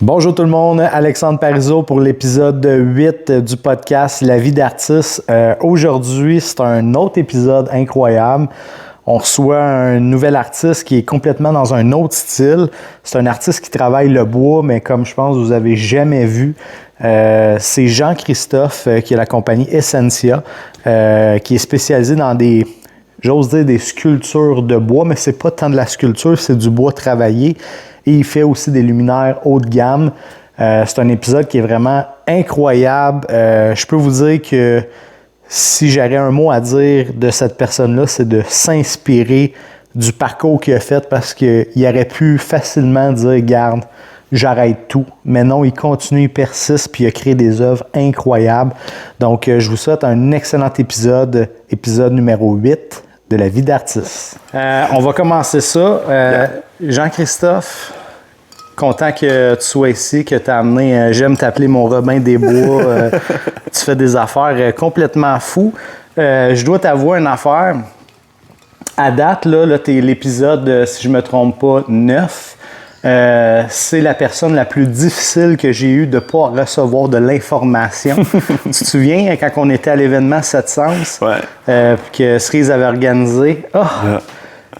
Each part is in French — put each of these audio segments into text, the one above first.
Bonjour tout le monde, Alexandre Parizeau pour l'épisode 8 du podcast La vie d'artiste. Aujourd'hui, c'est un autre épisode incroyable. On reçoit un nouvel artiste qui est complètement dans un autre style. C'est un artiste qui travaille le bois, mais comme je pense que vous avez jamais vu. C'est Jean-Christophe qui est la compagnie Essentia, qui est spécialisé dans j'ose dire des sculptures de bois, mais c'est pas tant de la sculpture, c'est du bois travaillé. Et il fait aussi des luminaires haut de gamme. C'est un épisode qui est vraiment incroyable. Je peux vous dire que si j'aurais un mot à dire de cette personne-là, c'est de s'inspirer du parcours qu'il a fait parce qu'il aurait pu facilement dire « Garde, j'arrête tout ». Mais non, il continue, il persiste, puis il a créé des œuvres incroyables. Donc, je vous souhaite un excellent épisode numéro 8 de La vie d'artiste. On va commencer ça. Jean-Christophe, content que tu sois ici, que tu as amené, j'aime t'appeler mon Robin des Bois. Tu fais des affaires complètement fous. Je dois t'avouer une affaire. À date, là tu es l'épisode, si je ne me trompe pas, 9. C'est la personne la plus difficile que j'ai eu de ne pas recevoir de l'information. Tu te souviens quand on était à l'événement 7 Sens? Ouais. Que Cerise avait organisé?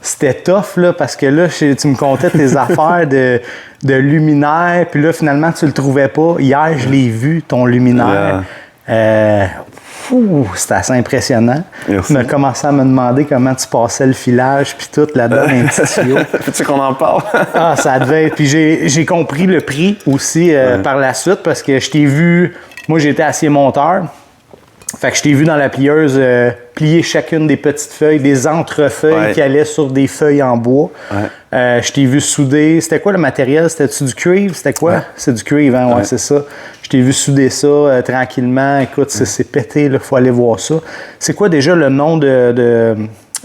C'était tough, là, parce que là, tu me contais tes affaires de luminaire, puis là, finalement, tu le trouvais pas. Hier, je l'ai vu, ton luminaire. C'était assez impressionnant. Merci. Tu m'as commencé à me demander comment tu passais le filage, puis tout, là-dedans, un petit tuyau. Veux-tu qu'on en parle? Ça devait être. Puis j'ai compris le prix aussi par la suite, parce que je t'ai vu... Moi, j'étais acier-monteur. Fait que je t'ai vu dans la plieuse plier chacune des petites feuilles, des entrefeuilles qui allaient sur des feuilles en bois. Ouais. Je t'ai vu souder. C'était quoi le matériel? C'était-tu du cuivre? C'était quoi? Ouais. C'est du cuivre, hein? Ouais, c'est ça. Je t'ai vu souder ça tranquillement. Écoute, c'est pété, il faut aller voir ça. C'est quoi déjà le nom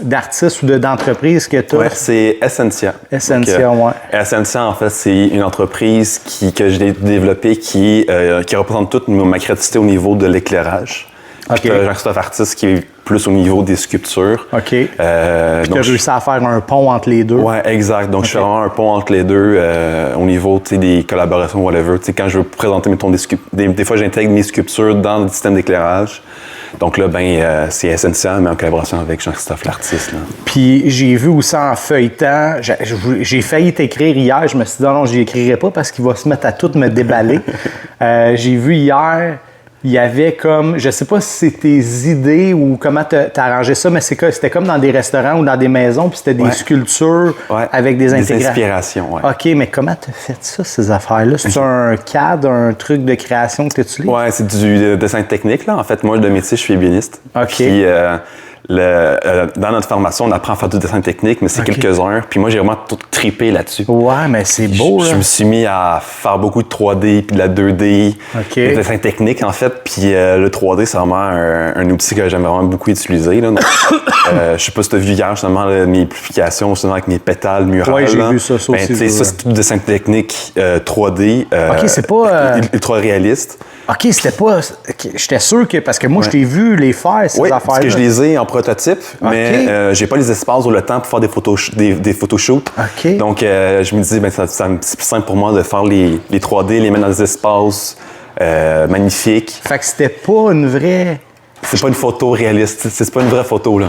d'artiste ou d'entreprise que tu as? Oui, c'est Essentia. Essentia, oui. Essentia, en fait, c'est une entreprise que j'ai développée qui représente toute ma créativité au niveau de l'éclairage. Okay. Jean-Christophe Artiste qui est plus au niveau des sculptures. OK. Puis tu as réussi à faire un pont entre les deux. Oui, exact. Donc, je fais vraiment un pont entre les deux au niveau des collaborations, whatever. Quand je veux présenter, mettons, des fois, j'intègre mes sculptures dans le système d'éclairage. Donc là, c'est Essentia, mais en collaboration avec Jean-Christophe l'artiste. Là. Puis j'ai vu aussi en feuilletant, j'ai failli t'écrire hier, je me suis dit non, j'y écrirai pas parce qu'il va se mettre à tout me déballer. J'ai vu hier, il y avait comme, je sais pas si c'est tes idées ou comment t'as arrangé ça, mais c'était comme dans des restaurants ou dans des maisons, puis c'était des sculptures avec des intégrations. Des inspirations, oui. OK, mais comment t'as fait ça, ces affaires-là? C'est un CAD, un truc de création que tu utilises? Oui, c'est du dessin technique, là. En fait, moi, de métier, je suis ébéniste. OK. Puis, dans notre formation, on apprend à faire du dessin technique, mais c'est quelques heures. Puis moi, j'ai vraiment tout trippé là-dessus. Ouais, mais c'est beau, là. Je me suis mis à faire beaucoup de 3D, puis de la 2D, le dessin technique, en fait. Puis le 3D, c'est vraiment un outil que j'aime vraiment beaucoup utiliser. Là. Donc, je sais pas si tu as vu hier, justement, mes publications, justement, avec mes pétales murales. Oui, j'ai vu ça aussi. Ça, c'est tout dessin technique 3D. OK, c'est pas... ultra réaliste. OK, c'était pas... J'étais sûr que... Parce que moi, je t'ai vu les faire, ces affaires-là. Parce que je les ai en prototype, mais j'ai pas les espaces ou le temps pour faire des photoshoots. OK. Donc, je me disais, c'est plus simple pour moi de faire les 3D, les mettre dans des espaces magnifiques. Fait que c'était pas une vraie... C'est pas une photo réaliste. C'est pas une vraie photo, là.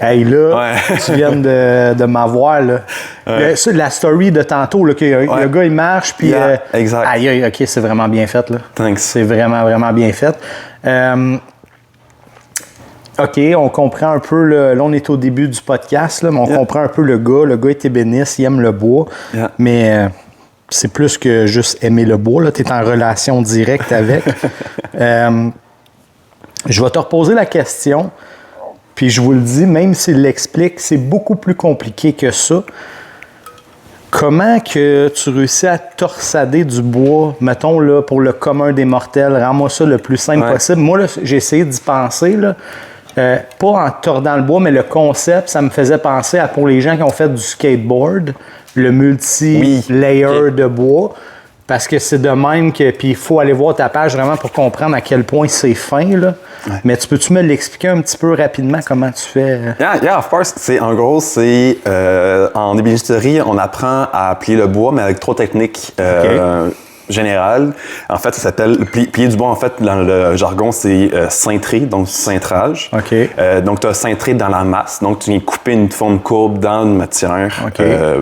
Hey, là, tu viens de m'avoir, là. La story de tantôt, là, que le gars, il marche, puis... exact. Aïe, OK, c'est vraiment bien fait, là. Thanks. C'est vraiment, vraiment bien fait. OK, on comprend un peu, là, on est au début du podcast, là, mais on comprend un peu le gars. Le gars est ébéniste, il aime le bois, mais c'est plus que juste aimer le bois, là. Tu es en relation directe avec. Je vais te reposer la question, puis je vous le dis, même s'il l'explique, c'est beaucoup plus compliqué que ça. Comment que tu réussis à torsader du bois, mettons, là, pour le commun des mortels? Rends-moi ça le plus simple possible. Moi, là, j'ai essayé d'y penser, là. Pas en tordant le bois, mais le concept, ça me faisait penser à pour les gens qui ont fait du skateboard, le multi-layer de bois. Parce que c'est de même que... Puis il faut aller voir ta page vraiment pour comprendre à quel point c'est fin, là. Ouais. Mais peux-tu me l'expliquer un petit peu rapidement comment tu fais? Yeah, of course. En gros, en ébénisterie, on apprend à plier le bois, mais avec 3 techniques général. En fait, ça s'appelle plier du bois. En fait, dans le jargon, c'est cintrer, donc cintrage. OK. Donc, tu as cintré dans la masse. Donc, tu viens couper une forme courbe dans une matière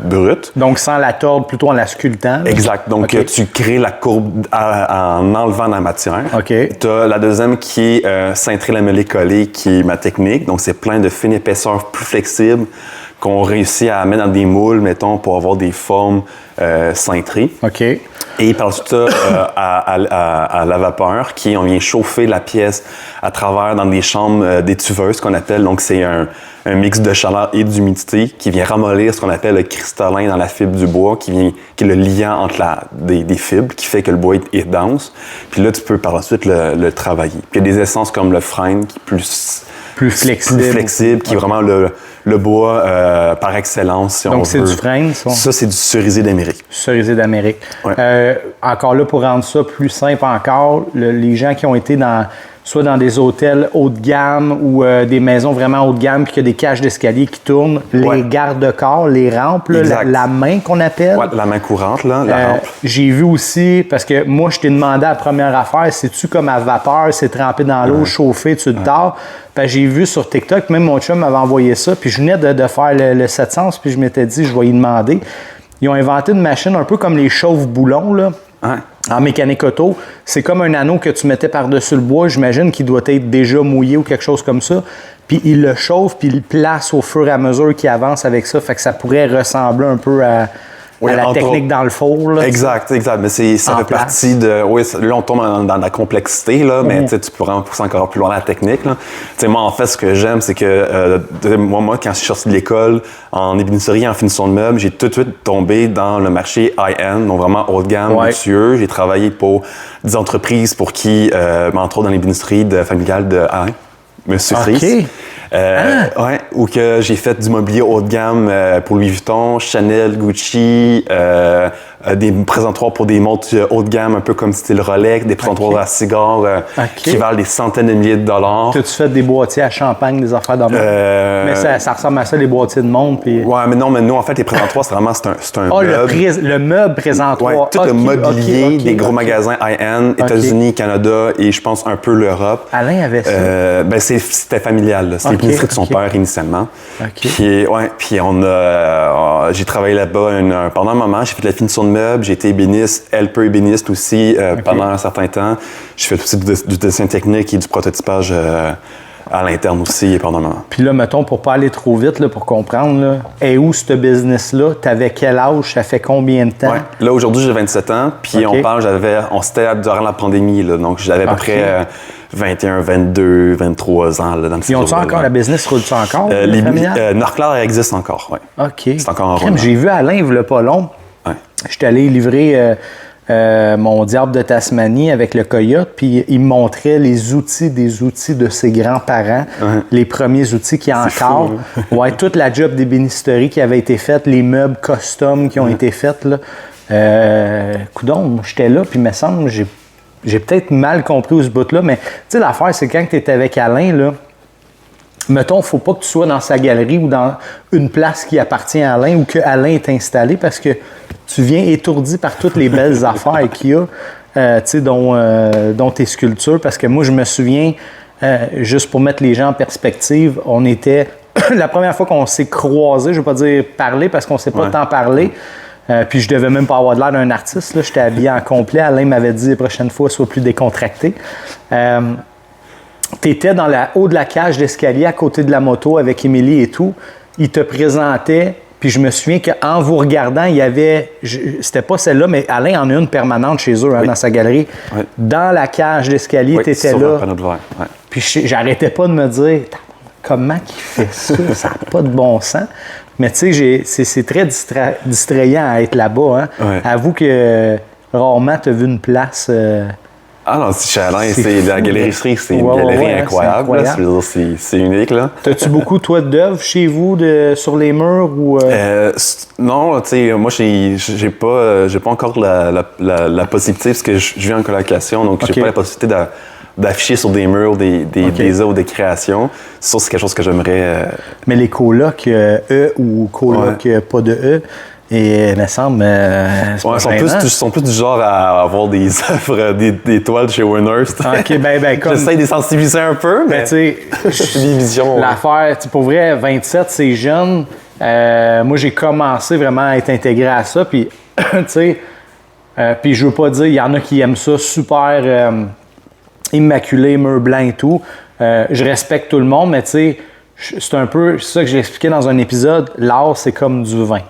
brute. Donc, sans la tordre, plutôt en la sculptant. Là. Exact. Donc, tu crées la courbe en enlevant la matière. OK. Tu as la deuxième qui est cintrer, lameller, coller, qui est ma technique. Donc, c'est plein de fines épaisseurs plus flexibles qu'on réussit à mettre dans des moules, mettons, pour avoir des formes cintrées. OK. Et par la suite, à la vapeur, on vient chauffer la pièce à travers dans des chambres d'étuveuses, qu'on appelle. Donc, c'est un mix de chaleur et d'humidité qui vient ramollir ce qu'on appelle le cristallin dans la fibre du bois, qui est le liant entre des fibres, qui fait que le bois est dense. Puis là, tu peux par la suite le travailler. Puis il y a des essences comme le frêne, qui est plus flexible, qui est vraiment le bois par excellence, si on veut. Donc, c'est du frêne, ça? Ça, c'est du cerisier d'Amérique. Cerisier d'Amérique. Ouais. Encore là, pour rendre ça plus simple encore, les gens qui ont été soit dans des hôtels haut de gamme ou des maisons vraiment haut de gamme, puis qu'il y a des cages d'escalier qui tournent, les garde-corps, les rampes, là, la main qu'on appelle. Oui, la main courante, là, la rampe. J'ai vu aussi, parce que moi, je t'ai demandé la première affaire, c'est-tu comme à vapeur, c'est trempé dans l'eau, chauffé, tu te tords? J'ai vu sur TikTok, même mon chum m'avait envoyé ça, puis je venais de faire le 700, puis je m'étais dit, je vais y demander. Ils ont inventé une machine un peu comme les chauffe-boulons, là. Ouais. En mécanique auto, c'est comme un anneau que tu mettais par-dessus le bois. J'imagine qu'il doit être déjà mouillé ou quelque chose comme ça. Puis il le chauffe, puis il le place au fur et à mesure qu'il avance avec ça. Fait que ça pourrait ressembler un peu à la technique dans le four. Là, exact. Mais ça fait partie de... Oui, là, on tombe dans la complexité, là, mais tu pourrais en pousser encore plus loin la technique. Là. Moi, en fait, ce que j'aime, c'est que moi, quand je suis sorti de l'école en ébénisterie, en finition de meubles, j'ai tout de suite tombé dans le marché high-end, donc vraiment haut de gamme, luxueux. J'ai travaillé pour des entreprises pour qui, entre autres dans l'ébénisterie familiale de Alain, Monsieur Fries. Ou que j'ai fait du mobilier haut de gamme pour Louis Vuitton, Chanel, Gucci, des présentoirs pour des montres haut de gamme, un peu comme style Rolex, des présentoirs à cigares qui valent des centaines de milliers de dollars. T'as-tu fait des boîtiers à champagne, des affaires de mais ça ressemble à ça, les boîtiers de montre. Puis... Ouais, mais non, nous, en fait, les présentoirs, c'est un meuble. Le meuble présentoir. Ouais, tout le mobilier des gros magasins high-end, États-Unis, Canada et je pense un peu l'Europe. Alain avait ça? C'était familial, là. C'était l'ébénisterie de son père initialement. Puis j'ai travaillé là-bas pendant un moment. J'ai fait de la finition de meubles. J'ai été ébéniste, helper ébéniste aussi pendant un certain temps. J'ai fait aussi du dessin technique et du prototypage à l'interne aussi pendant un moment. Puis là, mettons, pour pas aller trop vite, là, pour comprendre, là, et où ce business-là? T'avais quel âge? Ça fait combien de temps? Ouais. Là, aujourd'hui, j'ai 27 ans. Puis c'était durant la pandémie. Là, donc, j'avais à peu près 21, 22, 23 ans. Là, dans Ils ont-tu encore la business? Roule-tu encore? Norclair existe encore, oui. OK. C'est encore en roulement. J'ai vu Alain, il ne pas long. Ouais. J'étais allé livrer mon diable de Tasmanie avec le coyote, puis il me montrait des outils de ses grands-parents, les premiers outils qu'il y a encore. Fou, hein? Toute la job d'ébénisterie qui avait été faite, les meubles custom qui ont été faits. Coudonc, j'étais là, puis il me semble, j'ai peut-être mal compris où ce bout-là, mais tu sais, l'affaire, c'est quand tu es avec Alain, là, mettons, il ne faut pas que tu sois dans sa galerie ou dans une place qui appartient à Alain ou que Alain est installé parce que tu viens étourdi par toutes les belles affaires qu'il y a, dont tes sculptures. Parce que moi, je me souviens, juste pour mettre les gens en perspective, on était... la première fois qu'on s'est croisés, je ne vais pas dire parler parce qu'on ne s'est pas tant parlé, puis je devais même pas avoir de l'air d'un artiste. J'étais habillé en complet. Alain m'avait dit la prochaine fois, sois plus décontracté. Tu étais dans le haut de la cage d'escalier à côté de la moto avec Émilie et tout. Il te présentait, puis je me souviens qu'en vous regardant, il y avait, c'était pas celle-là, mais Alain en a une permanente chez eux, dans sa galerie. Oui. Dans la cage d'escalier, tu étais là. Puis j'arrêtais pas de me dire, comment qu'il fait ça? Ça n'a pas de bon sens. Mais tu sais, c'est très distrayant à être là-bas. Hein? Avoue que rarement tu as vu une place... Ah non, chez Alain, la galerie-serie, c'est une galerie incroyable. C'est unique. Là. T'as-tu beaucoup, toi, d'œuvres chez vous sur les murs? Ou non, tu sais, moi, j'ai pas encore la possibilité, parce que je vis en colocation, donc j'ai pas la possibilité d'afficher sur des murs des œuvres, des créations. C'est quelque chose que j'aimerais... Mais les colocs E ou colocs pas de E, Et il me semble. C'est pas gênant. Ils sont plus du genre à avoir des œuvres, des toiles chez Winners. OK, ben comme. J'essaie de les sensibiliser un peu, mais. Tu sais, des visions. L'affaire, pour vrai, 27, c'est jeune. Moi, j'ai commencé vraiment à être intégré à ça. Puis, tu sais, puis je veux pas dire, il y en a qui aiment ça super immaculé, mur blanc et tout. Je respecte tout le monde, mais tu sais, c'est un peu ça que j'ai expliqué dans un épisode. L'art, c'est comme du vin.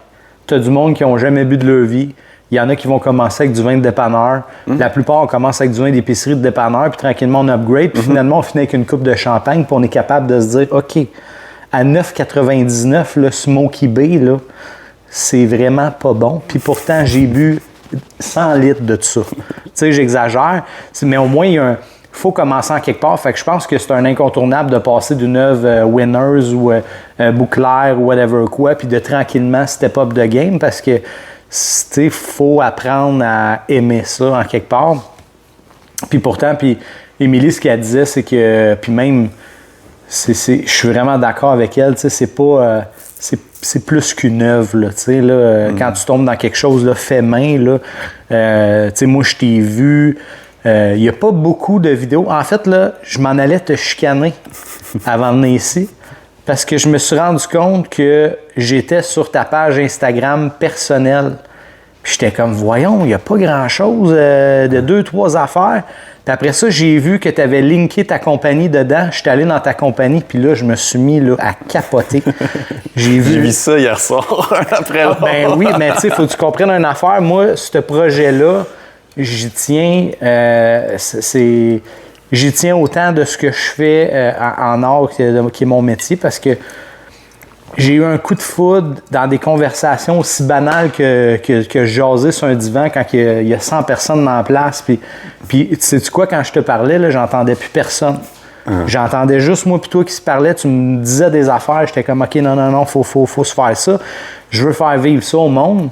Tu as du monde qui n'ont jamais bu de leur vie. Il y en a qui vont commencer avec du vin de dépanneur. La plupart, on commence avec du vin d'épicerie de dépanneur, puis tranquillement, on upgrade. Puis finalement, on finit avec une coupe de champagne, puis on est capable de se dire, OK, à 9,99, le Smoky Bay, là, c'est vraiment pas bon. Puis pourtant, j'ai bu 100 litres de ça. Tu sais, j'exagère, mais au moins, il faut commencer en quelque part. Fait que je pense que c'est un incontournable de passer d'une œuvre Winners ou Bouclair ou whatever quoi, puis de tranquillement step up the game parce que, tu sais, faut apprendre à aimer ça en quelque part. Puis pourtant, puis Émilie, ce qu'elle disait, c'est que, puis même, je suis vraiment d'accord avec elle, tu sais, c'est pas... c'est plus qu'une œuvre, là, tu sais, là, quand tu tombes dans quelque chose, là, fait main, là, tu sais, moi, je t'ai vu, il n'y a pas beaucoup de vidéos. En fait, là, je m'en allais te chicaner avant de venir ici, parce que je me suis rendu compte que j'étais sur ta page Instagram personnelle. Puis j'étais comme, voyons, il n'y a pas grand-chose de 2-3 affaires. Puis après ça, j'ai vu que tu avais linké ta compagnie dedans. J'étais allé dans ta compagnie, puis là, je me suis mis là, à capoter. J'ai vu ça hier soir, après l'autre. Ben oui, mais tu sais, il faut que tu comprennes une affaire. Moi, ce projet-là, j'y tiens. J'y tiens autant de ce que je fais en art, qui est mon métier, parce que j'ai eu un coup de foudre dans des conversations aussi banales que jaser sur un divan quand il y a 100 personnes dans la place. Puis tu sais-tu quoi, quand je te parlais, là, j'entendais plus personne. J'entendais juste moi puis toi qui se parlait. Tu me disais des affaires. J'étais comme, OK, non, faut se faire ça. Je veux faire vivre ça au monde.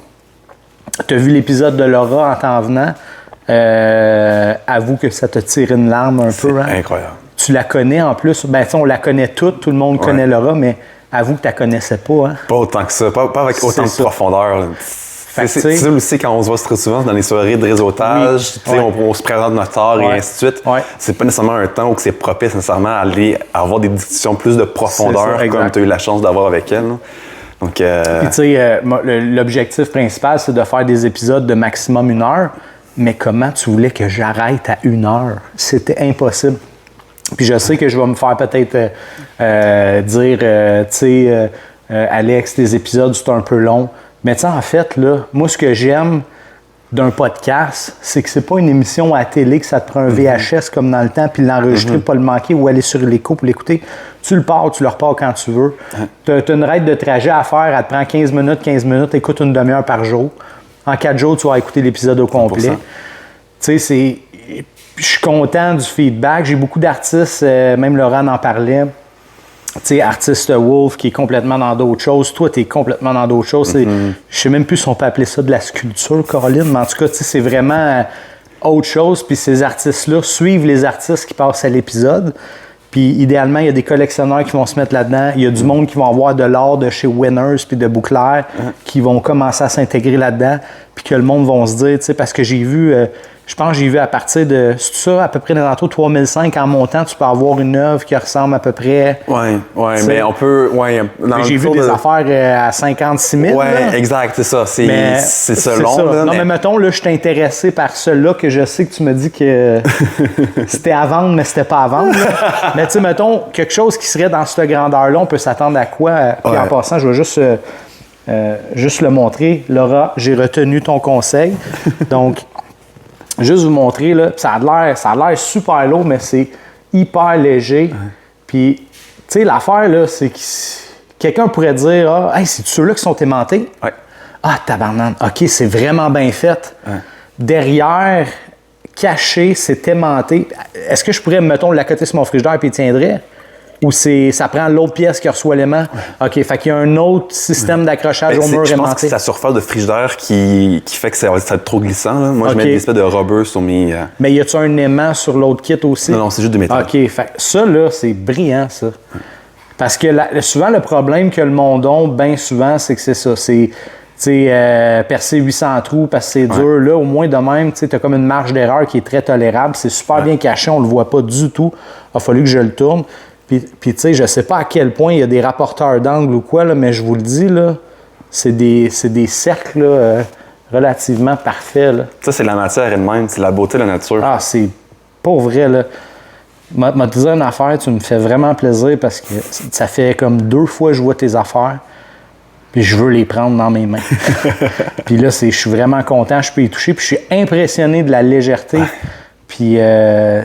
Tu as vu l'épisode de Laura en t'en venant. Avoue que ça t'a tiré une larme un peu. Hein? Incroyable. Tu la connais en plus. Ben, on la connaît toute. Tout le monde connaît Laura, mais... Avoue que tu la connaissais pas, hein? Pas autant que ça, pas avec autant de profondeur. Tu sais aussi, quand on se voit très souvent dans les soirées de réseautage, on se présente notre art et ainsi de suite. C'est pas nécessairement un temps où c'est propice nécessairement à aller avoir des discussions plus de profondeur comme tu as eu la chance d'avoir avec elle. Donc, tu sais, l'objectif principal, c'est de faire des épisodes de maximum 1 heure. Mais comment tu voulais que j'arrête à 1 heure? C'était impossible. Puis je sais que je vais me faire peut-être dire, tu sais, Alex, tes épisodes, c'est un peu long. Mais tu sais, en fait, là, moi, ce que j'aime d'un podcast, c'est que c'est pas une émission à la télé, que ça te prend un VHS comme dans le temps, puis l'enregistrer, pas le manquer ou aller sur l'écho pour l'écouter. Tu le pars, tu le repars quand tu veux. Tu as une règle de trajet à faire, elle te prend 15 minutes, écoute une demi-heure par jour. En 4 jours, tu vas écouter l'épisode au complet. Tu sais, je suis content du feedback. J'ai beaucoup d'artistes, même Laurent en parlait. Tu sais, artiste Wolf qui est complètement dans d'autres choses. Toi, tu es complètement dans d'autres choses. Je sais même plus si on peut appeler ça de la sculpture, Caroline, mais en tout cas, tu sais, c'est vraiment autre chose. Puis ces artistes-là suivent les artistes qui passent à l'épisode. Puis idéalement, il y a des collectionneurs qui vont se mettre là-dedans. Il y a du monde qui vont avoir de l'art de chez Winners puis de Bouclair qui vont commencer à s'intégrer là-dedans. Puis que le monde va se dire, tu sais, parce que j'ai vu... je pense que j'ai vu à partir de, c'est ça, à peu près dans 3005 en montant, tu peux avoir une œuvre qui ressemble à peu près. Oui, mais on peut. J'ai vu des affaires à 56 000. Oui, exact, c'est ça. C'est selon. Ça. Là, non, mais mettons, là, je suis intéressé par ceux-là que je sais que tu me dis que c'était à vendre, mais c'était pas à vendre. Mais tu sais, mettons, quelque chose qui serait dans cette grandeur-là, on peut s'attendre à quoi? Puis en passant, je vais juste le montrer. Laura, j'ai retenu ton conseil. Donc, juste vous montrer, là, ça a l'air super lourd, mais c'est hyper léger. Puis, tu sais, l'affaire, là, c'est que quelqu'un pourrait dire, ah, hey, c'est ceux-là qui sont aimantés? Ah, tabarnane, OK, c'est vraiment bien fait. Derrière, caché, c'est aimanté. Est-ce que je pourrais, mettons, l'accoter sur mon frigidaire et il tiendrait? Ou ça prend l'autre pièce qui reçoit l'élément? OK, fait qu'il y a un autre système d'accrochage au mur aimanté. Je pense que c'est la surface de frigidaire qui fait que ça va être trop glissant. Là. Moi, je mets des espèces de rubber sur mes... Mais y a-tu un aimant sur l'autre kit aussi? Non, c'est juste du métal. OK, fait ça, là, c'est brillant, ça. Parce que souvent, le problème que le monde a, bien souvent, c'est que c'est ça. C'est, tu percer 800 trous parce que c'est dur. Là, au moins de même, tu as comme une marge d'erreur qui est très tolérable. C'est super bien caché, on le voit pas du tout. Il a fallu que je le tourne. Puis tu sais, je sais pas à quel point il y a des rapporteurs d'angle ou quoi, là, mais je vous le dis, là, c'est des cercles là, relativement parfaits. Là. Ça, c'est la matière elle-même, c'est la beauté de la nature. Ah, c'est pas vrai, là. M'a te dire une affaire, tu me fais vraiment plaisir parce que ça fait comme 2 fois que je vois tes affaires. Puis je veux les prendre dans mes mains. Puis là, je suis vraiment content, je peux y toucher. Puis je suis impressionné de la légèreté. Puis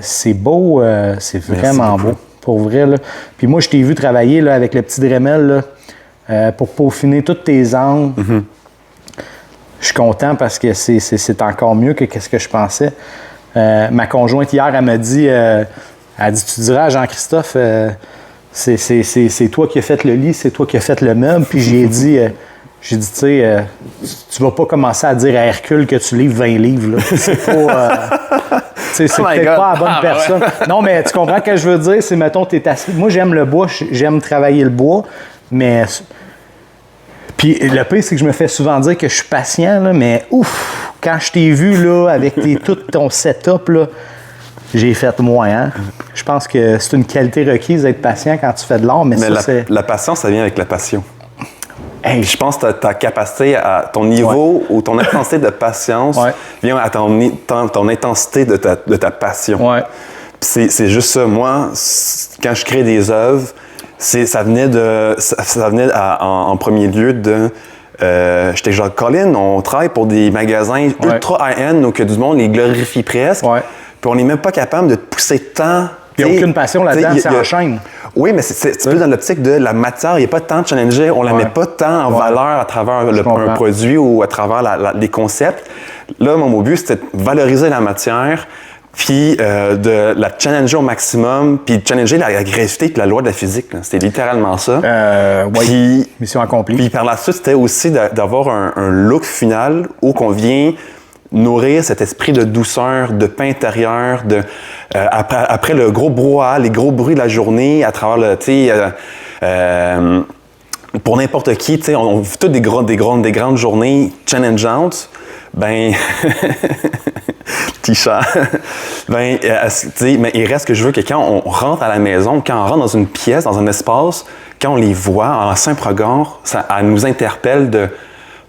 c'est beau, c'est vraiment beau, pour vrai. Là. Puis moi, je t'ai vu travailler là, avec le petit Dremel là, pour peaufiner tous tes angles. Je suis content parce que c'est encore mieux que ce que je pensais. Ma conjointe, hier, elle m'a dit, elle dit, tu diras à Jean-Christophe... c'est toi qui as fait le lit, c'est toi qui as fait le meuble. Puis j'ai dit, tu sais, tu vas pas commencer à dire à Hercule que tu livres 20 livres. Là. C'est pas... c'est peut-être pas la bonne personne. Ouais. Non, mais tu comprends ce que je veux dire? C'est, mettons, t'es assis. Moi, j'aime le bois, j'aime travailler le bois, mais... Puis le pire, c'est que je me fais souvent dire que je suis patient, là, mais ouf! Quand je t'ai vu, là, avec tout ton setup, là, j'ai fait moins, hein? Je pense que c'est une qualité requise d'être patient quand tu fais de l'art, mais ça, c'est... La patience, ça vient avec la passion. Hey. Je pense que ta capacité, à ton niveau ou ton intensité de patience vient à ton intensité de ta passion. Ouais. Puis c'est juste ça. Moi, quand je crée des œuvres, ça venait en premier lieu de... j'étais genre, Colin, on travaille pour des magasins ultra high-end, donc du monde les glorifie presque. Ouais. Puis on n'est même pas capable de te pousser tant. Il n'y a aucune passion là-dedans, c'est en chaîne. Oui, mais c'est plus dans l'optique de la matière. Il n'y a pas tant de challenger. On ne la met pas tant en valeur à travers un produit ou à travers les concepts. Là, mon but, c'était de valoriser la matière, puis de la challenger au maximum, puis de challenger la gravité et la loi de la physique. C'était littéralement ça. Oui, mission accomplie. Puis par la suite, c'était aussi d'avoir un look final où qu'on vient nourrir cet esprit de douceur, de paix intérieur, après le gros brouhaha, les gros bruits de la journée, à travers le, pour n'importe qui, on vit toutes des grandes journées challengeantes, ben, t-shirt, ben, mais il reste que je veux que quand on rentre à la maison, quand on rentre dans une pièce, dans un espace, quand on les voit en simple regard, ça nous interpelle de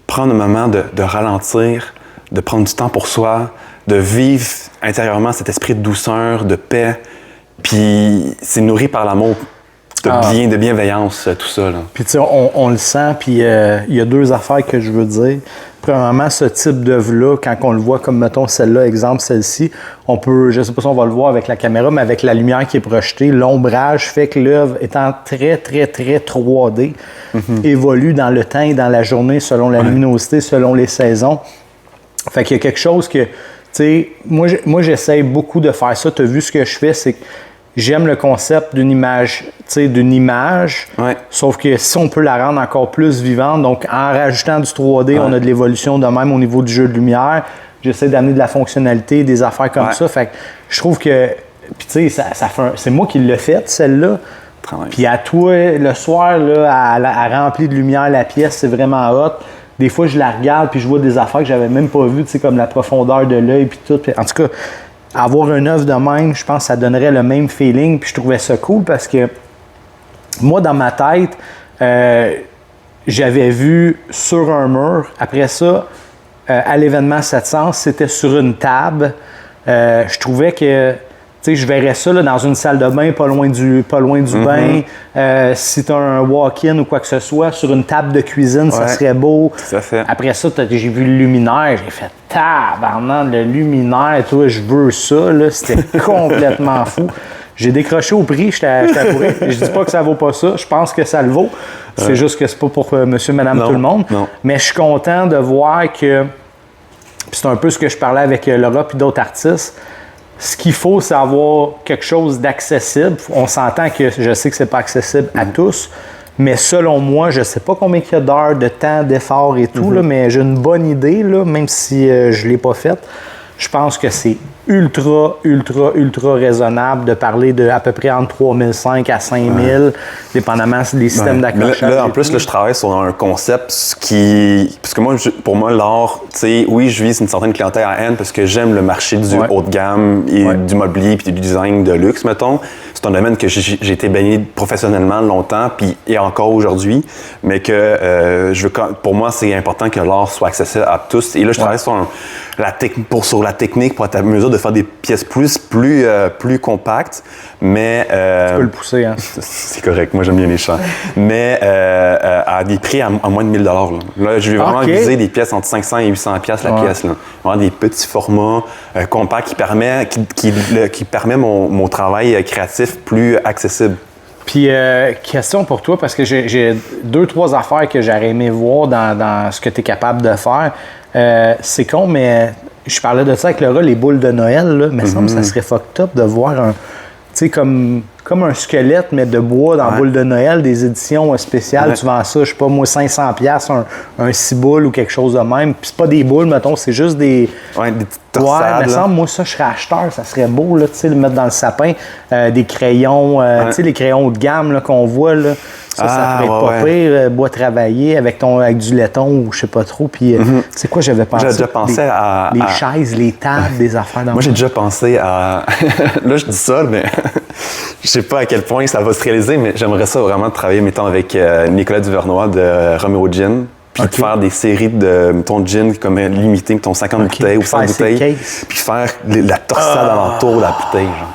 prendre un moment de ralentir, de prendre du temps pour soi, de vivre intérieurement cet esprit de douceur, de paix, puis c'est nourri par l'amour, de bienveillance, tout ça. Là. Puis tu sais, on le sent, puis il y a 2 affaires que je veux dire. Premièrement, ce type d'œuvre-là, quand on le voit comme, mettons, celle-là, exemple, celle-ci, on peut, je ne sais pas si on va le voir avec la caméra, mais avec la lumière qui est projetée, l'ombrage fait que l'œuvre, étant très, très, très 3D, évolue dans le temps et dans la journée selon la luminosité, selon les saisons. Fait qu'il y a quelque chose que, tu sais, moi j'essaie beaucoup de faire ça. Tu as vu ce que je fais, c'est que j'aime le concept d'une image, sauf que si on peut la rendre encore plus vivante, donc en rajoutant du 3D, on a de l'évolution de même au niveau du jeu de lumière. J'essaie d'amener de la fonctionnalité, des affaires comme ça. Fait que je trouve que, puis tu sais, c'est moi qui l'ai fait, celle-là. Puis à toi, le soir, là, à remplir de lumière la pièce, c'est vraiment hot. Des fois, je la regarde puis je vois des affaires que j'avais même pas vues, tu sais, comme la profondeur de l'œil puis tout. En tout cas, avoir une œuvre de même, je pense que ça donnerait le même feeling. Puis je trouvais ça cool parce que moi, dans ma tête, j'avais vu sur un mur. Après ça, à l'événement 700, c'était sur une table. Je trouvais que... Tu sais, je verrais ça là, dans une salle de bain, pas loin du bain. Si tu as un walk-in ou quoi que ce soit, sur une table de cuisine, ça serait beau. Tout à fait. Après ça, j'ai vu le luminaire. J'ai fait tabarnak, le luminaire, toi, je veux ça. Là, c'était complètement fou. J'ai décroché au prix, je t'avouerai. Je dis pas que ça vaut pas ça. Je pense que ça le vaut. C'est juste que c'est pas pour monsieur, madame, tout le monde. Non. Mais je suis content de voir que... Puis c'est un peu ce que je parlais avec Laura et d'autres artistes. Ce qu'il faut, c'est avoir quelque chose d'accessible. On s'entend que je sais que c'est pas accessible à tous, mais selon moi, je sais pas combien il y a d'heures, de temps, d'efforts et tout, là, mais j'ai une bonne idée, là, même si je l'ai pas faite. je pense que c'est ultra raisonnable de parler de à peu près entre 3005 à 5000, dépendamment des systèmes d'accrochage. Là, en plus, là, je travaille sur un concept qui... Parce que moi, pour moi, l'art, tu sais, oui, je vise une certaine clientèle à N parce que j'aime le marché du haut de gamme et du mobilier puis du design de luxe, mettons. C'est un domaine que j'ai été baigné professionnellement longtemps puis et encore aujourd'hui, mais que pour moi, c'est important que l'art soit accessible à tous. Et là, je travaille sur la technique pour être à mesure de faire des pièces plus compactes, mais... tu peux le pousser, hein? C'est correct, moi j'aime bien les champs. Mais à des prix à moins de 1000 $. Là, je vais vraiment viser des pièces entre 500 et 800 pièces la pièce. Là. Vraiment des petits formats compacts qui permet mon travail créatif plus accessible. Puis, question pour toi, parce que j'ai 2-3 affaires que j'aurais aimé voir dans ce que tu es capable de faire. C'est con, mais je parlais de ça avec Laura, les boules de Noël, là, mais ça serait fucked up de voir tu sais, comme un squelette, mais de bois dans boule de Noël, des éditions spéciales. Tu vends ça, je sais pas, moi, 500$, un 6 boules ou quelque chose de même. Puis c'est pas des boules, mettons, c'est juste des... Ouais, des petites torsades. Ouais, me semble, moi, ça, je serais acheteur. Ça serait beau, là, tu sais, le mettre dans le sapin. Des crayons, tu sais, les crayons haut de gamme, là, qu'on voit, là. Ça pourrait être pas pire, bois travaillé avec du laiton ou je sais pas trop. Puis, c'est quoi, j'avais pensé? J'ai déjà pensé à... Les chaises, les tables, des affaires dans Moi, j'ai déjà pensé à... Là, je dis ça, mais je sais pas à quel point ça va se réaliser, mais j'aimerais ça vraiment travailler, mettons, avec Nicolas Duvernois de Romeo Gin. Puis de faire des séries de, mettons, gin comme limitées, mettons, 50 bouteilles ou 100 bouteilles. Puis faire la torsade alentour de la bouteille, genre.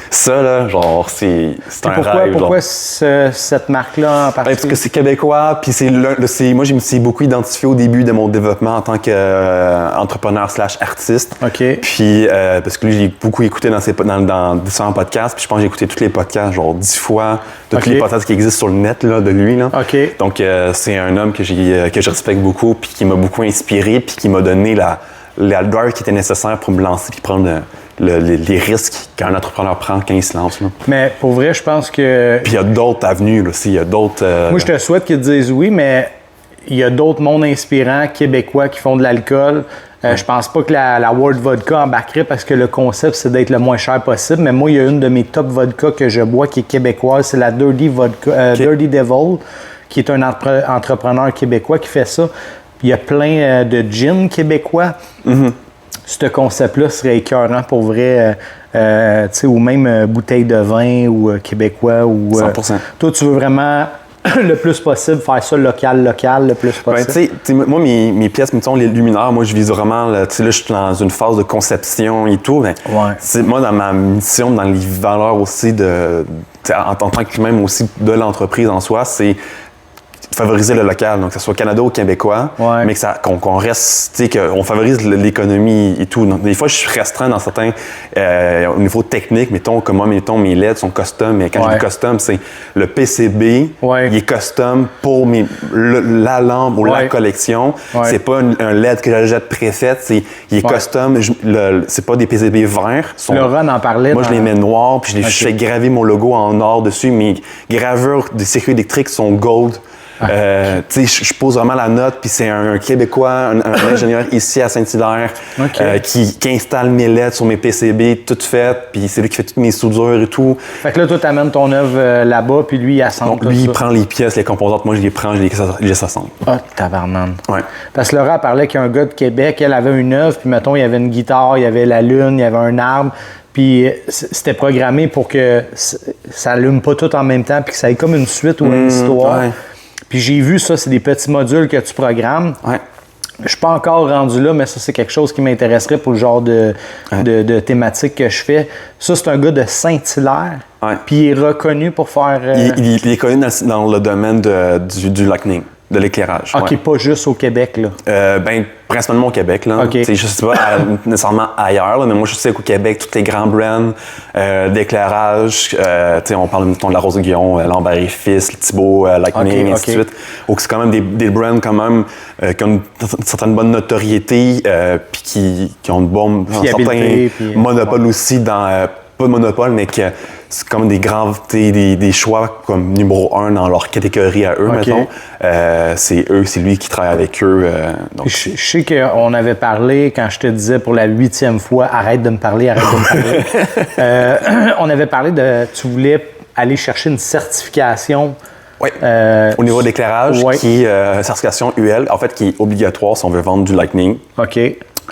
Ça, là, genre, c'est un rêve. Pourquoi cette marque-là en particulier? Parce que c'est québécois, puis moi, je me suis beaucoup identifié au début de mon développement en tant qu'entrepreneur/artiste. OK. Puis, parce que lui, j'ai beaucoup écouté dans différents podcasts, puis je pense que j'ai écouté tous les podcasts, genre 10 fois, de tous les podcasts qui existent sur le net, là, de lui, là. OK. Donc, c'est un homme que je respecte beaucoup, puis qui m'a beaucoup inspiré, puis qui m'a donné la drive qui était nécessaire pour me lancer, puis prendre les risques qu'un entrepreneur prend quand il se lance. Là. Mais pour vrai, je pense que... Puis il y a d'autres avenues là, aussi. Il y a d'autres... Moi, je te souhaite qu'ils te disent oui, mais il y a d'autres mondes inspirants québécois qui font de l'alcool. Je pense pas que la World Vodka embarquerait parce que le concept, c'est d'être le moins cher possible. Mais moi, il y a une de mes top vodkas que je bois qui est québécoise. C'est la Dirty Devil, qui est un entrepreneur québécois qui fait ça. Il y a plein de gin québécois. Ce concept-là serait écœurant pour vrai, ou même bouteille de vin ou québécois. Ou, 100%. Toi, tu veux vraiment le plus possible faire ça local, le plus possible. Ben, t'sais, moi, mes pièces, mettons, les luminaires, moi, je vise vraiment, là, je suis dans une phase de conception et tout, mais moi, dans ma mission, dans les valeurs aussi en tant que même aussi de l'entreprise en soi, c'est favoriser le local, donc que ce soit Canada ou québécois, mais qu'on reste, qu'on favorise l'économie et tout. Donc, des fois, je suis restreint dans certains, au niveau technique, mettons mes LED sont custom, mais quand je dis custom, c'est le PCB, il est custom pour la lampe ou la collection. C'est pas un LED que j'achète préfet, il est custom, c'est pas des PCB verts. Laurent en parlait. Moi, je les mets noirs, puis je fais graver mon logo en or dessus. Mes gravures des circuits électriques sont gold. Je pose vraiment la note, puis c'est un Québécois, un ingénieur ici à Saint-Hilaire qui installe mes LED sur mes PCB, tout fait, puis c'est lui qui fait toutes mes soudures et tout. Fait que là, toi, t'amènes ton œuvre là-bas, puis lui, il assemble. Donc, lui, il prend les pièces, les composantes, moi, je les prends, je les assemble. Ah, tabarnane. Ouais. Parce que Laura parlait qu'il y a un gars de Québec, elle avait une œuvre, puis mettons, il y avait une guitare, il y avait la lune, il y avait un arbre. Puis c'était programmé pour que ça allume pas tout en même temps, puis que ça ait comme une suite ou une histoire. Puis j'ai vu ça, c'est des petits modules que tu programmes. Je suis pas encore rendu là, mais ça, c'est quelque chose qui m'intéresserait pour le genre de thématique que je fais. Ça, c'est un gars de Saint-Hilaire. Puis il est reconnu pour faire... Il est connu dans le domaine du lightning, de l'éclairage. OK, pas juste au Québec, là. Principalement au Québec, là. Je sais pas nécessairement ailleurs, là, mais moi, je sais qu'au Québec, tous les grands brands d'éclairage, on parle de la Rose de Guillon, Lambert et Fils, le Thibault, Lightning, et ainsi de suite. Donc, c'est quand même des brands quand même qui ont une certaine bonne notoriété, puis qui ont un certain monopole aussi dans... pas de monopole, mais que c'est comme des grands, des choix comme numéro 1 dans leur catégorie à eux, mettons. C'est lui qui travaille avec eux. Donc. Je sais qu'on avait parlé, quand je te disais pour la 8e fois, arrête de me parler. On avait parlé tu voulais aller chercher une certification. Oui, au niveau de l'éclairage, qui est certification UL, en fait, qui est obligatoire si on veut vendre du Lightning. OK.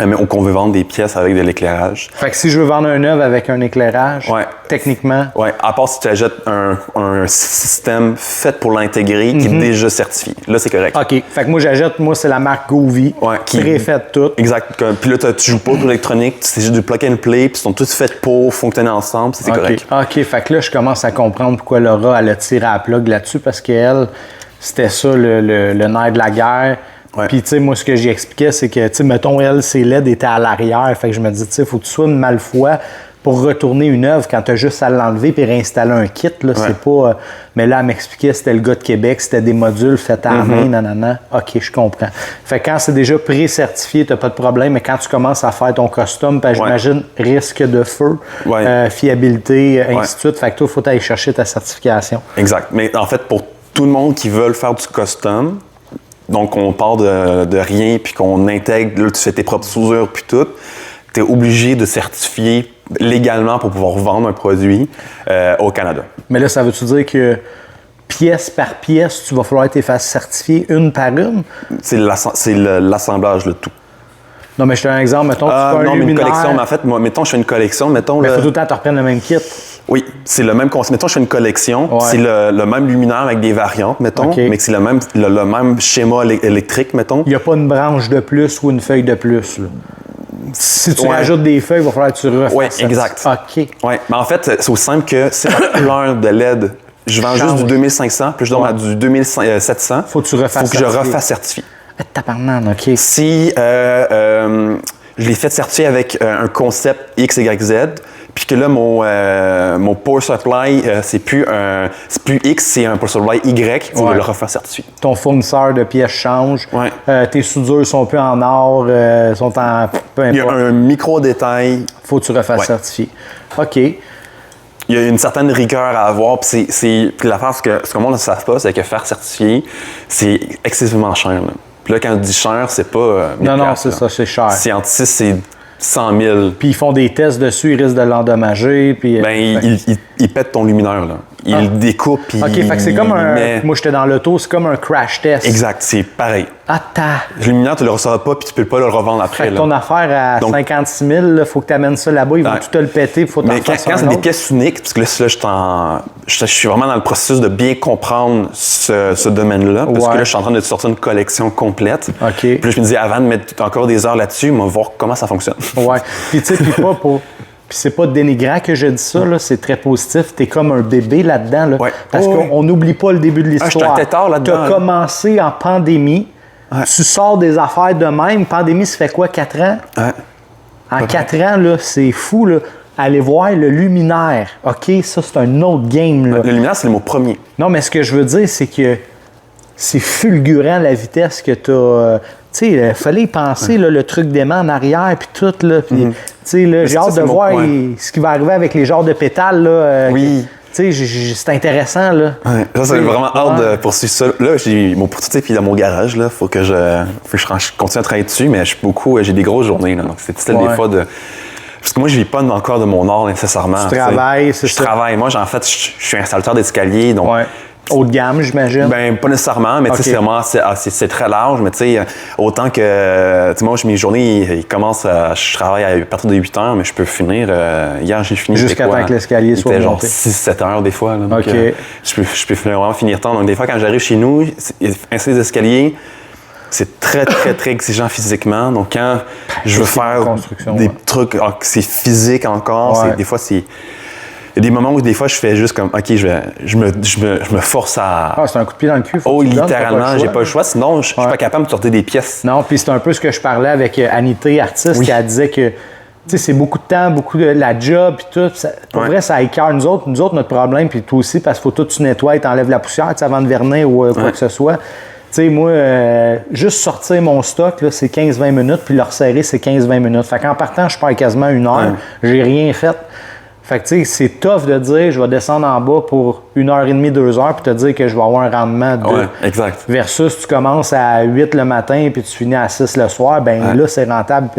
Mais qu'on veut vendre des pièces avec de l'éclairage. Fait que si je veux vendre un œuvre avec un éclairage, techniquement... Oui, à part si tu achètes un système fait pour l'intégrer qui est déjà certifié. Là, c'est correct. OK. Fait que moi, c'est la marque Govee, préfaite tout. Exact. Puis là, tu joues pas pour l'électronique, c'est juste du plug and play, puis ils sont tous faits pour fonctionner ensemble, c'est correct. OK. Fait que là, je commence à comprendre pourquoi Laura, elle a tiré à la plug là-dessus, parce qu'elle, c'était ça le nerf de la guerre. Puis, tu sais, moi, ce que j'y expliquais, c'est que, tu sais, mettons, elle, ses LED étaient à l'arrière. Fait que je me dis, tu sais, il faut que tu sois une malfoie pour retourner une œuvre quand tu as juste à l'enlever puis réinstaller un kit. Là, c'est pas. Mais là, elle m'expliquait, c'était le gars de Québec, c'était des modules faits à la main, nanana. OK, je comprends. Fait que quand c'est déjà pré-certifié, tu n'as pas de problème. Mais quand tu commences à faire ton custom, j'imagine, risque de feu, fiabilité, ainsi de suite. Fait que toi, il faut aller chercher ta certification. Exact. Mais en fait, pour tout le monde qui veut faire du custom, donc, on part de rien, puis qu'on intègre, là, tu fais tes propres soudures, puis tout. Tu es obligé de certifier légalement pour pouvoir vendre un produit au Canada. Mais là, ça veut-tu dire que pièce par pièce, tu vas falloir que tu les fasses certifier une par une? C'est l'assemblage, le tout. Non, mais je te donne un exemple. Mettons, tu fais un luminaire. Mais une collection, mais en fait, moi, mettons, je fais une collection, mettons... Mais il faut tout le temps te reprendre le même kit. Oui, c'est le même concept. Mettons, je fais une collection, c'est le même luminaire avec des variantes, mettons, mais que c'est le même schéma électrique, mettons. Il n'y a pas une branche de plus ou une feuille de plus, là. Si tu rajoutes des feuilles, il va falloir que tu refasses. Oui, exact. OK. Oui, mais en fait, c'est aussi simple que c'est la couleur de LED. Je vends juste du 2500, puis je donne à du 2700. Faut que tu refasses que je refasse certifier. Tabarnak, OK. Si je l'ai fait certifier avec un concept X, Y, Z, puis que là, mon power supply, c'est plus X, c'est un power supply Y, il faut le refaire certifier. Ton fournisseur de pièces change. Tes soudures sont plus en or, sont en... Peu importe. Il y a un micro-détail. Faut que tu refasses certifier. OK. Il y a une certaine rigueur à avoir. Puis l'affaire, ce que le monde ne savent pas, c'est que faire certifier, c'est excessivement cher. Là. Puis là, quand on dit cher, c'est pas... non, c'est ça, c'est cher. C'est entre 6 et 100 000. Puis ils font des tests dessus, ils risquent de l'endommager. Puis, ils pètent ton luminaire, là. Ils le découpent. OK, fait que c'est comme moi, j'étais dans l'auto, c'est comme un crash test. Exact, c'est pareil. Le luminaire, tu le recevras pas, puis tu peux pas le revendre après. Fait que ton affaire à 56 000, il faut que tu amènes ça là-bas, ils vont tout te le péter, il faut t'en faire quand c'est des pièces uniques, parce que là, je suis vraiment dans le processus de bien comprendre ce domaine-là, parce que là, je suis en train de sortir une collection complète. OK. Puis là, je me dis, avant de mettre encore des heures là-dessus, on va voir comment ça fonctionne. Ouais. Puis tu sais, Puis c'est pas dénigrant que je dis ça, là, c'est très positif. T'es comme un bébé là-dedans, là, parce qu'on n'oublie pas le début de l'histoire. Je suis un là-dedans. T'as commencé en pandémie, tu sors des affaires de même. Pandémie, ça fait quoi, 4 ans? En 4 ans, là, c'est fou, là. Allez voir le luminaire. OK, ça, c'est un autre game, là. Le luminaire, c'est le mot premier. Non, mais ce que je veux dire, c'est que c'est fulgurant la vitesse que t'as... Tu sais, il fallait y penser, là, le truc d'aimant en arrière, puis tout, là. Puis, tu sais, là, j'ai hâte de voir ce qui va arriver avec les genres de pétales, là. Oui. Tu sais, c'est intéressant, là. Ouais. Ça, c'est vraiment hâte de poursuivre ça. Là, j'ai mon prototype il est dans mon garage, là. Faut que je continue à travailler dessus, mais j'ai des grosses journées, là. Donc, c'est difficile des fois de... Parce que moi, je vis pas encore de mon art nécessairement. Tu travailles, c'est ça? Je travaille. Moi, en fait, je suis installateur d'escalier, donc... Haut de gamme, j'imagine? Ben pas nécessairement, mais tu sais, c'est très large. Mais tu sais, autant que, moi, mes journées, ils commencent je travaille à partir de 8 heures, mais je peux finir, hier, j'ai fini. Jusqu'à temps que l'escalier soit monté. Genre 6-7 heures des fois. Là, donc, OK. Je peux vraiment finir temps. Donc, des fois, quand j'arrive chez nous, installer des escaliers, c'est très, très, très exigeant physiquement. Donc, quand je veux faire des trucs, c'est physique encore, des fois, c'est... Il y a des moments où des fois je fais juste comme OK, je me force à. C'est un coup de pied dans le cul. Littéralement, j'ai pas le choix. Sinon, je suis pas capable de sortir des pièces. Non, puis c'est un peu ce que je parlais avec Anité, artiste, qui elle disait que c'est beaucoup de temps, beaucoup de la job, puis tout. Pour vrai, ça écœure nous autres, notre problème, puis toi aussi, parce qu'il faut tout tu nettoies, tu enlèves la poussière avant de vernir ou quoi que ce soit. Tu sais, moi, juste sortir mon stock, là, c'est 15-20 minutes, puis le resserrer, c'est 15-20 minutes. Fait qu'en partant, je perds quasiment 1 heure. J'ai rien fait. Fait que, tu sais, c'est tough de dire, je vais descendre en bas pour 1h30, 2 heures, puis te dire que je vais avoir un rendement de... Ouais, exact. Versus, tu commences à 8 le matin, puis tu finis à 6 le soir, ben là, c'est rentable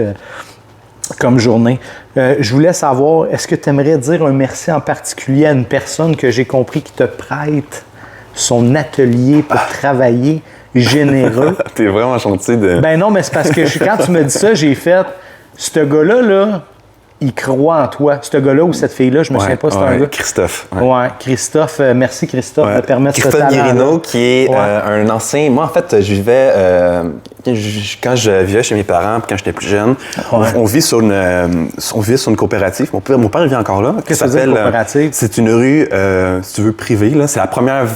comme journée. Je voulais savoir, est-ce que tu aimerais dire un merci en particulier à une personne que j'ai compris qui te prête son atelier pour travailler, généreux? T'es vraiment gentil de... Ben non, mais c'est parce que quand tu me dis ça, j'ai fait, ce gars-là, là, il croit en toi. Ce gars-là ou cette fille-là, je me souviens pas, c'est un gars. Christophe. Ouais, Christophe. Merci, Christophe, de permettre ce Christophe talent. Guérino, qui est un ancien... Moi, en fait, je vivais... quand je vivais chez mes parents, puis quand j'étais plus jeune, on vit sur une coopérative. Mon père vit encore là. Qu'est-ce que ça veut dire, coopérative? C'est une rue, si tu veux, privée. Là. C'est la première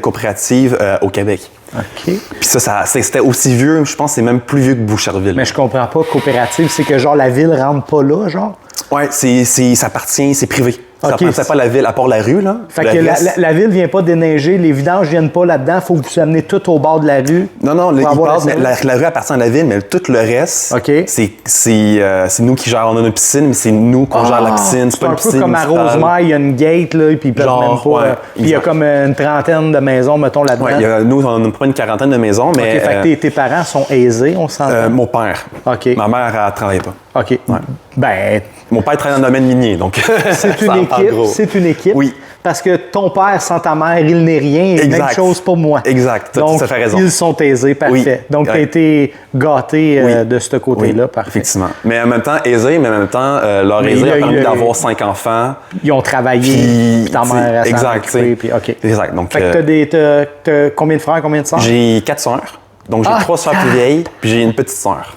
coopérative au Québec. OK. Puis c'était aussi vieux, je pense que c'est même plus vieux que Boucherville. Mais je comprends pas, coopérative, c'est que genre la ville rentre pas là, genre? Ouais, ça appartient, c'est privé. Ça OK. appartient pas à la ville, à part la rue, là. Fait que la ville vient pas déneiger, les vidanges viennent pas là-dedans, faut que vous amenez tout au bord de la rue. Non, la rue appartient à la ville, mais tout le reste, OK. c'est nous qui gérons. On a une piscine, mais c'est nous qu'on gère la piscine. C'est un peu comme à Rosemère, il y a une gate, là, puis ils peuvent même pas. Puis il y a comme une trentaine de maisons, mettons, là-dedans. Ouais, nous, on n'a pas une quarantaine de maisons, mais. OK, fait que tes parents sont aisés, on s'entend? Mon père. OK. Ma mère, elle ne travaille pas. OK. Ouais. Ben. Mon père travaille dans le domaine minier, donc. C'est une équipe. C'est une équipe. Oui. Parce que ton père sans ta mère, il n'est rien. Et même chose pour moi. Exact. Donc, ça fait raison. ils sont aisés, parfait. Oui. Donc, tu as été gâté de ce côté-là, parfait. Effectivement. Mais en même temps, aisés, mais en même temps, leur aisé a permis d'avoir 5 enfants. Ils ont travaillé, puis ta mère a s'en puis OK. Exact. Donc, fait que t'as combien de frères, combien de sœurs? J'ai 4 sœurs. Donc, j'ai 3 sœurs plus vieilles, puis j'ai une petite sœur.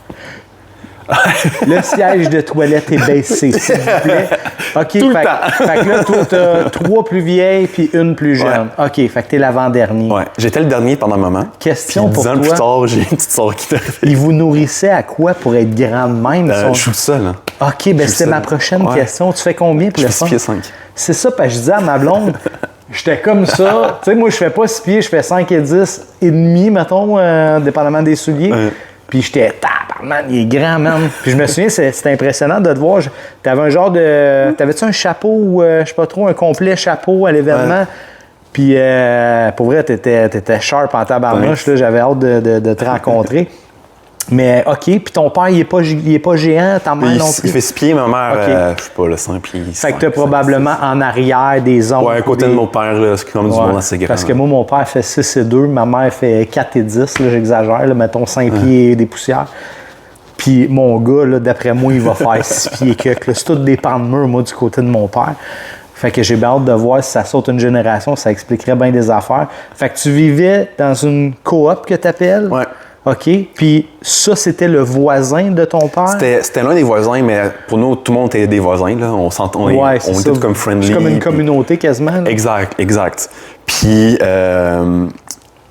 Le siège de toilette est baissé, s'il vous plaît. OK, Tout le temps. Fait que là, toi, t'as 3 plus vieilles puis une plus jeune. OK, fait que t'es l'avant-dernier. Ouais, j'étais le dernier pendant un moment. Question puis pour 10 ans toi. plus tard, j'ai une petite sœur qui est arrivée. Ils vous nourrissaient à quoi pour être grande même? Je suis seul. Hein. OK, ben c'était ma prochaine question. Tu fais combien pour le fond? Je fais 6 pieds 5. C'est ça, parce que je disais à ma blonde, j'étais comme ça. Tu sais, moi, je fais pas 6 pieds, je fais 5 et 10 et demi, mettons, dépendamment des souliers. Puis j'étais, tabarnak, il est grand, man. Puis je me souviens, c'était impressionnant de te voir. T'avais un genre de. T'avais-tu un chapeau ou, je sais pas trop, un complet chapeau à l'événement? Puis pour vrai, t'étais sharp en tabarnouche, là. J'avais hâte de te rencontrer. Mais OK, puis ton père, il est pas géant, ta mère non plus? Il fait 6 pieds, ma mère, je sais pas, le 5 pieds. Fait que t'as probablement en arrière des oncles. Ouais, à côté de mon père, là, c'est comme du monde assez grand. Parce que moi, mon père fait 6 et 2, ma mère fait 4 et 10, là, j'exagère, là, mettons 5 pieds et des poussières. Puis mon gars, là, d'après moi, il va faire 6 pieds que. C'est tout des pans de mur, moi, du côté de mon père. Fait que j'ai bien hâte de voir si ça saute une génération, ça expliquerait bien des affaires. Fait que tu vivais dans une coop que t'appelles? Ouais. OK. Puis ça, c'était le voisin de ton père? C'était l'un des voisins, mais pour nous, tout le monde était des voisins. Là. On était comme friendly. C'est comme une communauté quasiment. Là. Exact. Puis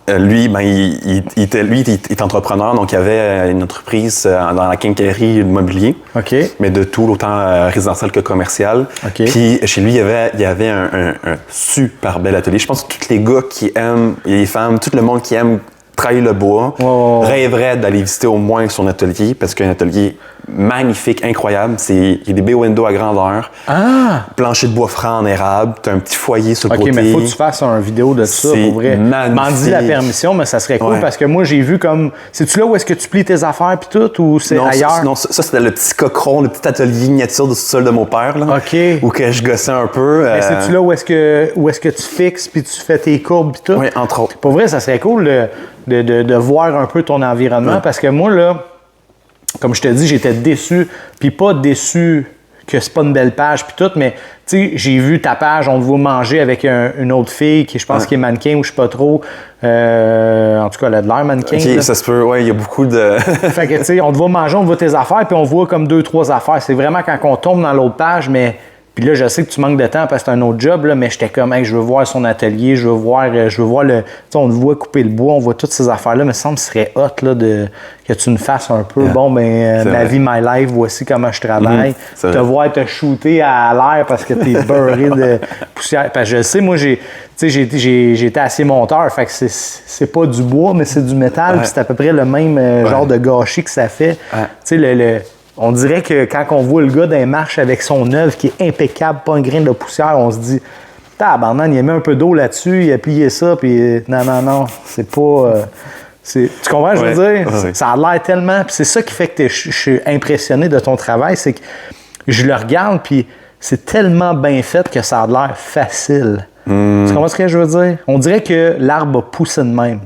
lui, ben, il est entrepreneur, donc il avait une entreprise dans la quincaillerie immobilier. OK. Mais de tout, autant résidentiel que commercial. OK. Puis chez lui, il y avait un super bel atelier. Je pense que tous les gars qui aiment, et les femmes, tout le monde qui aime travailler le bois, rêverait d'aller visiter au moins son atelier, parce qu'il y a un atelier magnifique, incroyable. Il y a des bay windows à grandeur, plancher de bois franc en érable, tu as un petit foyer sur le côté. OK, mais il faut que tu fasses une vidéo de ça, pour vrai. M'en dis la permission, mais ça serait cool, parce que moi, j'ai vu comme... C'est-tu là où est-ce que tu plies tes affaires puis tout, ou c'est ailleurs? Non, ça c'était le petit cochon, le petit atelier miniature de sous-sol de mon père, là, OK. où que je gossais un peu. Mais c'est-tu là où est-ce que tu fixes puis tu fais tes courbes puis tout? Oui, entre autres. Pour vrai, ça serait cool de voir un peu ton environnement, parce que moi, là, comme je te dis, j'étais déçu, puis pas déçu que c'est pas une belle page puis tout, mais tu sais, j'ai vu ta page, on te voit manger avec une autre fille qui, je pense, qui est mannequin ou je sais pas trop. En tout cas, elle a de l'air mannequin. OK, ça se peut, ouais, il y a beaucoup de... Fait que tu sais, on te voit manger, on voit tes affaires, puis on voit comme 2-3 affaires. C'est vraiment quand on tombe dans l'autre page, mais... Puis là, je sais que tu manques de temps parce que c'est un autre job, là, mais j'étais comme, hey, je veux voir son atelier, je veux voir le... Tu sais, on te voit couper le bois, on voit toutes ces affaires-là, mais ça me semble que ce serait hot, là, que tu nous fasses un peu, bon, ben, ma vie, my life, voici comment je travaille. Te voir te shooter à l'air parce que t'es beurré de poussière. Parce que je sais, moi, j'étais assez monteur, fait que c'est pas du bois, mais c'est du métal, puis c'est à peu près le même genre de gâchis que ça fait. Tu sais, On dirait que quand on voit le gars dans les marches avec son œuvre qui est impeccable, pas un grain de poussière, on se dit tabarnak, il a mis un peu d'eau là-dessus, il a plié ça, puis non, c'est pas. Tu comprends ce que je veux dire? Ouais. Ça a l'air tellement. Puis c'est ça qui fait que je suis impressionné de ton travail, c'est que je le regarde, puis c'est tellement bien fait que ça a l'air facile. Tu comprends ce que je veux dire? On dirait que l'arbre a poussé de même.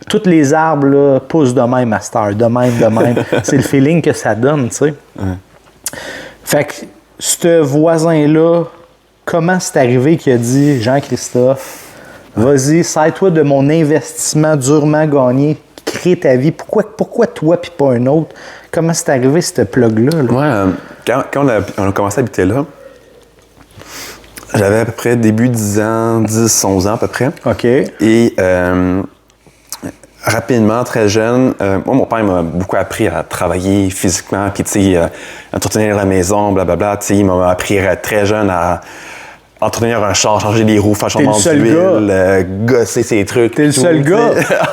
Tous les arbres là, poussent de même à cette heure, de même. C'est le feeling que ça donne, tu sais. Fait que ce voisin-là, comment c'est arrivé qu'il a dit « Jean-Christophe, vas-y, sers-toi de mon investissement durement gagné, crée ta vie. Pourquoi toi puis pas un autre? » Comment c'est arrivé, ce plug-là? Là? Moi, quand on a commencé à habiter là, j'avais à peu près début 10 ans, 10, 11 ans à peu près. OK. Et rapidement, très jeune, moi, mon père m'a beaucoup appris à travailler physiquement, puis tu sais, à entretenir la maison, blablabla. Tu sais, il m'a appris très jeune à entretenir un char, changer les roues, faire changement d'huile, gosser ses trucs. T'es le seul gars.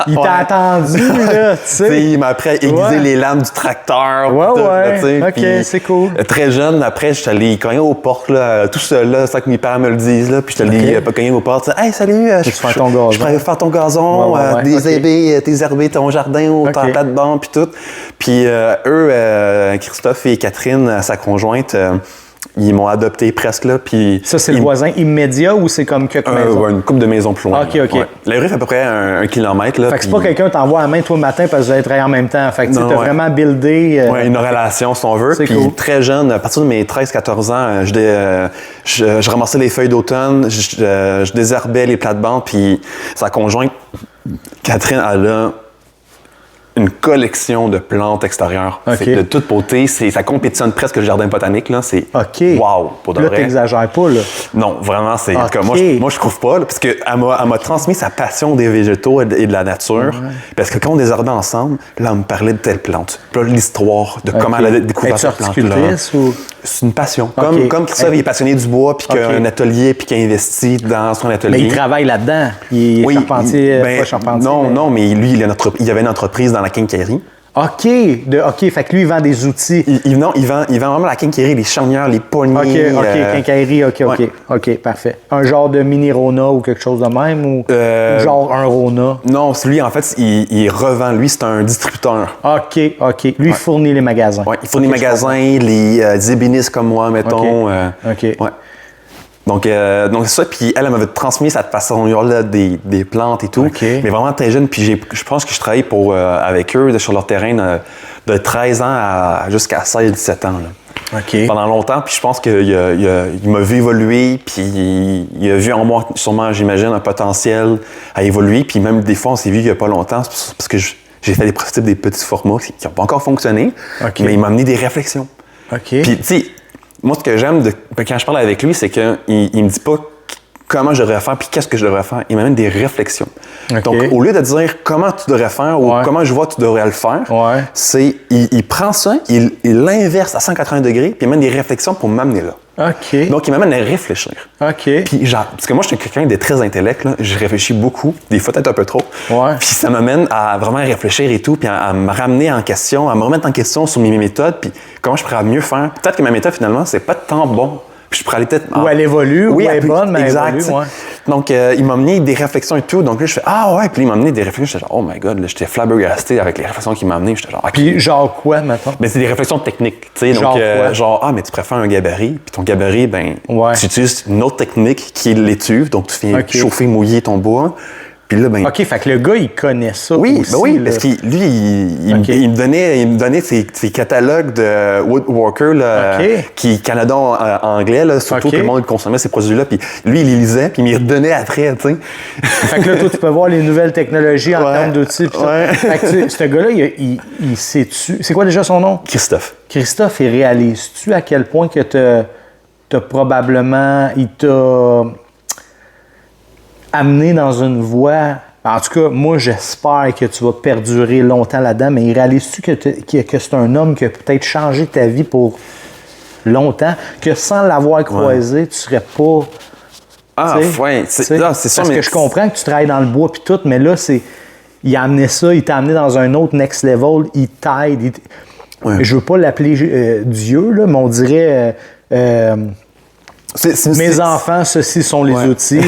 Il t'a attendu, là, tu sais. Il m'a appris à aiguiser les lames du tracteur. OK, c'est cool. Très jeune, après, je suis allé cogner aux portes, là, tout seul, là, sans que mes parents me le disent, là, puis je suis allé cogner aux portes. « Hey, salut, je pourrais faire ton gazon, désherber ton jardin ou ta plate-bande, puis tout. » Puis eux, Christophe et Catherine, sa conjointe, ils m'ont adopté presque là. Puis ça, c'est le voisin immédiat ou c'est comme quelques maisons? Une couple de maisons plus loin. OK. Ouais. La rue fait à peu près 1 kilomètre. Là, fait que c'est pas quelqu'un qui t'envoie à la main toi le matin parce que vous allez travailler en même temps. Fait que tu as vraiment buildé... une relation, si on veut. Puis cool. Très jeune, à partir de mes 13-14 ans, je ramassais les feuilles d'automne, je désherbais les plates-bandes, puis sa conjointe, Catherine, elle a une collection de plantes extérieures. C'est de toute beauté. Ça compétitionne presque le jardin botanique. Là. C'est wow, pour de vrai. Là, t'exagères pas, là. Non, vraiment, c'est comme moi, je trouve pas. Là, parce qu'elle m'a transmis sa passion des végétaux et de la nature. Parce que quand on désherbait ensemble, là, elle me parlait de telle plante. Puis là, l'histoire de comment elle a découvert cette plante-là. Ou... C'est une passion. Comme Christophe, il est passionné du bois, puis qu'il a un atelier, puis qu'il a investi dans son atelier. Mais il travaille là-dedans. Il est charpentier, pas charpentier. Non, mais lui, il avait une entreprise dans la quincaillerie. OK. Fait que lui, il vend des outils. Il vend vraiment la quincaillerie, les charnières, les poignées. OK, quincaillerie, OK, parfait. Un genre de mini Rona ou quelque chose de même? Ou genre un Rona? Non, lui, en fait, il revend. Lui, c'est un distributeur. OK. Lui, il fournit les magasins. Oui, il fournit les magasins, les ébénistes comme moi, mettons. OK. Ouais. Donc c'est ça, puis elle m'avait transmis cette façon-là des plantes et tout, mais vraiment très jeune, puis je pense que je travaillais avec eux sur leur terrain de 13 ans jusqu'à 16-17 ans. Là. Pendant longtemps, puis je pense qu'il m'a vu évoluer, puis il a vu en moi, sûrement, j'imagine, un potentiel à évoluer, puis même des fois, on s'est vu il n'y a pas longtemps, parce que j'ai fait des prototypes des petits formats qui n'ont pas encore fonctionné, mais il m'a amené des réflexions. Puis, tu sais, moi, ce que j'aime quand je parle avec lui, c'est qu'il me dit pas comment je devrais faire puis qu'est-ce que je devrais faire. Il m'amène des réflexions. Donc, au lieu de dire comment tu devrais faire ou comment je vois que tu devrais le faire, c'est il prend ça, il l'inverse à 180 degrés puis il m'amène des réflexions pour m'amener là. Donc, il m'amène à réfléchir. Puis, parce que moi, je suis quelqu'un de très intellect, là. Je réfléchis beaucoup, des fois peut-être un peu trop. Puis ça m'amène à vraiment réfléchir et tout, puis à me ramener en question, à me remettre en question sur mes méthodes, puis comment je pourrais mieux faire. Peut-être que ma méthode, finalement, c'est pas tant bon. Puis je pourrais aller peut-être... Ou elle évolue, ou elle est bonne, mais exact. Elle évolue, Donc, il m'a amené des réflexions et tout. Donc là, je fais « Ah ouais! » Puis il m'a amené des réflexions. J'étais genre « Oh my God! » Là, j'étais flabbergasté avec les réflexions qu'il m'a amené. J'étais genre « Puis genre quoi, maintenant? Mais c'est des réflexions techniques, tu sais. Donc, genre « Ah, mais tu préfères un gabarit. » Puis ton gabarit, tu utilises une autre technique qui est l'étuve. Donc, tu fais chauffer, mouiller ton bois. Puis là, fait que le gars, il connaît ça aussi. Oui, parce qu'il il me donnait ses catalogues de woodworker qui Canada anglais, là, surtout que le monde consommait ces produits-là. Puis lui, il les lisait, puis il m'y redonnait après, tu sais. Fait que là, toi, tu peux voir les nouvelles technologies en termes d'outils. Fait que ce gars-là, il sait-tu... C'est quoi déjà son nom? Christophe. Christophe, il réalise-tu à quel point que t'as probablement... Il t'a... amené dans une voie... En tout cas, moi, j'espère que tu vas perdurer longtemps là-dedans, mais réalises-tu que c'est un homme qui a peut-être changé ta vie pour longtemps, que sans l'avoir croisé, tu serais pas... c'est ça. Parce que je comprends que tu travailles dans le bois puis tout, mais là, il a amené ça, il t'a amené dans un autre next level, il t'aide. Ouais. Je veux pas l'appeler Dieu, là, mais on dirait... mes enfants, ceci sont les outils.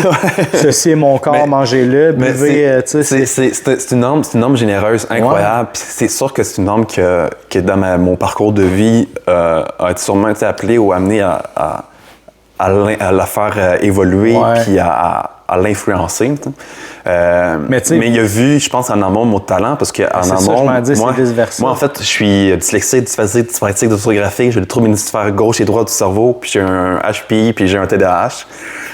Ceci est mon corps, mangez-le, buvez. C'est une norme généreuse, incroyable. Puis c'est sûr que c'est une norme que dans mon parcours de vie a sûrement été appelée ou amenée à la faire évoluer puis à l'influencer. Mais il a vu, je pense, en amont mon talent, parce qu'en amont, moi, en fait, je suis dyslexique, dyspraxique d'orthographie, j'ai le trouble hémisphère gauche et droit du cerveau, puis j'ai un HPI, puis j'ai un TDAH.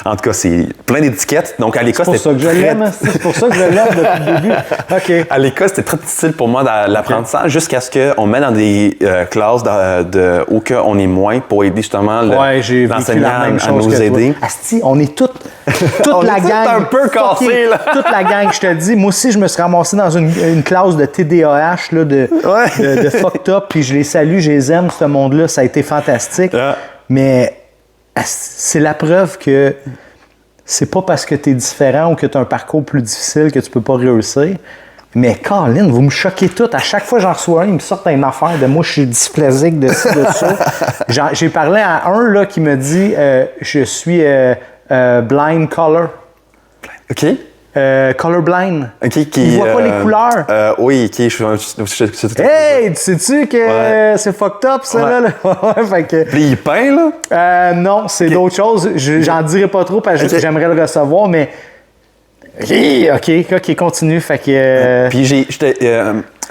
En tout cas, c'est plein d'étiquettes. Donc, à l'école, c'était c'est pour ça que je l'aime depuis le début. OK. À l'école, c'était très difficile pour moi l'apprentissage, jusqu'à ce qu'on mette dans des classes où on est moins pour aider justement l'enseignant à nous aider. Asti, on est toute la gang. Un peu cassé, là. Toute la gang, je te dis. Moi aussi, je me suis ramassé dans une classe de TDAH, là, de fucked up, puis je les salue, je les aime, ce monde-là. Ça a été fantastique. Mais c'est la preuve que c'est pas parce que tu es différent ou que tu as un parcours plus difficile que tu peux pas réussir. Mais Colin, vous me choquez toutes. À chaque fois que j'en reçois un, ils me sortent une affaire de moi, je suis dysplasique de ci, de ça. J'ai parlé à un là, qui me dit je suis blind color. OK. Colorblind. Okay, il voit pas les couleurs. Oui, OK. Hey, tu sais-tu que c'est fucked up, ça, là? Fait que... Puis il peint, là? Non, c'est d'autres choses. J'en dirai pas trop parce que j'aimerais le recevoir, mais... OK, continue. Fait que... Puis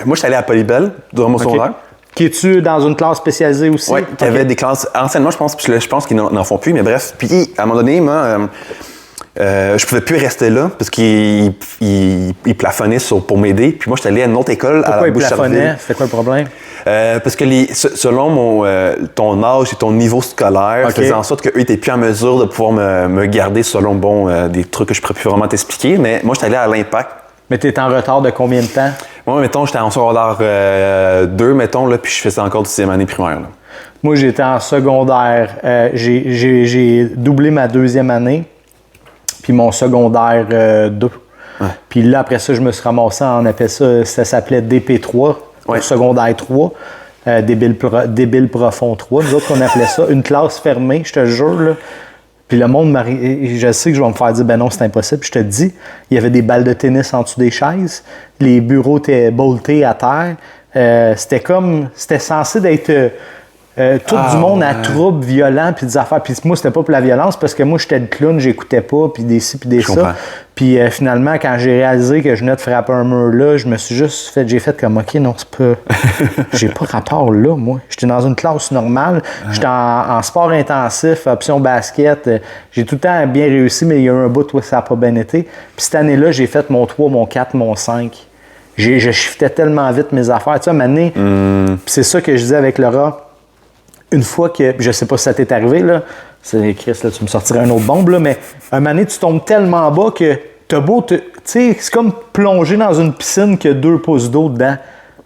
moi, j'étais allé à Polybelle, durant mon secondaire. Qui es-tu dans une classe spécialisée aussi? Oui, il y avait des classes... Anciennement, je pense qu'ils n'en font plus, mais bref. Puis, à un moment donné, moi... je pouvais plus rester là parce qu'il plafonnait pour m'aider. Puis moi, j'étais allé à une autre école à la Boucherville. Pourquoi il plafonnait? C'était quoi le problème? Parce que selon ton âge et ton niveau scolaire, faisait en sorte qu'eux n'étaient plus en mesure de pouvoir me garder selon des trucs que je ne pourrais plus vraiment t'expliquer. Mais moi, j'étais allé à l'Impact. Mais tu étais en retard de combien de temps? Moi, mettons, j'étais en secondaire 2, mettons, là, puis je faisais encore du 6e année primaire. Là. Moi, j'étais en secondaire. J'ai doublé ma 2e année. Puis mon secondaire 2. Ouais. Puis là, après ça, je me suis ramassé, on appelait ça s'appelait DP3, secondaire 3, débile profond 3. Nous autres, on appelait ça une classe fermée, je te jure. Là. Puis le monde, je sais que je vais me faire dire, ben non, c'est impossible. Je te dis, il y avait des balles de tennis en dessous des chaises, les bureaux étaient boltés à terre. C'était censé d'être... tout du monde à troubles violents puis des affaires. Puis moi, c'était pas pour la violence parce que moi, j'étais le clown, j'écoutais pas, puis des ci, puis des ça. Puis finalement, quand j'ai réalisé que je venais de frapper un mur là, je me suis juste j'ai fait comme, OK, non, c'est pas... j'ai pas rapport là, moi. J'étais dans une classe normale. J'étais en sport intensif, option basket. J'ai tout le temps bien réussi, mais il y a eu un bout où ça n'a pas bien été. Puis cette année-là, j'ai fait mon 3, mon 4, mon 5. Je shiftais tellement vite mes affaires. Tu sais, à un moment donné, puis c'est ça que je disais avec Laura. Une fois que, je sais pas si ça t'est arrivé, là, c'est Chris, là, tu me sortirais un autre bombe, là, mais à un moment donné, tu tombes tellement bas que t'as beau tu sais, c'est comme plonger dans une piscine qui a 2 pouces d'eau dedans.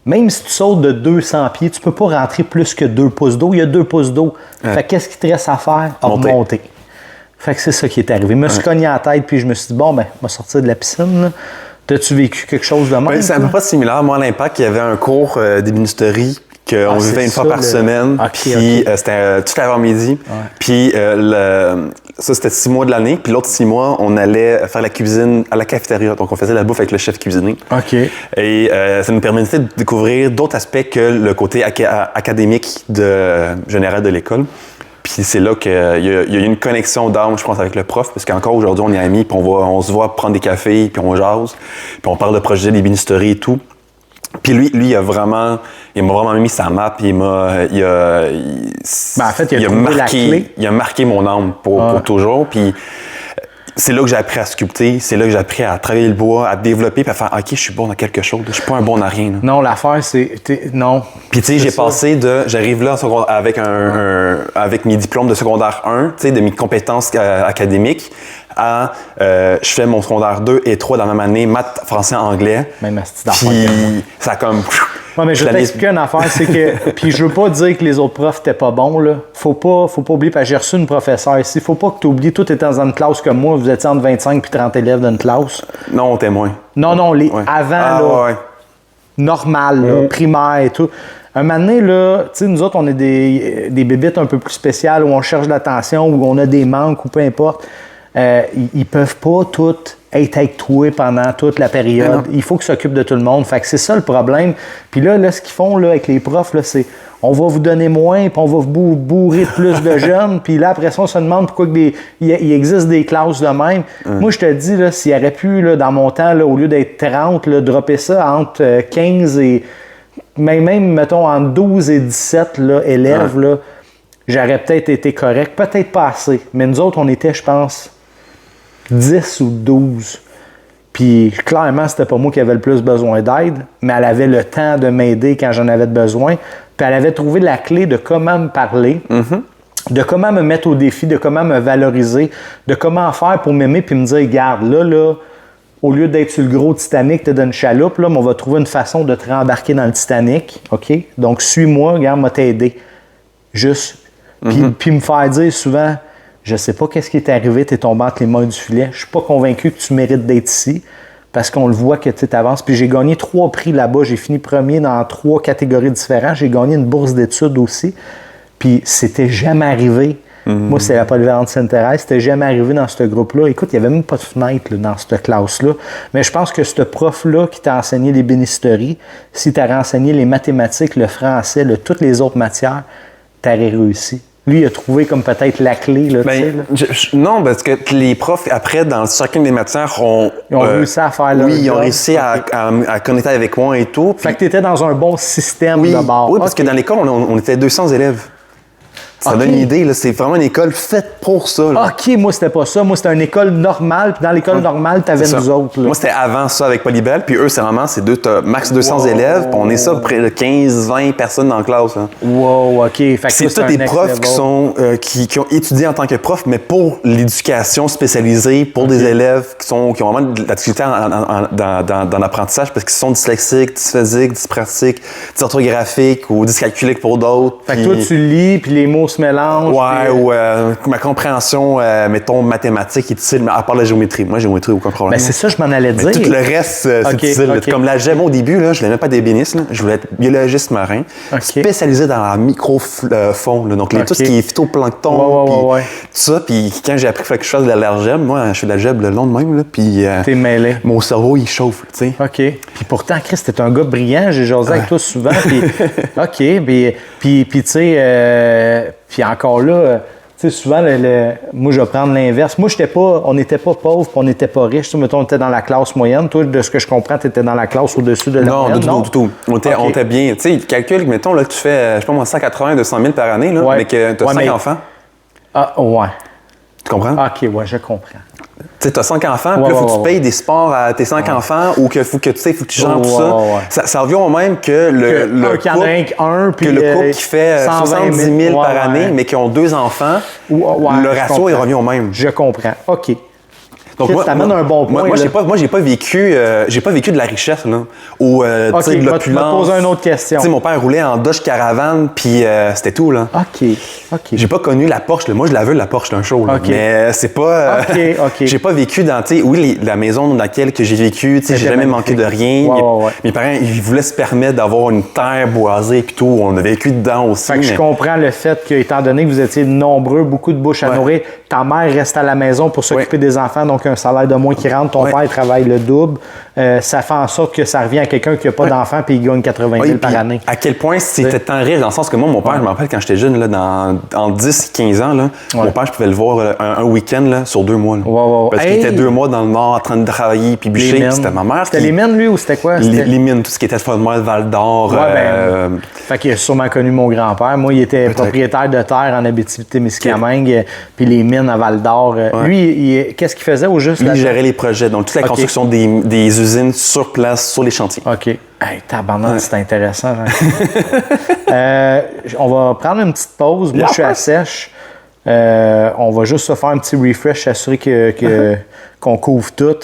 Même si tu sautes de 200 pieds, tu peux pas rentrer plus que 2 pouces d'eau. Il y a 2 pouces d'eau. Fait qu'est-ce qu'il te reste à faire? Monter. Fait que c'est ça qui est arrivé. Je me suis cogné à la tête, puis je me suis dit, bon, ben, on va sortir de la piscine, là. T'as-tu vécu quelque chose de même? C'est un peu pas similaire. Moi, à l'Impact, il y avait un cours d'ébénisterie qu'on vivait une fois par semaine, puis c'était tout l'avant-midi. Puis ça, c'était 6 mois de l'année. Puis l'autre 6 mois, on allait faire la cuisine à la cafétéria. Donc, on faisait la bouffe avec le chef cuisinier. Et ça nous permettait de découvrir d'autres aspects que le côté académique général de l'école. Puis c'est là qu'il y a eu une connexion d'âme, je pense, avec le prof, parce qu'encore aujourd'hui, on est amis, puis on se voit prendre des cafés, puis on jase, puis on parle de projets d'ébénisterie et tout. Puis lui, il m'a vraiment mis sa map, puis il a marqué mon âme pour toujours. Puis c'est là que j'ai appris à sculpter, c'est là que j'ai appris à travailler le bois, à développer, puis à faire OK, je suis bon dans quelque chose, je suis pas un bon à rien. Là. Non, l'affaire, c'est. Non. Puis tu sais, j'ai passé j'arrive là avec mes diplômes de secondaire 1, tu sais, de mes compétences académiques, à je fais mon secondaire 2 et 3 dans la même année, maths, français, anglais. Même à cette Puis ça a comme. Ouais, mais je vais t'expliquer une affaire, c'est que. Puis je veux pas dire que les autres profs étaient pas bons, là. Faut pas oublier, parce que j'ai reçu une professeure ici. Faut pas que tu oublies, toi, tu étais dans une classe comme moi, vous étiez entre 25 et 30 élèves dans une classe. Non, on était moins. Non, avant, là. Normal, là, primaire et tout. Un moment donné, là, tu sais, nous autres, on est des bébites un peu plus spéciales où on cherche l'attention, où on a des manques ou peu importe. Ils peuvent pas toutes être avec toi pendant toute la période. Il faut qu'ils s'occupent de tout le monde. Fait que c'est ça le problème. Puis là, ce qu'ils font là, avec les profs, là, c'est on va vous donner moins, puis on va vous bourrer de plus de jeunes. Puis là, après ça, on se demande pourquoi il existe des classes de même. Moi, je te dis, là, s'il aurait pu, là, dans mon temps, là, au lieu d'être 30, là, dropper ça entre 15 et... Même, mettons, entre 12 et 17 là, élèves, là, j'aurais peut-être été correct. Peut-être pas assez. Mais nous autres, on était, je pense... 10 ou 12. Puis clairement, c'était pas moi qui avais le plus besoin d'aide, mais elle avait le temps de m'aider quand j'en avais besoin. Puis elle avait trouvé la clé de comment me parler, de comment me mettre au défi, de comment me valoriser, de comment faire pour m'aimer puis me dire, regarde, là, au lieu d'être sur le gros Titanic, t'es dans une chaloupe, là, on va trouver une façon de te rembarquer dans le Titanic, OK? Donc, suis-moi, regarde, m'a t'aider. Juste. Puis me faire dire souvent... Je sais pas qu'est-ce qui est arrivé, tu es tombé entre les mailles du filet. Je suis pas convaincu que tu mérites d'être ici parce qu'on le voit que tu avances. Puis j'ai gagné 3 prix là-bas. J'ai fini premier dans 3 catégories différentes. J'ai gagné une bourse d'études aussi. Puis c'était jamais arrivé. Moi, c'est la Polyvalente Sainte-Thérèse. C'était jamais arrivé dans ce groupe-là. Écoute, il n'y avait même pas de fenêtre là, dans cette classe-là. Mais je pense que ce prof-là qui t'a enseigné les bénisteries, si tu as enseigné les mathématiques, le français, toutes les autres matières, tu aurais réussi. Lui, il a trouvé comme peut-être la clé. Là, non, parce que les profs, après, dans chacune des matières, ils ont réussi à faire leur Oui, ils ont job. réussi à connecter avec moi et tout. Fait que tu étais dans un bon système de bord. Oui, parce que dans l'école, on était 200 élèves. Ça donne une idée, là, c'est vraiment une école faite pour ça. Là. OK, moi, c'était pas ça. Moi, c'était une école normale. Puis dans l'école normale, tu avais nous autres. Là. Moi, c'était avant ça avec Polybelle. Puis eux, c'est vraiment, max 200 élèves. Puis on est ça, près de 15-20 personnes dans la classe. Là. Wow, OK. Fait que c'est tous des profs qui ont étudié en tant que profs, mais pour l'éducation spécialisée, pour des élèves qui ont vraiment de la difficulté dans l'apprentissage parce qu'ils sont dyslexiques, dysphagiques, dyspraxiques, dysorthographiques ou dyscalculiques pour d'autres. Fait que toi, tu lis, puis les mots se mélangent. Ouais, ou ma compréhension, mettons, mathématique est difficile, mais à part la géométrie. Moi, géométrie, aucun problème. Ben, c'est ça, je m'en allais dire. Tout le reste, c'est difficile. Okay. Comme l'algèbre au début, là, je voulais même pas être ébéniste. Je voulais être biologiste marin, spécialisé dans la micro-fond. Donc, tout ce qui est phytoplancton, tout ça. Puis quand j'ai appris que je fasse de l'algèbre, moi, je fais de l'algèbre le long de même. Là, puis t'es mêlé. Mon cerveau, il chauffe. Tu sais. OK. Puis pourtant, Chris, t'es un gars brillant. J'ai jasé avec toi souvent. Puis, OK. Puis tu sais... Puis encore là, tu sais, souvent, moi, je vais prendre l'inverse. Moi, on n'était pas pauvres, puis on n'était pas riches. Tu sais, mettons, on était dans la classe moyenne. Toi, de ce que je comprends, tu étais dans la classe au-dessus de la moyenne. Non, du tout. On était bien. Tu sais, calcul, mettons, là, tu fais, je sais pas moi, 180, 200 000 par année, là, mais que tu as 5 enfants. Ah, ouais. Tu comprends? OK, ouais, je comprends. Tu sais, as 5 enfants, puis là, il faut que tu payes des sports à tes 5 enfants ou qu'il faut que tu gères tout ça. Ça revient au même que le couple qui fait 70 000 par année, mais qui ont 2 enfants, le ratio, il revient au même. Je comprends. OK. Donc moi, t'amènes un bon point. Moi, j'ai pas vécu de la richesse, là. Ou, de l'opulence. Je vais te poser une autre question. Tu sais, mon père roulait en Dodge Caravan, puis c'était tout, là. OK. J'ai pas connu la Porsche, là. Moi, je la veux, la Porsche, c'est un show, là. Mais c'est pas... J'ai pas vécu dans, tu sais, oui, la maison dans laquelle j'ai vécu, tu sais, j'ai jamais manqué de rien. Mes parents, ils voulaient se permettre d'avoir une terre boisée, puis tout. On a vécu dedans aussi. Fait que je comprends le fait que, étant donné que vous étiez nombreux, beaucoup de bouches à nourrir, ta mère reste à la maison pour s'occuper des enfants, donc un salaire de moins qui rentre, ton père travaille le double. Ça fait en sorte que ça revient à quelqu'un qui n'a pas d'enfant puis il gagne 80 000 par année. À quel point c'était tant riche, dans le sens que moi, mon père, je me rappelle quand j'étais jeune, là, en 10 et 15 ans, là, mon père, je pouvais le voir un week-end là, sur 2 mois. Là, parce qu'il était 2 mois dans le nord en train de travailler puis bûcher. C'était ma mère. C'était les mines, lui, ou c'était quoi? Les mines, tout ce qui était Fondemel, Val d'Or. Fait qu'il a sûrement connu mon grand-père. Moi, il était propriétaire de terre en Abitibi-Témiscamingue, puis les mines à Val d'Or. Lui, qu'est-ce qu'il faisait au juste? Lui, il gérait les projets, donc toute la construction des usines sur place, sur les chantiers. OK. Hey, tabarnak, c'est intéressant. On va prendre une petite pause. Moi, je suis à sèche. On va juste se faire un petit refresh, s'assurer qu'on couvre tout.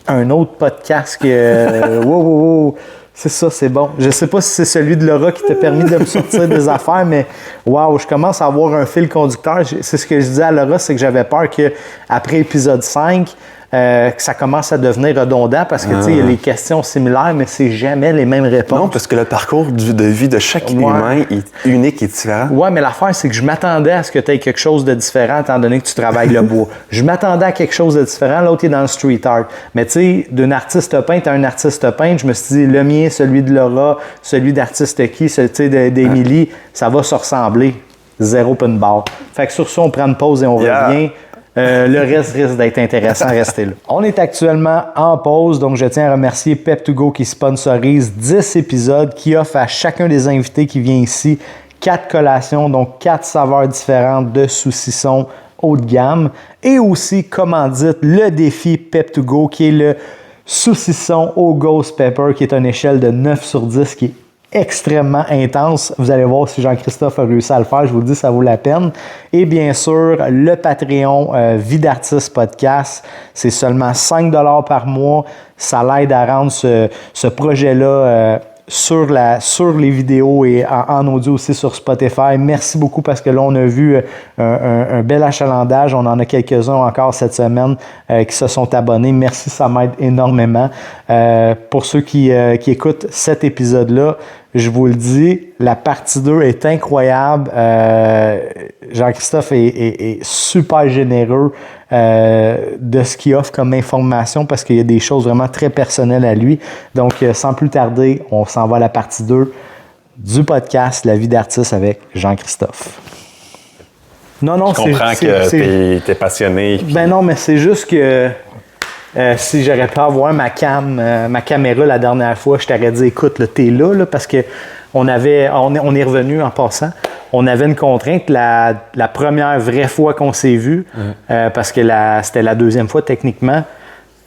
Un autre podcast que... wow. C'est ça, c'est bon. Je sais pas si c'est celui de Laura qui t'a permis de me sortir des affaires, mais wow, je commence à avoir un fil conducteur. C'est ce que je disais à Laura, c'est que j'avais peur qu'après épisode 5, que ça commence à devenir redondant parce que, tu sais, il y a les questions similaires, mais c'est jamais les mêmes réponses. Non, parce que le parcours de vie de chaque humain est unique et différent. Ouais, mais l'affaire, c'est que je m'attendais à ce que tu aies quelque chose de différent étant donné que tu travailles le bois. Je m'attendais à quelque chose de différent. L'autre est dans le street art. Mais tu sais, d'un artiste peintre à un artiste peintre, je me suis dit, le mien, celui de Laura, celui d'artiste qui, celui d'Émilie, ça va se ressembler. Zéro pin bar. Fait que sur ça, on prend une pause et on revient. Le reste risque d'être intéressant, restez là. On est actuellement en pause, donc je tiens à remercier Pep2Go qui sponsorise 10 épisodes, qui offre à chacun des invités qui vient ici 4 collations, donc 4 saveurs différentes de saucisson haut de gamme. Et aussi, commandite, le défi Pep2Go qui est le saucisson au Ghost Pepper, qui est une échelle de 9 sur 10, qui est extrêmement intense. Vous allez voir si Jean-Christophe a réussi à le faire. Je vous le dis, ça vaut la peine. Et bien sûr, le Patreon Vie d'artiste podcast, c'est seulement 5$ par mois. Ça l'aide à rendre ce projet-là sur les vidéos et en audio aussi sur Spotify. Merci beaucoup parce que là, on a vu un bel achalandage. On en a quelques-uns encore cette semaine qui se sont abonnés. Merci, ça m'aide énormément. Pour ceux qui écoutent cet épisode-là, je vous le dis, la partie 2 est incroyable. Jean-Christophe est super généreux de ce qu'il offre comme information parce qu'il y a des choses vraiment très personnelles à lui. Donc, sans plus tarder, on s'en va à la partie 2 du podcast La vie d'artiste avec Jean-Christophe. Non, je comprends que t'es passionné. Puis... Ben non, mais c'est juste que si j'aurais pu avoir ma caméra la dernière fois, je t'aurais dit, écoute, là, t'es là, parce que on est revenu en passant. On avait une contrainte la première vraie fois qu'on s'est vu, parce que c'était la deuxième fois techniquement.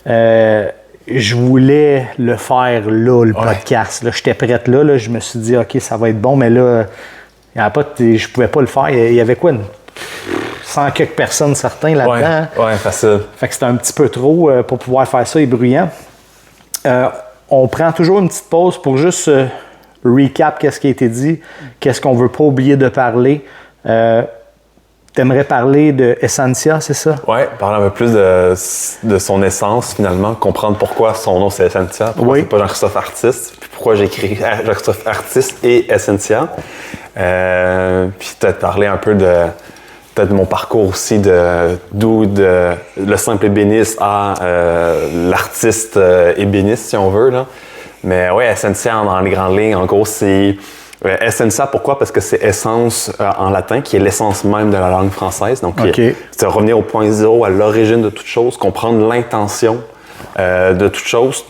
Je voulais le faire là, le podcast. Là, j'étais prête là. Je me suis dit, OK, ça va être bon, mais là, je pouvais pas le faire. Il y avait quoi? 100 quelques personnes, certains là-dedans. Ouais, facile. Fait que c'était un petit peu trop pour pouvoir faire ça et bruyant. On prend toujours une petite pause pour juste recap qu'est-ce qui a été dit, qu'est-ce qu'on veut pas oublier de parler. T'aimerais parler de Essentia, c'est ça? Oui, parler un peu plus de son essence, finalement, comprendre pourquoi son nom c'est Essentia, pourquoi c'est pas Jean-Christophe Artiste, puis pourquoi j'ai écrit Jean-Christophe Artiste et Essentia. Puis peut-être parler un peu de mon parcours aussi, d'où le simple ébéniste à l'artiste ébéniste, si on veut. Là. Mais oui, Essentia, dans les grandes lignes, en gros, c'est... Essentia, pourquoi? Parce que c'est essence en latin, qui est l'essence même de la langue française. Donc, c'est revenir au point zéro, à l'origine de toute chose, comprendre l'intention de toute chose.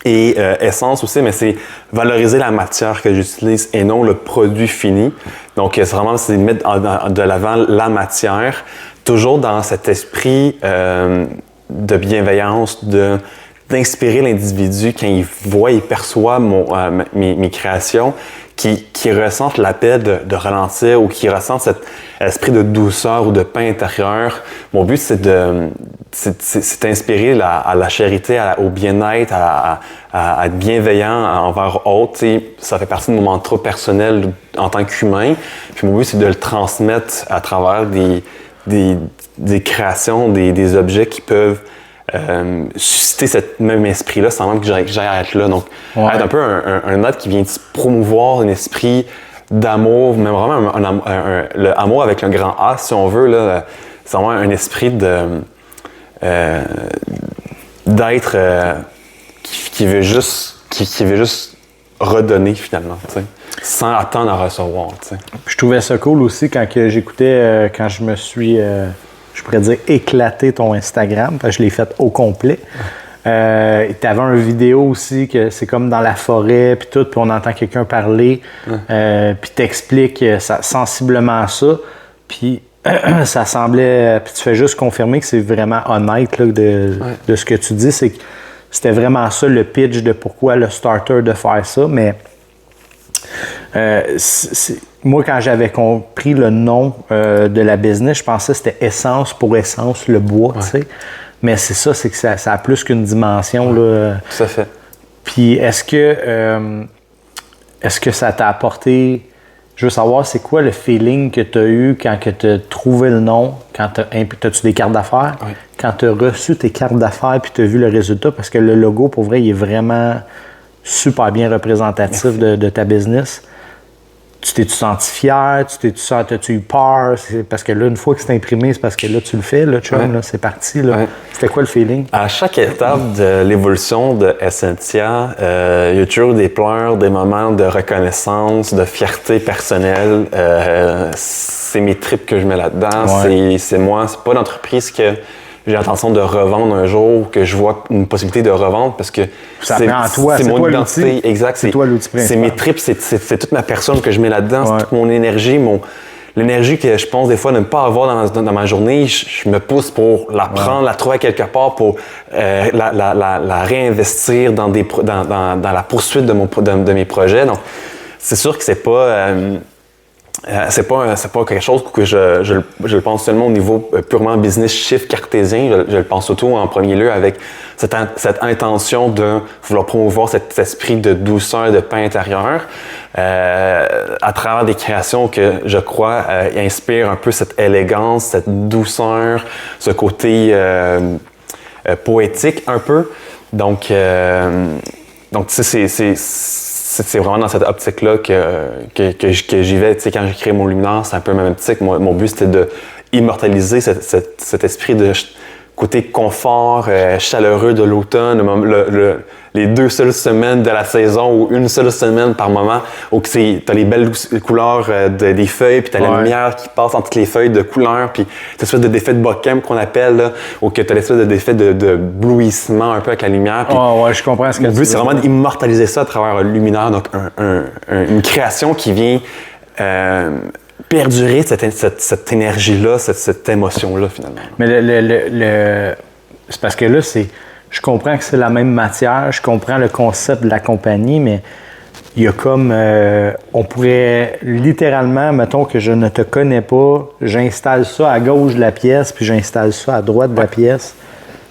Et essence aussi, mais c'est valoriser la matière que j'utilise et non le produit fini. Donc, c'est mettre de l'avant la matière, toujours dans cet esprit de bienveillance, d'inspirer l'individu quand il voit, il perçoit mes créations, qui ressentent l'appel de ralentir ou qui ressentent cet esprit de douceur ou de paix intérieur. Mon but, c'est d'inspirer à la charité, au bien-être, à être bienveillant envers autres. Ça fait partie de mon mantra personnel en tant qu'humain. Puis mon but, c'est de le transmettre à travers des créations, des objets qui peuvent susciter ce même esprit-là sans même que j'aille à être là. Donc, être un peu un être qui vient promouvoir un esprit d'amour, mais vraiment le amour avec un grand A, si on veut. Là, c'est vraiment un esprit d'être qui veut juste redonner finalement, t'sais, sans attendre à recevoir. T'sais. Je trouvais ça cool aussi quand j'écoutais, quand je me suis... je pourrais dire éclater ton Instagram, parce que je l'ai fait au complet. Tu avais une vidéo aussi que c'est comme dans la forêt, puis tout, puis on entend quelqu'un parler, puis t'expliques sensiblement ça, puis ça semblait... Puis tu fais juste confirmer que c'est vraiment honnête là, de ce que tu dis, c'est que c'était vraiment ça le pitch de pourquoi le starter de faire ça, mais... moi, quand j'avais compris le nom de la business, je pensais que c'était essence pour essence, le bois, tu sais. Mais c'est ça, c'est que ça a plus qu'une dimension. Là. Tout à fait. Puis est-ce que ça t'a apporté, Je veux savoir, c'est quoi le feeling que tu as eu quand tu as trouvé le nom, t'as-tu des cartes d'affaires? Oui. Quand tu as reçu tes cartes d'affaires puis tu as vu le résultat, parce que le logo, pour vrai, il est vraiment super bien représentatif de ta business. Tu t'es-tu senti fier? T'as-tu eu peur? Parce que là, une fois que c'est imprimé, c'est parce que là, tu le fais, là, chum, là, c'est parti. Là. C'était quoi le feeling? À chaque étape de l'évolution de Essentia, il y a toujours des pleurs, des moments de reconnaissance, de fierté personnelle. C'est mes tripes que je mets là-dedans. Ouais. C'est moi. C'est pas l'entreprise que j'ai l'intention de revendre un jour, que je vois une possibilité de revendre parce que c'est mon toi identité. L'outil. Exact. C'est toi l'outil principal. C'est mes tripes, c'est toute ma personne que je mets là-dedans, c'est toute mon énergie, l'énergie que je pense des fois ne pas avoir dans ma journée. Je me pousse pour la prendre, la trouver quelque part, pour la réinvestir dans la poursuite de mes projets. Donc, c'est sûr que c'est pas quelque chose que je le pense seulement au niveau purement business, chiffre cartésien. Je le pense surtout en premier lieu avec cette intention de vouloir promouvoir cet esprit de douceur, de paix intérieur à travers des créations que je crois inspirent un peu cette élégance, cette douceur, ce côté poétique un peu. Donc tu sais, c'est vraiment dans cette optique-là que j'y vais. Tu sais, quand j'ai créé mon luminaire, c'est un peu la même optique. Mon but, c'était de immortaliser cet esprit de côté confort, chaleureux de l'automne, les 2 seules semaines de la saison ou une seule semaine par moment, où tu as les belles couleurs des feuilles, puis tu as la lumière qui passe entre les feuilles de couleurs, puis cette espèce d'effet de bochem qu'on appelle, là, ou que tu as l'espèce d'effet de blouissement un peu avec la lumière. Puis Je comprends ce que tu veux. Mon but, c'est vraiment d'immortaliser ça à travers un luminaire, donc une création qui vient perdurer cette énergie-là, cette émotion-là, finalement. Mais c'est parce que là, je comprends que c'est la même matière, je comprends le concept de la compagnie, mais il y a comme... on pourrait littéralement, mettons que je ne te connais pas, j'installe ça à gauche de la pièce, puis j'installe ça à droite de la pièce.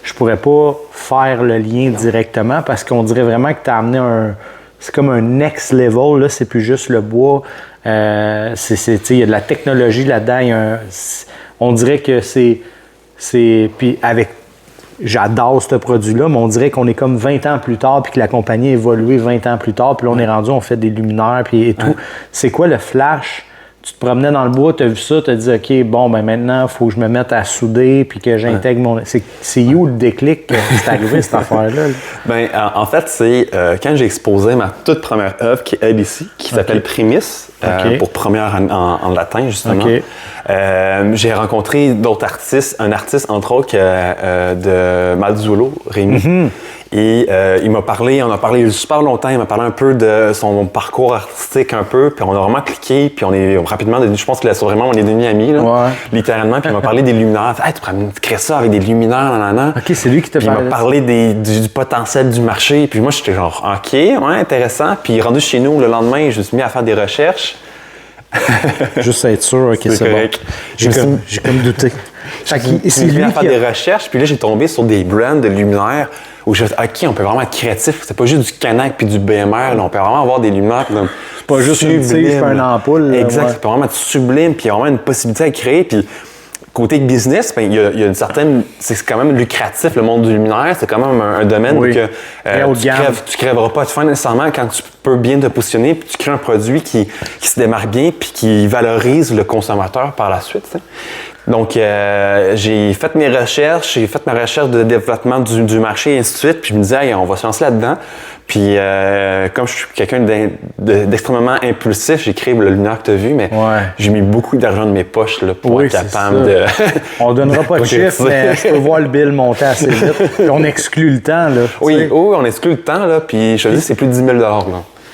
Je pourrais pas faire le lien directement parce qu'on dirait vraiment que tu as amené c'est comme un next level, là, c'est plus juste le bois. Il y a de la technologie là-dedans. On dirait que puis j'adore ce produit-là, mais on dirait qu'on est comme 20 ans plus tard, puis que la compagnie a évolué 20 ans plus tard, puis là, on est rendu, on fait des luminaires, puis et tout. C'est quoi le flash? Tu te promenais dans le bois, tu as vu ça, tu as dit, OK, bon, ben maintenant, il faut que je me mette à souder, puis que j'intègre mon... C'est où le déclic que c'est arrivé, cette affaire-là? Ben, en fait, c'est quand j'ai exposé ma toute première œuvre, qui est elle ici, qui s'appelle Primis, pour première en latin, justement. J'ai rencontré d'autres artistes, un artiste, entre autres, de Mazzulo, Rémi. Et on a parlé super longtemps, il m'a parlé un peu de son parcours artistique un peu, puis on a vraiment cliqué, puis on est rapidement devenus, je pense que là, vraiment, on est devenus amis, là, littéralement, puis il m'a parlé des luminaires. Hey, tu crées ça avec des luminaires, nanana. OK, c'est lui qui t'a parlé. Il m'a parlé du potentiel du marché, puis moi, j'étais genre, OK, ouais, intéressant. Puis rendu chez nous, le lendemain, je me suis mis à faire des recherches. Juste être sûr, OK, c'est bon. J'ai comme douté. C'est lui à faire des recherches, puis là, j'ai tombé sur des brands de luminaires où je me suis dit, OK, on peut vraiment être créatif. C'est pas juste du Canac puis du BMR, là, on peut vraiment avoir des luminaires comme c'est pas juste une tige, c'est pas une ampoule. Là, exact, ça peut vraiment être sublime, puis il y a vraiment une possibilité à créer. Puis côté business, ben, il y a une certaine... C'est quand même lucratif, le monde du luminaire. C'est quand même un domaine où tu crèveras pas de faim nécessairement quand tu peux bien te positionner, puis tu crées un produit qui se démarque bien, puis qui valorise le consommateur par la suite. T'sais. Donc, j'ai fait mes recherches, de développement du marché et ainsi de suite, puis je me disais, hey, on va se lancer là-dedans. Puis, comme je suis quelqu'un d'extrêmement impulsif, j'ai créé le luminaire que tu as vu, mais j'ai mis beaucoup d'argent de mes poches là, pour être capable de... On donnera pas de chiffres, mais je peux voir le bill monter assez vite. Puis on exclut le temps. Là, oui, on exclut le temps, là, puis je te dis, c'est plus de 10 000 là.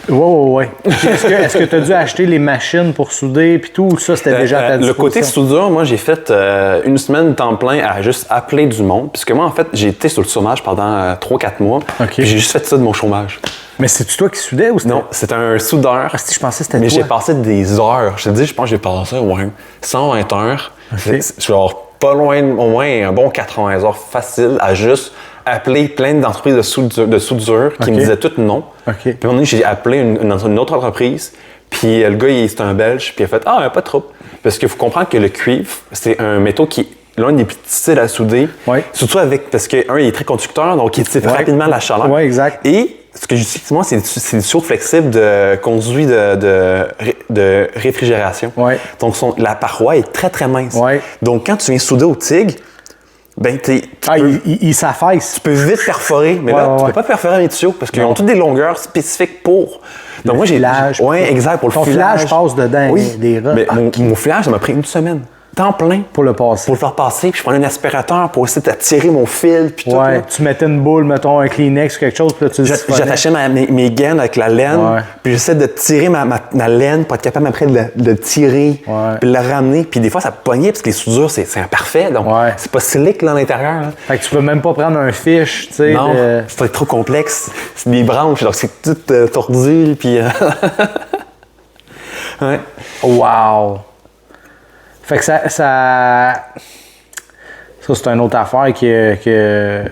Oui. Est-ce que tu as dû acheter les machines pour souder puis tout, ou ça, c'était déjà à ta disposition? Le côté soudure, moi, j'ai fait une semaine de temps plein à juste appeler du monde. Puisque moi, en fait, j'ai été sur le chômage pendant 3-4 mois. Puis j'ai juste fait ça de mon chômage. Mais c'est-tu toi qui soudais ou c'était... Non, c'était un soudeur. Ah, je pensais que c'était toi. Mais j'ai passé des heures. Je te dis, je pense que j'ai passé 120 heures. Genre pas loin, au moins un bon 80 heures facile à juste appelé plein d'entreprises de soudure qui me disaient toutes non. Puis à un moment donné, j'ai appelé une autre entreprise, Puis le gars, c'est un Belge, puis il a fait « Ah, pas de trouble. » Parce qu'il faut comprendre que le cuivre, c'est un métaux qui est l'un des plus difficiles à souder. Oui. Surtout parce que, il est très conducteur, donc il tire rapidement la chaleur. Oui, exact. Et ce que j'utilise, moi, c'est du tuyau flexible de conduit de réfrigération. Oui. Donc, la paroi est très, très mince. Oui. Donc, quand tu viens souder au TIG, ben, il s'affaisse. tu peux vite perforer, mais là, tu peux pas perforer les tuyaux parce qu'ils ont toutes des longueurs spécifiques pour. Donc, moi, j'ai. Oui, exact, pour le filage. Ton filage passe dedans des rats. Mais mon filage, ça m'a pris une semaine. Temps plein. Pour le passer. Pour le faire passer, puis je prenais un aspirateur pour essayer d'attirer mon fil, puis tout. Ouais, tu mettais une boule, mettons un Kleenex ou quelque chose, puis là, tu le siphonnais. J'attachais mes gaines avec la laine, puis j'essaie de tirer ma laine pour être capable après de le tirer, puis de le ramener. Puis des fois, ça pognait, parce que les soudures, c'est imparfait, donc c'est pas slick là, à l'intérieur. Là. Fait que tu peux même pas prendre un fiche, tu sais. Non, c'est trop complexe. C'est des branches, donc c'est tout tordu, puis... ouais. Wow! Fait que ça c'est une autre affaire que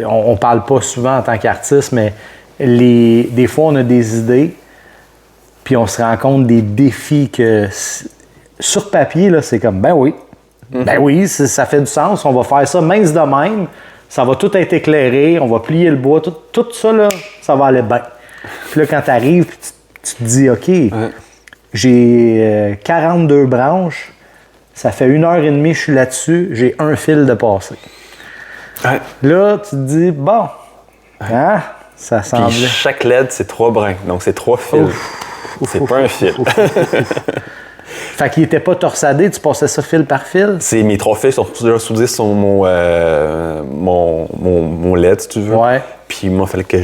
on parle pas souvent en tant qu'artiste, mais des fois, on a des idées, puis on se rend compte des défis que sur papier, là, c'est comme, ben oui, ça fait du sens, on va faire ça mince de même, ça va tout être éclairé, on va plier le bois, tout ça, là, ça va aller bien. Puis là, quand tu arrives, tu te dis, OK, j'ai 42 branches, ça fait 1h30 je suis là-dessus, j'ai un fil de passé. Ouais. Là, tu te dis, bon, hein, ça semble... Puis chaque LED, c'est 3 brins, donc c'est 3 fils. C'est pas un fil. Fait qu'il était pas torsadé, tu passais ça fil par fil? Mes 3 fils sont soudés sur mon LED, si tu veux. Ouais. Puis moi, il fallait que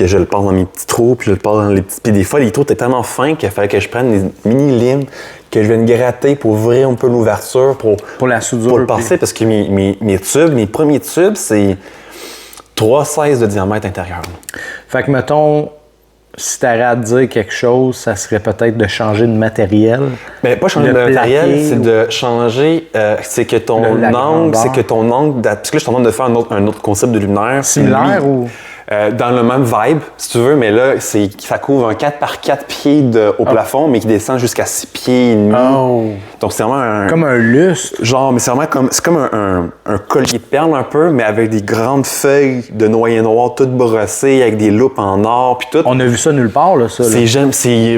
je le passe dans mes petits trous, puis je le passe dans les petits... Puis des fois, les trous étaient tellement fins qu'il fallait que je prenne des mini-limes que je vienne gratter pour ouvrir un peu l'ouverture pour la soudure. Pour le passer, parce que mes premiers tubes, c'est 3,16 de diamètre intérieur. Fait que, mettons, si tu avais à te dire quelque chose, ça serait peut-être de changer de matériel. Mais pas changer de matériel, c'est de changer, c'est que ton angle, parce que là, je suis en train de faire un autre concept de luminaire. Similaire ou? Dans le même vibe, si tu veux, mais là, ça couvre un 4x4 pieds au plafond, mais qui descend jusqu'à 6 pieds et demi. Oh. Donc, c'est vraiment comme un lustre. Genre, mais c'est vraiment comme un collier de perles un peu, mais avec des grandes feuilles de noyer noir toutes brossées, avec des loupes en or, puis tout. On a vu ça nulle part, là, ça.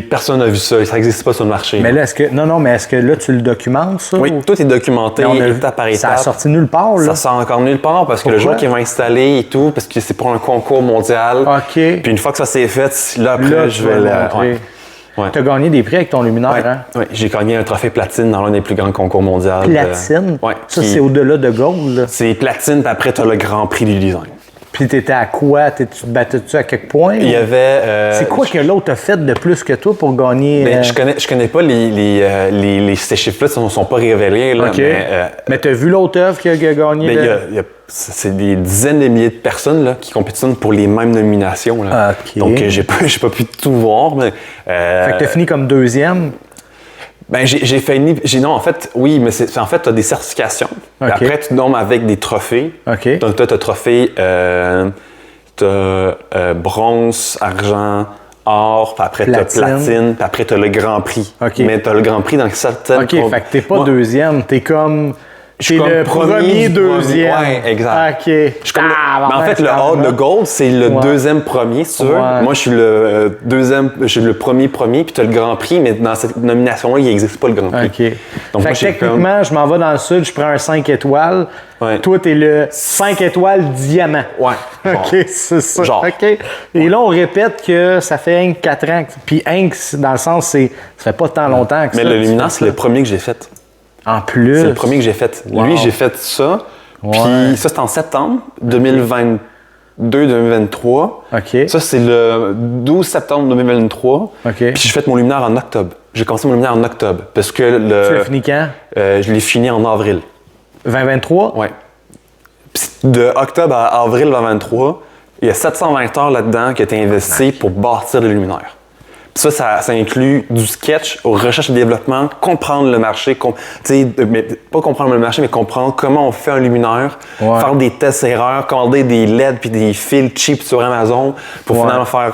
Personne n'a vu ça, ça n'existe pas sur le marché. Mais là, est-ce que là, tu le documentes, ça? Oui, tout est documenté, étape par étape. Ça a sorti nulle part, là? Ça sort encore nulle part, parce que le jour qu'ils vont installer et tout, parce que c'est pour un concours mondial. OK. Puis une fois que ça s'est fait, là, après, je vais montrer. Ouais. Tu as gagné des prix avec ton luminaire, hein? Oui, j'ai gagné un trophée platine dans l'un des plus grands concours mondiaux. Platine? Oui. Ça, c'est au-delà de gold, là. C'est platine, puis après, tu as le grand prix du design. Puis t'étais à quoi? Tu te battais-tu à quelque point? Il y avait... c'est quoi que l'autre a fait de plus que toi pour gagner? Mais je connais pas ces chiffres-là, ne sont pas révélés. Là, OK. Mais tu as vu l'autre œuvre qui a gagné? C'est des dizaines de milliers de personnes là, qui compétitionnent pour les mêmes nominations. Là. OK. Donc, j'ai pas pu tout voir. Mais, fait que tu as fini comme deuxième? Ben, j'ai fait non, en fait, oui, mais en fait, tu as des certifications. Okay. Après, tu nommes avec des trophées. OK. Donc, tu as trophée, bronze, argent, or, puis après, tu as platine, puis après, tu as le grand prix. Okay. Mais tu as le grand prix dans certaines... OK, fait que t'es pas deuxième, t'es comme... C'est le premier, deuxième. Oui, exact. OK. Mais en fait, le gold, c'est le deuxième premier, si tu veux. Ouais. Moi, je suis le deuxième, je suis le premier, puis tu as le grand prix, mais dans cette nomination-là, il n'existe pas le grand prix. OK. Donc, fait moi, que techniquement, je m'en vais dans le sud, je prends un 5 étoiles. Ouais. Toi, t'es le 5 étoiles diamant. Ouais. OK, c'est ça. Genre. OK. Et là, on répète que ça fait 4 ans. Puis dans le sens, ça fait pas tant longtemps que ça. Mais le luminaire, c'est le premier que j'ai fait. En plus. C'est le premier que j'ai fait. Wow. Lui, j'ai fait ça. Puis ça, c'était en septembre 2022-2023. OK. Ça, c'est le 12 septembre 2023. OK. Puis j'ai fait mon luminaire en octobre. J'ai commencé mon luminaire en octobre. Parce que Tu l'as fini quand? Je l'ai fini en avril. 2023? Oui. De octobre à avril 2023, il y a 720 heures là-dedans qui ont été investies pour bâtir le luminaire. Ça inclut du sketch, recherche et développement, comprendre le marché, mais pas comprendre le marché, mais comprendre comment on fait un luminaire, faire des tests-erreurs, commander des LED puis des fils cheap sur Amazon pour finalement faire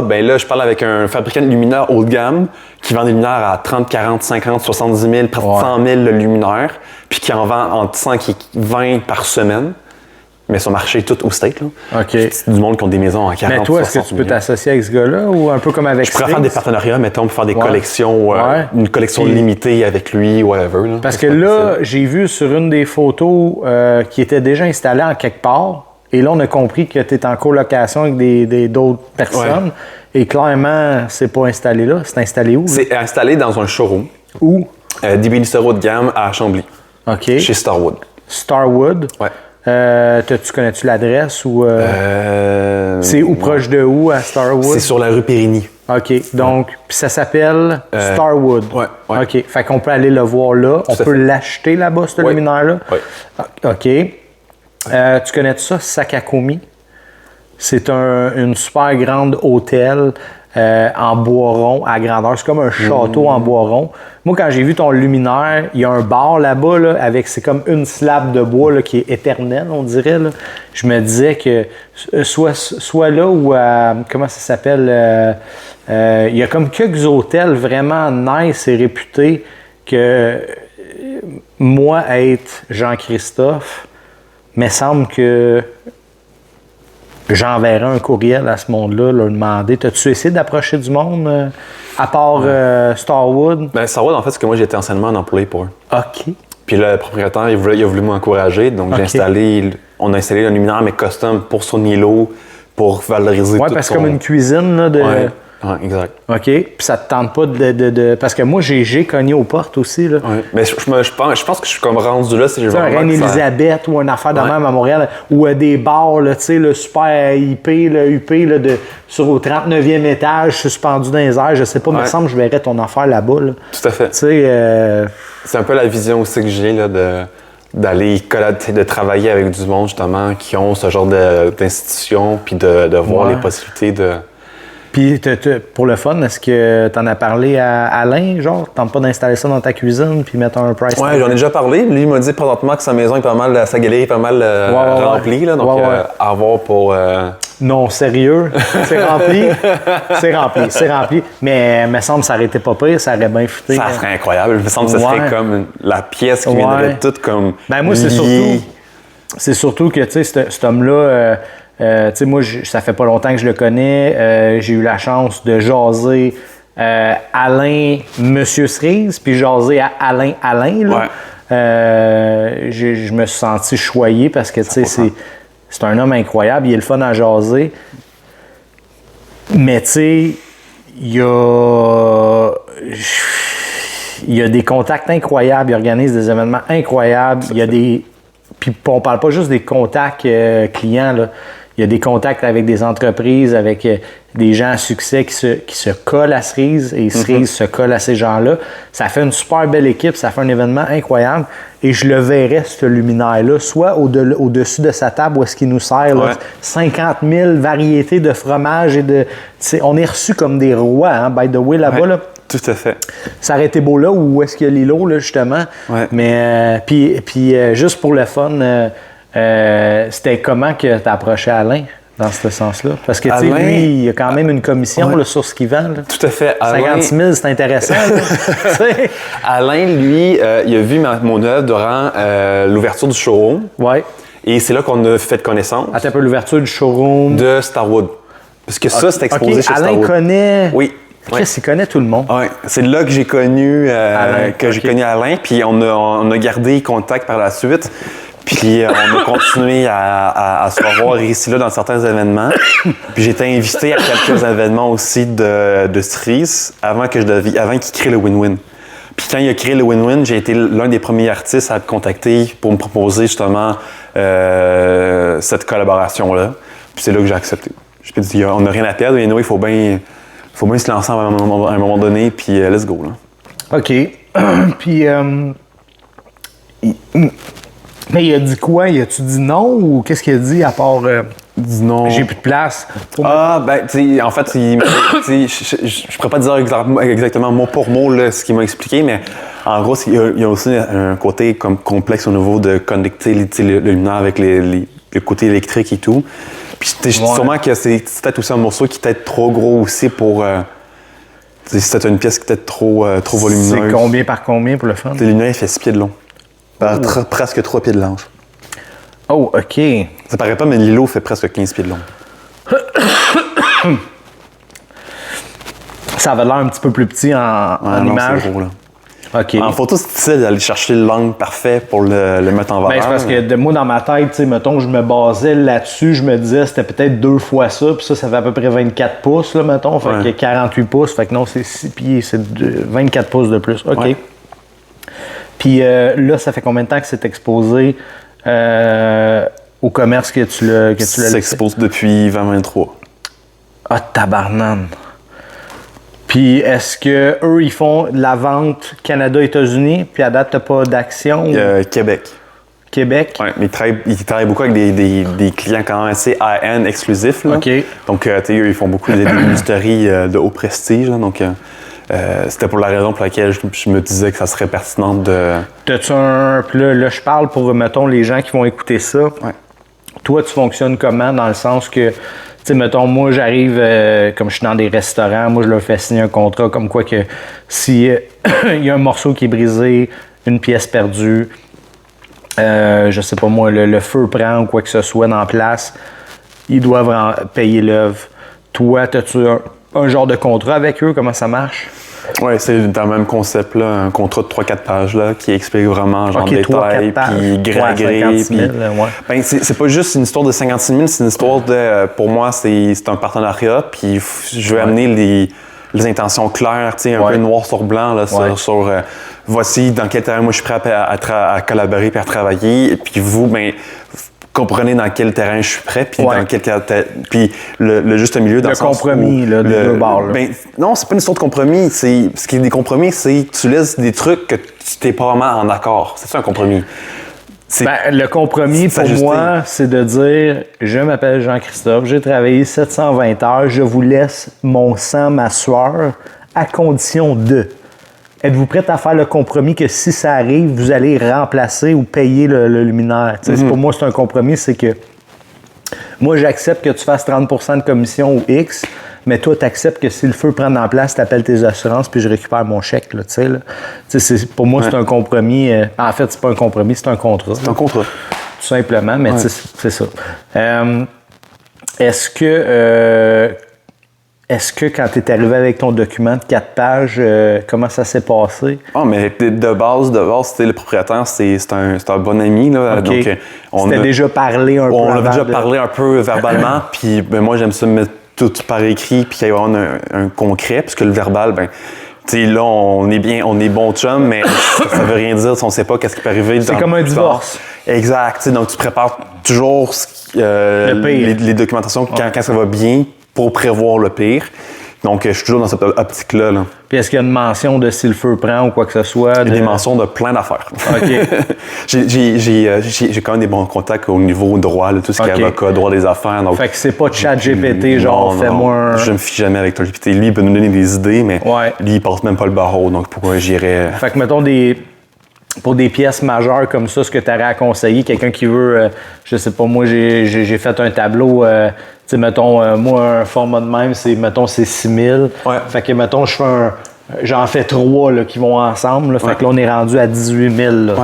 ben là, je parle avec un fabricant de luminaires haut de gamme qui vend des luminaires à 30, 40, 50, 70 000, presque 100 000 le luminaire, puis qui en vend entre 5 et 20 par semaine. Mais son marché est tout au state. Là. OK. C'est du monde qui ont des maisons à 40 Mais toi, est-ce que tu peux t'associer avec ce gars-là ou un peu comme avec Je pourrais faire des partenariats, mettons, pour faire des collections, une collection limitée avec lui, whatever. Là. Parce que là, j'ai vu sur une des photos qui était déjà installée en quelque part, et là, on a compris que tu es en colocation avec d'autres personnes, et clairement, c'est pas installé là. C'est installé où? C'est installé dans un showroom. Où? D'ébénisseur haut de gamme à Chambly. OK. Chez Starwood. Starwood? Ouais. Connais-tu l'adresse ou c'est où proche de où à Starwood? C'est sur la rue Périgny. OK. Donc, puis ça s'appelle Starwood. Ouais. OK. Fait qu'on peut aller le voir là. On peut l'acheter là-bas, ce luminaire-là? Oui. OK. Tu connais ça, Sakakomi? C'est une super grande hôtel en bois rond à grandeur. C'est comme un château en bois rond. Moi, quand j'ai vu ton luminaire, il y a un bar là-bas là, c'est comme une slab de bois là, qui est éternelle, on dirait. Là. Je me disais que soit là ou comment ça s'appelle? Il y a comme quelques hôtels vraiment nice et réputés que moi, être Jean-Christophe, me semble que j'enverrai un courriel à ce monde-là, leur demander. T'as-tu essayé d'approcher du monde à part Starwood? Ben, Starwood, en fait, c'est que moi, j'étais anciennement un employé pour eux. OK. Puis le propriétaire, il a voulu m'encourager. Donc, on a installé un luminaire, mais custom pour son îlot, pour valoriser tout. Oui, parce que comme une cuisine, là, de... Ouais, exact. OK. Puis ça te tente pas de... Parce que moi, j'ai cogné aux portes aussi, là. Ouais. Mais je pense que je suis comme rendu là, si j'ai vraiment... Reine-Élisabeth ou une affaire de même à Montréal, ou des bars, là, tu sais, le super IP, là, sur au 39e étage, suspendu dans les airs, je sais pas, mais il me semble que je verrais ton affaire là-bas, là. Tout à fait. Tu sais... C'est un peu la vision aussi que j'ai, là, de travailler avec du monde, justement, qui ont ce genre d'institution, puis de voir les possibilités de... Puis, pour le fun, est-ce que tu en as parlé à Alain, genre? Tente pas d'installer ça dans ta cuisine puis mettre un price tag? Ouais, j'en ai déjà parlé. Lui, il m'a dit présentement que sa maison est pas mal, sa galerie est pas mal remplie, là, donc à voir pour... Non, sérieux? C'est rempli? C'est rempli. Mais il me semble que ça aurait été pas pire, ça aurait bien fouté. Ça serait incroyable. Il me semble que ça serait comme la pièce qui viendrait toute comme moi, c'est surtout que, tu sais, cet homme-là... tu sais, moi, ça fait pas longtemps que je le connais. J'ai eu la chance de jaser Alain Monsieur Cerise, puis jaser à Alain. Là. Je me suis senti choyé parce que, tu sais, c'est un homme incroyable. Il est le fun à jaser. Mais, tu sais, il y a des contacts incroyables. Il organise des événements incroyables. Il y a des... Puis on parle pas juste des contacts clients, là. Il y a des contacts avec des entreprises, avec des gens à succès qui se collent à Cerise et Cerise se colle à ces gens-là. Ça fait une super belle équipe, ça fait un événement incroyable et je le verrais, ce luminaire-là, soit au-dessus de sa table où est-ce qu'il nous sert là, 50 000 variétés de fromages et de... On est reçus comme des rois, hein, by the way, là-bas. Là. Tout à fait. Ça aurait été beau là, où est-ce qu'il y a l'îlot, là, justement. Ouais. Mais, puis juste pour le fun... c'était comment que tu as approché Alain dans ce sens-là? Parce que, tu sais, lui, il a quand même une commission là, sur ce qu'il vend. Là. Tout à fait. 50 000, c'est intéressant. Alain, lui, il a vu mon œuvre durant l'ouverture du showroom. Ouais. Et c'est là qu'on a fait connaissance. Attends un peu, l'ouverture du showroom. De Starwood. Parce que ça, c'est exposé chez Starwood. Alain connaît... Oui. Chris, il connaît tout le monde. Oui, c'est là que j'ai connu Alain. Puis on a gardé contact par la suite. Puis on a continué à se revoir ici là dans certains événements. Puis j'ai été invité à quelques événements aussi de Cerise avant qu'il crée le Win-Win. Puis quand il a créé le Win-Win, j'ai été l'un des premiers artistes à le contacter pour me proposer justement cette collaboration-là. Puis c'est là que j'ai accepté. Je me suis dit, on n'a rien à perdre, mais il faut bien se lancer à un moment donné, puis let's go. Là. OK. Puis... Mais il a dit quoi? Il a-tu dit non ou qu'est-ce qu'il a dit à part... Non. J'ai plus de place. Ben, tu sais, en fait, je pourrais pas dire exactement mot pour mot là, ce qu'il m'a expliqué, mais en gros, il y a aussi un côté comme complexe au niveau de connecter le luminaire avec le côté électrique et tout. Puis sûrement que c'est peut-être aussi un morceau qui est peut-être trop gros aussi pour... c'est peut-être une pièce qui est peut-être trop volumineuse. C'est combien par combien pour le fun? Le luminaire, il fait 6 pieds de long. Presque 3 pieds de large. Oh, OK. Ça paraît pas, mais l'îlot fait presque 15 pieds de long. Ça avait l'air un petit peu plus petit en image. C'est gros, là. OK. En photo, c'est difficile d'aller chercher l'angle parfait pour le mettre en valeur. C'est parce que moi, dans ma tête, mettons, je me basais là-dessus, je me disais c'était peut-être 2 fois ça, puis ça fait à peu près 24 pouces, là, mettons. Fait que 48 pouces, fait que non, c'est 6 pieds, c'est 24 pouces de plus. OK. Ouais. Puis là, ça fait combien de temps que c'est exposé au commerce que tu l'as laissé? C'est exposé depuis 2023. Ah, tabarnane! Puis est-ce que eux ils font de la vente Canada-États-Unis, puis à date, t'as pas d'action? Québec. Québec? Oui, mais ils travaillent beaucoup avec des clients quand même assez high-end exclusifs. Là. OK. Donc, eux, ils font beaucoup des débunisteries de haut prestige. Là. Donc, c'était pour la raison pour laquelle je me disais que ça serait pertinent de... T'as-tu un... Puis là, je parle pour, mettons, les gens qui vont écouter ça. Ouais. Toi, tu fonctionnes comment? Dans le sens que, tu sais, mettons, moi, j'arrive, comme je suis dans des restaurants, moi, je leur fais signer un contrat comme quoi que si il y a un morceau qui est brisé, une pièce perdue, je sais pas moi, le feu prend ou quoi que ce soit dans la place, ils doivent payer l'œuvre. Toi, as-tu un genre de contrat avec eux? Comment ça marche? Oui, c'est dans le même concept, là, un contrat de 3-4 pages là, qui explique vraiment genre détail, puis gré à gré. Ben, c'est pas juste une histoire de 56 000, c'est une histoire de, pour moi, c'est un partenariat, puis je veux amener les intentions claires, un peu noir sur blanc, là, sur voici dans quel terrain moi je suis prêt à collaborer et à travailler, et puis vous, ben, comprenez dans quel terrain je suis prêt, puis dans quel puis le juste milieu dans le compromis, là, des deux bords. Ben, non, c'est pas une histoire de compromis. Ce qui est des compromis, c'est que tu laisses des trucs que tu t'es pas vraiment en accord. C'est ça un compromis. Le compromis, pour moi, c'est de dire je m'appelle Jean-Christophe, j'ai travaillé 720 heures, je vous laisse mon sang, ma sueur, à condition de. Êtes-vous prête à faire le compromis que si ça arrive, vous allez remplacer ou payer le luminaire? Pour moi, c'est un compromis, c'est que moi, j'accepte que tu fasses 30% de commission ou X, mais toi, tu acceptes que si le feu prend en place, tu appelles tes assurances puis je récupère mon chèque. Là, pour moi, c'est un compromis. En fait, c'est pas un compromis, c'est un contrat. C'est un contrat. Tout simplement, mais c'est ça. Est-ce que quand tu es arrivé avec ton document de 4 pages, comment ça s'est passé? Ah, mais de base, c'était le propriétaire, c'est un bon ami. Là, okay. Donc, on a déjà parlé un peu. On avait déjà parlé un peu verbalement, puis ben, moi, j'aime ça mettre tout par écrit, puis qu'il y ait vraiment un concret, puisque le verbal, ben, tu sais, là, on est bon chum, mais ça veut rien dire si on sait pas qu'est-ce qui peut arriver. C'est comme un divorce. Exact. Donc, tu prépares toujours les documentations quand ça va bien, pour prévoir le pire. Donc, je suis toujours dans cette optique-là. Là. Puis, est-ce qu'il y a une mention de si le feu prend ou quoi que ce soit? Il y a des mentions de plein d'affaires. OK. j'ai quand même des bons contacts au niveau droit, là, tout ce qui est avocat, droit des affaires. Donc, fait que c'est pas ChatGPT, genre, fais-moi un... Je me fie jamais avec ChatGPT. Lui, il peut nous donner des idées, mais lui, il passe même pas le barreau. Donc, pourquoi j'irais... Fait que, mettons, pour des pièces majeures comme ça, ce que tu aurais à conseiller, quelqu'un qui veut, je sais pas, moi, j'ai fait un tableau... tu sais, mettons, moi, un format de même, c'est 6000. Ouais. Fait que, mettons, j'en fais 3 là, qui vont ensemble. Là, fait que là, on est rendu à 18 000. Là,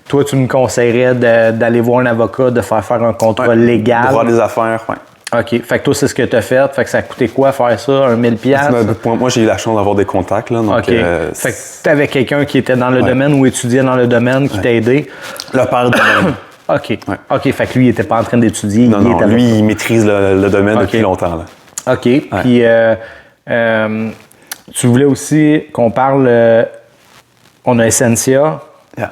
toi, tu me conseillerais d'aller voir un avocat, de faire un contrat légal. Droit des affaires, oui. OK. Fait que toi, c'est ce que tu as fait. Fait que ça a coûté quoi faire ça? 1 000$? Moi, j'ai eu la chance d'avoir des contacts. Là, donc, OK. Fait que tu avais quelqu'un qui était dans le domaine ou étudiait dans le domaine qui t'a aidé? Le père de domaine. OK. Ouais. OK. Fait que lui, il n'était pas en train d'étudier. Non, lui, il maîtrise le domaine depuis longtemps. Là. OK. Ouais. Puis, tu voulais aussi qu'on parle... on a Essentia.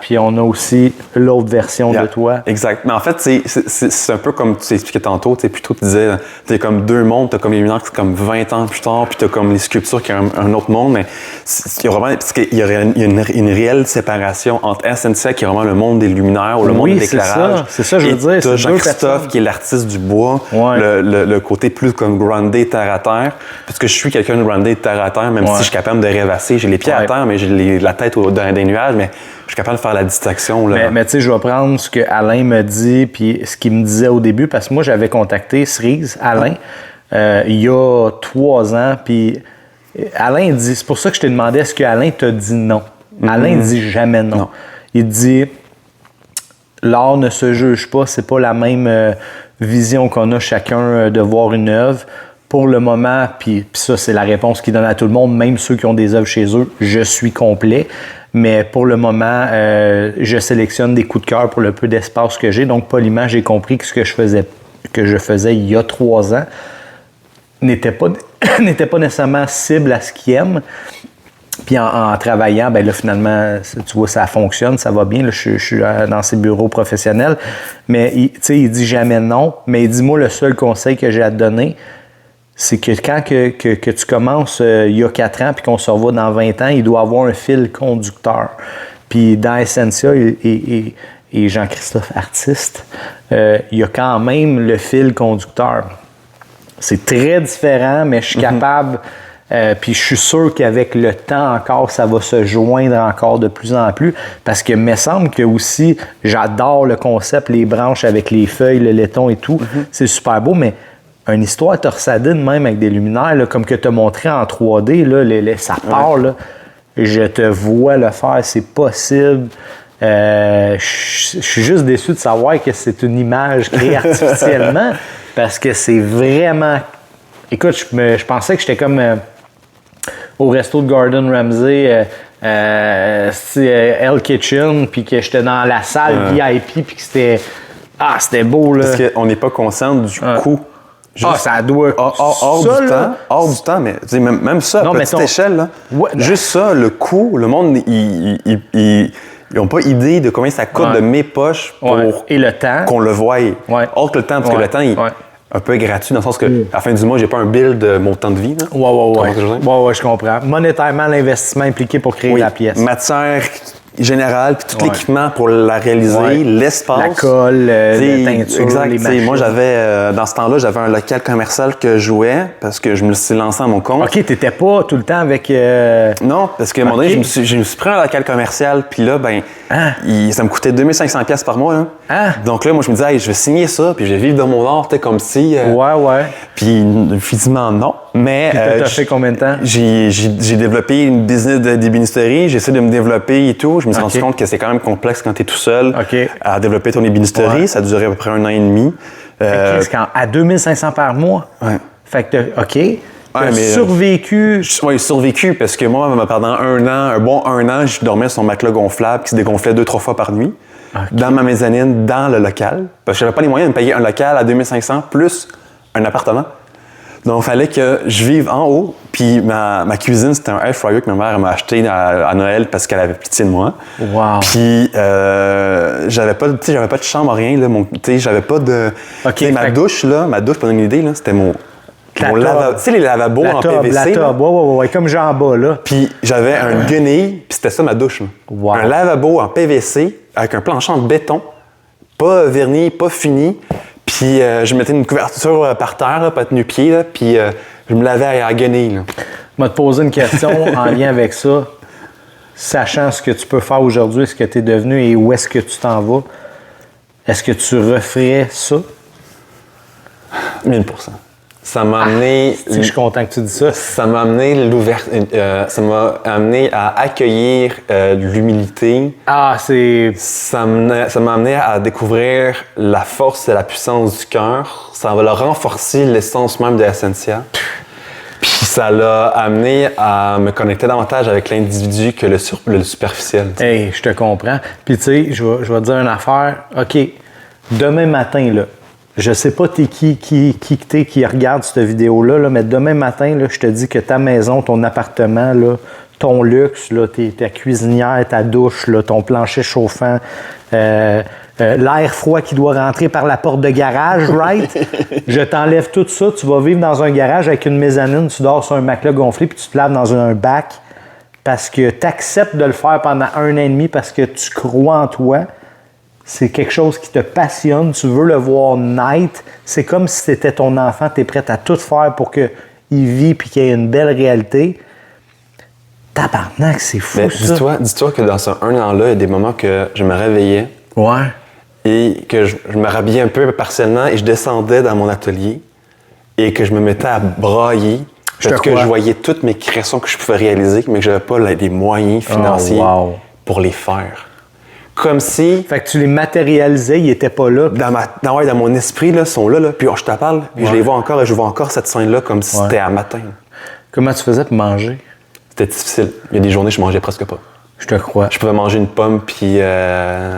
Puis on a aussi l'autre version de toi. Exact. Mais en fait, c'est un peu comme tu expliquais tantôt. Plutôt tu disais, tu as comme deux mondes. Tu as comme les luminaires qui sont comme 20 ans plus tard, puis tu as comme les sculptures qui ont un autre monde. Mais il y a vraiment, parce qu'il y a une réelle séparation entre SNCA, qui est vraiment le monde des luminaires ou le monde de l'éclairage. C'est ça, je veux dire. Tu as Jean-Christophe, qui est l'artiste du bois, le côté plus comme groundé terre à terre. Parce que je suis quelqu'un de groundé terre à terre, même si je suis capable de rêvasser. J'ai les pieds à terre, mais j'ai la tête dans des nuages. Mais je suis capable de faire la distinction. Là. Mais tu sais, je vais prendre ce que Alain me dit, puis ce qu'il me disait au début, parce que moi, j'avais contacté Cerise, Alain, il y a 3 ans, puis Alain dit, c'est pour ça que je t'ai demandé, est-ce que Alain t'a dit non? Alain dit jamais non. Il dit, l'art ne se juge pas, c'est pas la même vision qu'on a chacun de voir une œuvre. Pour le moment, puis ça, c'est la réponse qu'il donne à tout le monde, même ceux qui ont des œuvres chez eux, je suis complet. Mais pour le moment, je sélectionne des coups de cœur pour le peu d'espace que j'ai. Donc, poliment, j'ai compris que ce que je faisais il y a 3 ans n'était pas nécessairement cible à ce qu'il aime. Puis en travaillant, ben là, finalement, tu vois, ça fonctionne, ça va bien. Là, je suis dans ces bureaux professionnels. Mais tu sais, il dit jamais non. Mais il dit, moi, le seul conseil que j'ai à te donner, c'est que quand que tu commences il y a 4 ans puis qu'on se revoit dans 20 ans, il doit avoir un fil conducteur. Puis dans Essentia et Jean-Christophe artiste, il y a quand même le fil conducteur. C'est très différent, mais je suis capable, puis je suis sûr qu'avec le temps encore, ça va se joindre encore de plus en plus, parce que il me semble que aussi, j'adore le concept, les branches avec les feuilles, le laiton et tout, c'est super beau, mais une histoire torsadine même avec des luminaires, là, comme que tu as montré en 3D, là, ça part, là, je te vois le faire, c'est possible. Je suis juste déçu de savoir que c'est une image créée artificiellement parce que c'est vraiment... Écoute, je pensais que j'étais comme au resto de Gordon Ramsay, Hell Kitchen, puis que j'étais dans la salle VIP, puis que c'était... Ah, c'était beau, là. Parce qu'on n'est pas conscient du coût. Juste ça doit... Hors du temps, mais même ça, à petite échelle, là, juste ça, le coût, le monde, ils n'ont pas idée de combien ça coûte de mes poches pour et le temps. Qu'on le voie. Hors que le temps, parce que le temps, il est un peu gratuit, dans le sens que, à la fin du mois, j'ai pas un bill de mon temps de vie. Ouais, je comprends. Monétairement, l'investissement impliqué pour créer la pièce. Matière générale, puis tout l'équipement pour la réaliser, l'espace. La colle, la teinture, exact, les machines. Moi, j'avais, dans ce temps-là, j'avais un local commercial que je jouais parce que je me suis lancé à mon compte. OK, t'étais pas tout le temps avec... Non, parce qu'à un moment donné, je me suis pris un local commercial, puis là, ça me coûtait 2500$ par mois. Là. Donc là, moi, je me disais, hey, je vais signer ça, puis je vais vivre de mon art, comme si... Puis, finalement, non. Mais t'as fait combien de temps? J'ai développé une business d'ébénisterie, j'essaie de me développer et tout. Je me suis rendu compte que c'est quand même complexe quand tu es tout seul à développer ton ébénisterie. Ça a duré à peu près 1 an et demi. À 2500 par mois? Fait que t'as survécu? Oui, survécu parce que moi, pendant un bon 1 an, je dormais sur un matelas gonflable qui se dégonflait 2-3 fois par nuit. Dans ma mezzanine, dans le local. Parce que j'avais pas les moyens de me payer un local à 2500 plus un appartement. Donc, il fallait que je vive en haut. Puis, ma cuisine, c'était un air fryer que ma mère m'a acheté à Noël parce qu'elle avait pitié de moi. Wow. Puis, j'avais pas de chambre, rien. Là, j'avais pas de... ma douche, pour donner une idée, là, c'était mon lavabo. Tu sais, les lavabos en PVC. Comme Jean bas, là. Puis, j'avais un guenille, puis c'était ça ma douche. Wow. Un lavabo en PVC avec un plancher en béton, pas verni, pas fini. Puis je mettais une couverture par terre, pas tenu pied, là, puis je me lavais à guenille. Je vais te poser une question en lien avec ça. Sachant ce que tu peux faire aujourd'hui, ce que tu es devenu et où est-ce que tu t'en vas, est-ce que tu referais ça? 1000%. Ça m'a amené... Je suis content que tu dis ça. Ça m'a amené ça m'a amené à accueillir l'humilité. Ça m'a amené à découvrir la force et la puissance du cœur. Ça va renforcer l'essence même de Essentia. Puis ça l'a amené à me connecter davantage avec l'individu que le superficiel. Hey, je te comprends. Puis tu sais, je vais te dire une affaire. OK, demain matin, là, je sais pas t'es qui regarde cette vidéo-là, mais demain matin, là, je te dis que ta maison, ton appartement, là, ton luxe, là, ta cuisinière, ta douche, là, ton plancher chauffant, l'air froid qui doit rentrer par la porte de garage, right? Je t'enlève tout ça, tu vas vivre dans un garage avec une mezzanine, tu dors sur un matelas gonflé puis tu te laves dans un bac parce que tu acceptes de le faire pendant 1 an et demi parce que tu crois en toi. C'est quelque chose qui te passionne, tu veux le voir naître. C'est comme si c'était ton enfant, tu es prêt à tout faire pour qu'il vive et qu'il ait une belle réalité. Tabarnak, c'est fou, mais ça. Dis-toi que dans ce 1 an-là, il y a des moments que je me réveillais. Ouais. Et que je me rhabillais un peu partiellement et je descendais dans mon atelier et que je me mettais à brailler parce que je voyais toutes mes créations que je pouvais réaliser, mais que je n'avais pas les moyens financiers pour les faire. Comme si... Fait que tu les matérialisais, ils n'étaient pas là. Dans mon esprit, là, ils sont là, puis je te parle, puis je les vois encore et je vois encore cette scène-là comme si c'était à matin. Comment tu faisais pour manger? C'était difficile. Il y a des journées, je mangeais presque pas. Je te crois. Je pouvais manger une pomme, puis...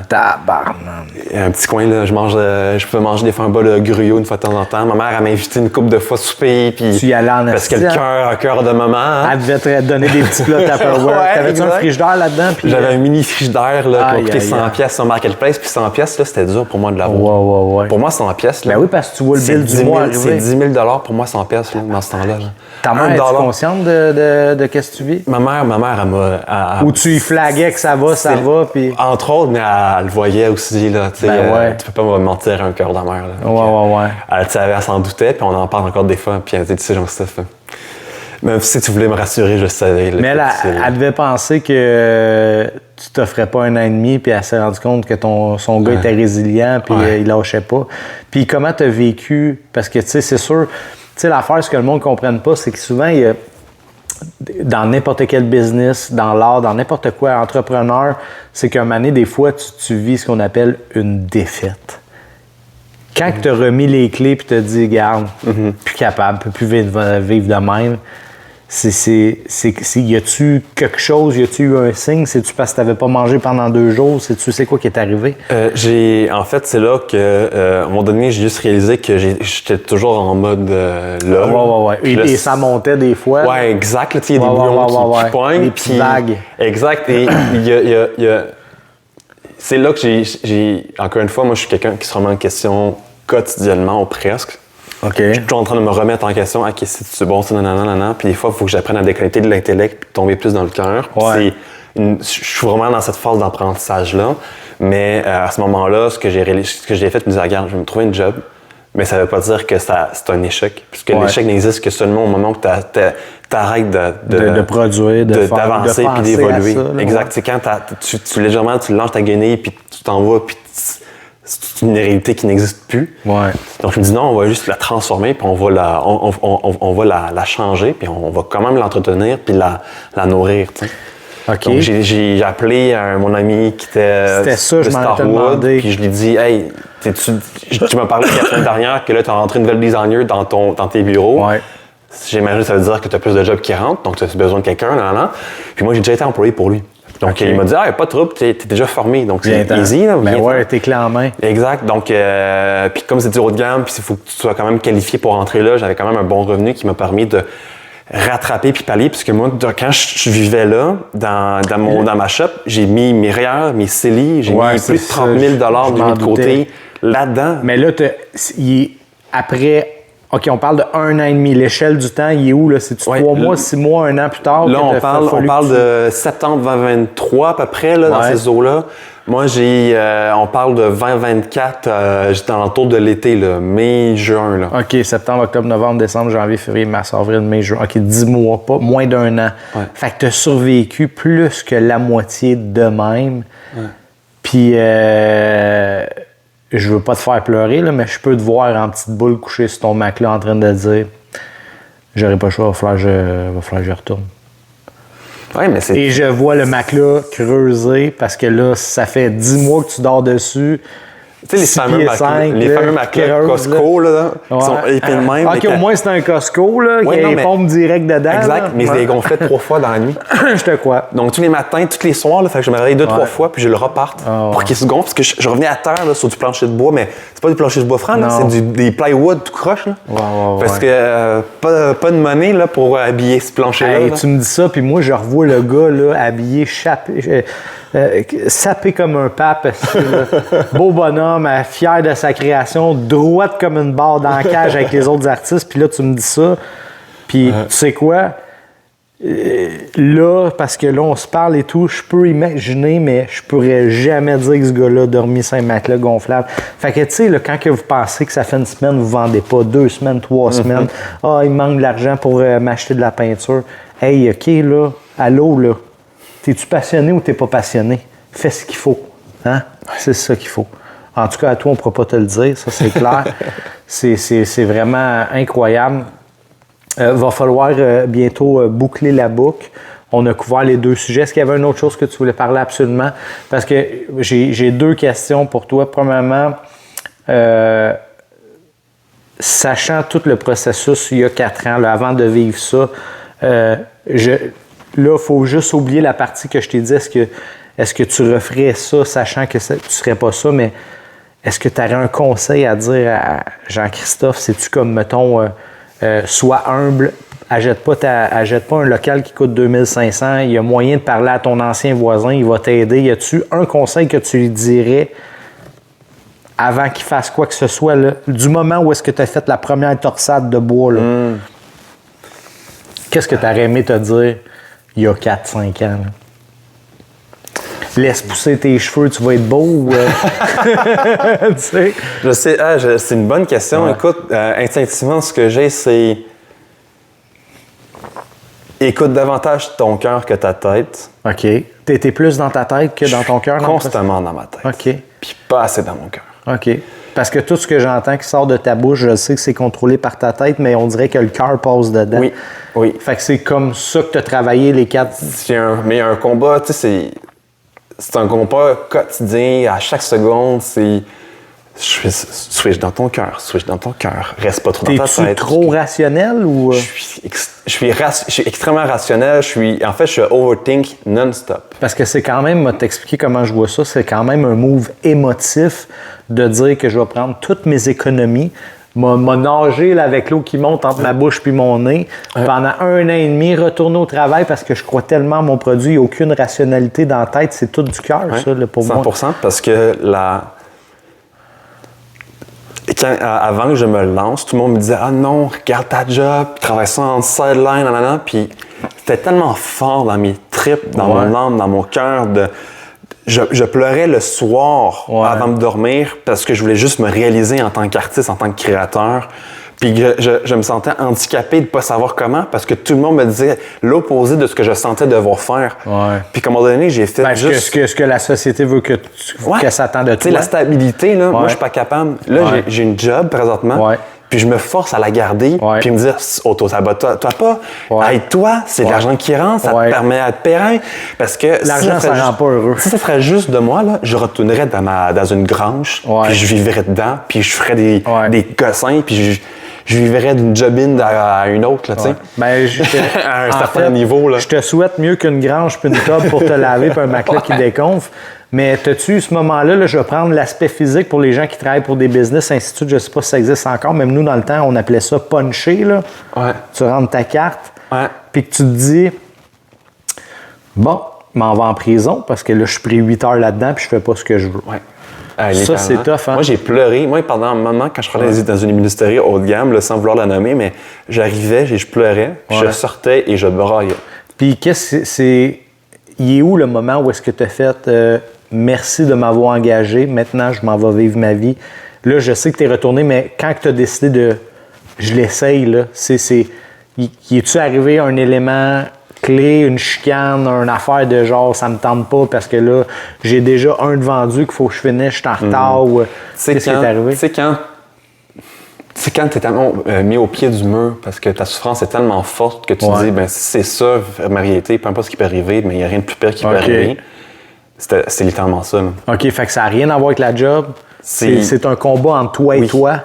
Tabarnak. Un petit coin, là, je pouvais manger des fois un bol de gruau une fois de temps en temps. Ma mère, elle m'invitait une couple de fois souper, puis... Tu y allais en parce que le cœur de maman... Hein? Elle devait te donner des petits plats Tupperware. Ouais, T'avais-tu un frigidaire là-dedans? Puis... J'avais un mini frigidaire, là, qui m'a coûté 100$ sur Marketplace, puis 100$, là, c'était dur pour moi de l'avoir. Ouais. Pour moi, 100$, là... Ben oui, parce que tu vois le bill du mois arriver. C'est 10 000$ pour moi, 100$, là, dans ce temps-là. Ta mère, es-tu consciente de qu'est-ce que tu vis? Ma mère, elle m'a... Ou tu y flaguais que ça va, puis... Entre autres, mais elle le voyait aussi, là, tu sais. Tu peux pas me mentir à un cœur de mère, là. Ouais. Elle s'en doutait, puis on en parle encore des fois, puis elle dit, tu sais, Jean-Christophe, même si tu voulais me rassurer, je savais. Là, mais elle devait penser que tu t'offrais pas 1 an et demi, puis elle s'est rendue compte que son gars était résilient, puis il lâchait pas. Puis comment tu as vécu? Parce que, tu sais, c'est sûr... Tu sais, l'affaire, ce que le monde ne comprenne pas, c'est que souvent, il y a, dans n'importe quel business, dans l'art, dans n'importe quoi, entrepreneur, c'est qu'un moment donné, des fois, tu vis ce qu'on appelle une défaite. Quand tu as remis les clés et tu te dis, garde, plus capable, ne peux plus vivre de même, y a-tu quelque chose, y a-tu eu un signe? C'est-tu parce que tu n'avais pas mangé pendant 2 jours? C'est quoi qui est arrivé? En fait, c'est là que, à un moment donné, j'ai juste réalisé que j'étais toujours en mode lol. Ouais. Et ça montait des fois. Ouais, exact. Il y a des bouillons qui poignent. Des petites vagues. Exact. Et c'est là que j'ai... Encore une fois, moi, je suis quelqu'un qui se remet en question quotidiennement ou presque. Okay. Je suis toujours en train de me remettre en question. OK, c'est bon, c'est nanana. Puis des fois, il faut que j'apprenne à déconnecter de l'intellect puis tomber plus dans le cœur. Ouais. Je suis vraiment dans cette phase d'apprentissage-là. Mais à ce moment-là, ce que j'ai fait, je me disais, regarde, je vais me trouver une job. Mais ça ne veut pas dire que c'est un échec. Puisque l'échec n'existe que seulement au moment où tu arrêtes de produire, d'avancer puis d'évoluer. Exact. C'est quand tu légèrement, tu lances ta guenille puis tu t'en vas puis c'est une réalité qui n'existe plus. Ouais. Donc, je me dis non, on va juste la transformer, puis on va la changer, puis on va quand même l'entretenir, puis la nourrir. T'sais. Okay. Donc, j'ai appelé mon ami qui était de Starwood, puis je lui ai dit, hey, tu m'as parlé la semaine dernière que là, tu as rentré une nouvelle designer dans tes bureaux. Ouais. J'imagine que ça veut dire que tu as plus de jobs qui rentrent, donc tu as besoin de quelqu'un. Puis moi, j'ai déjà été employé pour lui. Donc, il m'a dit, pas de trouble, t'es déjà formé. Donc, c'est easy. Là, t'es clé en main. Exact. Donc, puis comme c'est du haut de gamme, puis il faut que tu sois quand même qualifié pour rentrer là, j'avais quand même un bon revenu qui m'a permis de rattraper puis pallier. Puisque moi, quand je vivais là, dans ma shop, j'ai mis mes REER, mes CELI, j'ai mis plus de 30 000 $, mis de côté là-dedans. Mais là, après... OK, on parle de 1 an et demi. L'échelle du temps, il est où? Là? C'est-tu 3 mois, 6 mois, 1 an plus tard? Là, on parle de septembre 2023 à peu près, là, dans ces eaux-là. Moi, on parle de 2024, j'étais en tour de l'été, là, mai, juin. Là. OK, septembre, octobre, novembre, décembre, janvier, février, mars, avril, mai, juin. OK, 10 mois, pas moins d'1 an. Ouais. Fait que tu as survécu plus que la moitié de même. Ouais. Puis... je veux pas te faire pleurer, là, mais je peux te voir en petite boule couché sur ton matelas en train de dire j'aurai pas le choix, va falloir que je retourne. Ouais, mais et je vois le matelas creuser parce que là, ça fait 10 mois que tu dors dessus. Tu sais, les fameux matelas Costco, là, qui sont épais de même. OK, au moins, c'est un Costco, là, qui a une pompe direct dedans. Exact, là. mais je les gonflais 3 fois dans la nuit. Je te crois. Donc, tous les matins, tous les soirs, là, fait que je me réveille 2-3 fois, puis je le reparte pour qu'il se gonfle. Parce que je revenais à terre, là, sur du plancher de bois, mais c'est pas du plancher de bois franc, là, c'est des plywood tout croche, là. Parce que pas de monnaie, là, pour habiller ce plancher-là. Hey, tu me dis ça, puis moi, je revois le gars, là, habillé, sapé comme un pape, beau bonhomme, fier de sa création, droite comme une barre dans la cage avec les autres artistes. Puis là, tu me dis ça. Puis tu sais quoi? Là, parce que là, on se parle et tout, je peux imaginer, mais je pourrais jamais dire que ce gars-là a dormi sur un matelas gonflable. Fait que, tu sais, quand que vous pensez que ça fait une semaine, vous vendez pas, 2 semaines, 3 semaines, il me manque de l'argent pour m'acheter de la peinture. Hey, OK, là, allô, là. T'es-tu passionné ou t'es pas passionné? Fais ce qu'il faut. Hein? C'est ça qu'il faut. En tout cas, à toi, on ne pourra pas te le dire, ça c'est clair. c'est vraiment incroyable. Va falloir bientôt boucler la boucle. On a couvert les 2 sujets. Est-ce qu'il y avait une autre chose que tu voulais parler absolument? Parce que j'ai 2 questions pour toi. Premièrement, sachant tout le processus il y a 4 ans, là, avant de vivre ça, là, il faut juste oublier la partie que je t'ai dit. Est-ce que tu referais ça, sachant que tu ne serais pas ça, mais est-ce que tu aurais un conseil à dire à Jean-Christophe? C'est-tu comme, mettons, sois humble, achète pas un local qui coûte 2500, il y a moyen de parler à ton ancien voisin, il va t'aider. Y a-tu un conseil que tu lui dirais avant qu'il fasse quoi que ce soit, là, du moment où est-ce que tu as fait la première torsade de bois? Là? Qu'est-ce que tu aurais aimé te dire il y a 4-5 ans? Là? Laisse pousser tes cheveux, tu vas être beau. Tu sais? Je sais, c'est une bonne question. Ouais. Écoute, instinctivement, ce que j'ai, c'est écoute davantage ton cœur que ta tête. OK. T'es plus dans ta tête que dans ton cœur? Constamment dans ma tête. OK. Puis pas assez dans mon cœur. OK. Parce que tout ce que j'entends qui sort de ta bouche, je sais que c'est contrôlé par ta tête, mais on dirait que le cœur passe dedans. Oui. Fait que c'est comme ça que tu as travaillé les 4... Mais un combat, tu sais, c'est un combat quotidien, à chaque seconde, c'est... Switch dans ton cœur, reste pas trop dans ta tête. T'es-tu trop rationnel ou... Je suis extrêmement rationnel, je suis overthink non-stop. Parce que c'est quand même, t'expliquer comment je vois ça, c'est quand même un move émotif de dire que je vais prendre toutes mes économies, m'a nagé là, avec l'eau qui monte entre ma bouche puis mon nez pendant 1 an et demi, retourner au travail parce que je crois tellement à mon produit, il n'y a aucune rationalité dans la tête, c'est tout du cœur, ça, là, pour 100%, moi. 100%, parce que avant que je me lance, tout le monde me disait « Ah non, regarde ta job, travaille ça en sideline, nanana. » Puis c'était tellement fort dans mes tripes, dans mon âme, dans mon cœur. Je pleurais le soir avant de dormir parce que je voulais juste me réaliser en tant qu'artiste, en tant que créateur. Puis je me sentais handicapé de ne pas savoir comment parce que tout le monde me disait l'opposé de ce que je sentais devoir faire. Puis à un moment donné, j'ai fait ce que la société veut que ça attend de toi. Tu sais, la stabilité, là, moi, je suis pas capable. Là, j'ai une job présentement. Puis je me force à la garder, puis me dire « Auto-sabot, toi pas. Aide-toi, c'est de l'argent qui rentre, ça te permet d'être périn. » Parce que l'argent, ça rend pas heureux. Si ça ferait juste de moi, là, je retournerais dans une grange, puis je vivrais dedans, puis je ferais des cossins, puis je vivrais d'une job-in à une autre, tu sais. Ben, à un certain niveau, là. Je te souhaite mieux qu'une grange puis une table pour te laver puis un matelas qui déconfle. Mais t'as-tu eu ce moment-là, là, je vais prendre l'aspect physique pour les gens qui travaillent pour des business, ainsi de suite, je sais pas si ça existe encore, même nous, dans le temps, on appelait ça puncher, là. Tu rentres ta carte, puis que tu te dis, bon, m'en vais en prison parce que là, je suis pris 8 heures là-dedans puis je fais pas ce que je veux. Ça, c'est tough, hein? Moi, j'ai pleuré. Moi, pendant un moment, quand je travaillais dans une ministérie haut de gamme, là, sans vouloir la nommer, mais j'arrivais, je pleurais, je sortais et je braillais. Puis, il est où le moment où est-ce que tu as fait merci de m'avoir engagé, maintenant, je m'en vais vivre ma vie? Là, je sais que tu es retourné, mais quand tu as décidé de je l'essaye, là, y est-tu arrivé un élément clé, une chicane, une affaire de genre ça me tente pas parce que là, j'ai déjà un de vendu qu'il faut que je finisse, je suis en retard ou qu'est-ce qui est arrivé? C'est quand tu es tellement mis au pied du mur parce que ta souffrance est tellement forte que tu te dis, ben si c'est ça, ma réalité, peu importe ce qui peut arriver, mais il n'y a rien de plus pire qui peut arriver. C'est littéralement ça. Là. OK, fait que ça n'a rien à voir avec la job. C'est un combat entre toi et toi.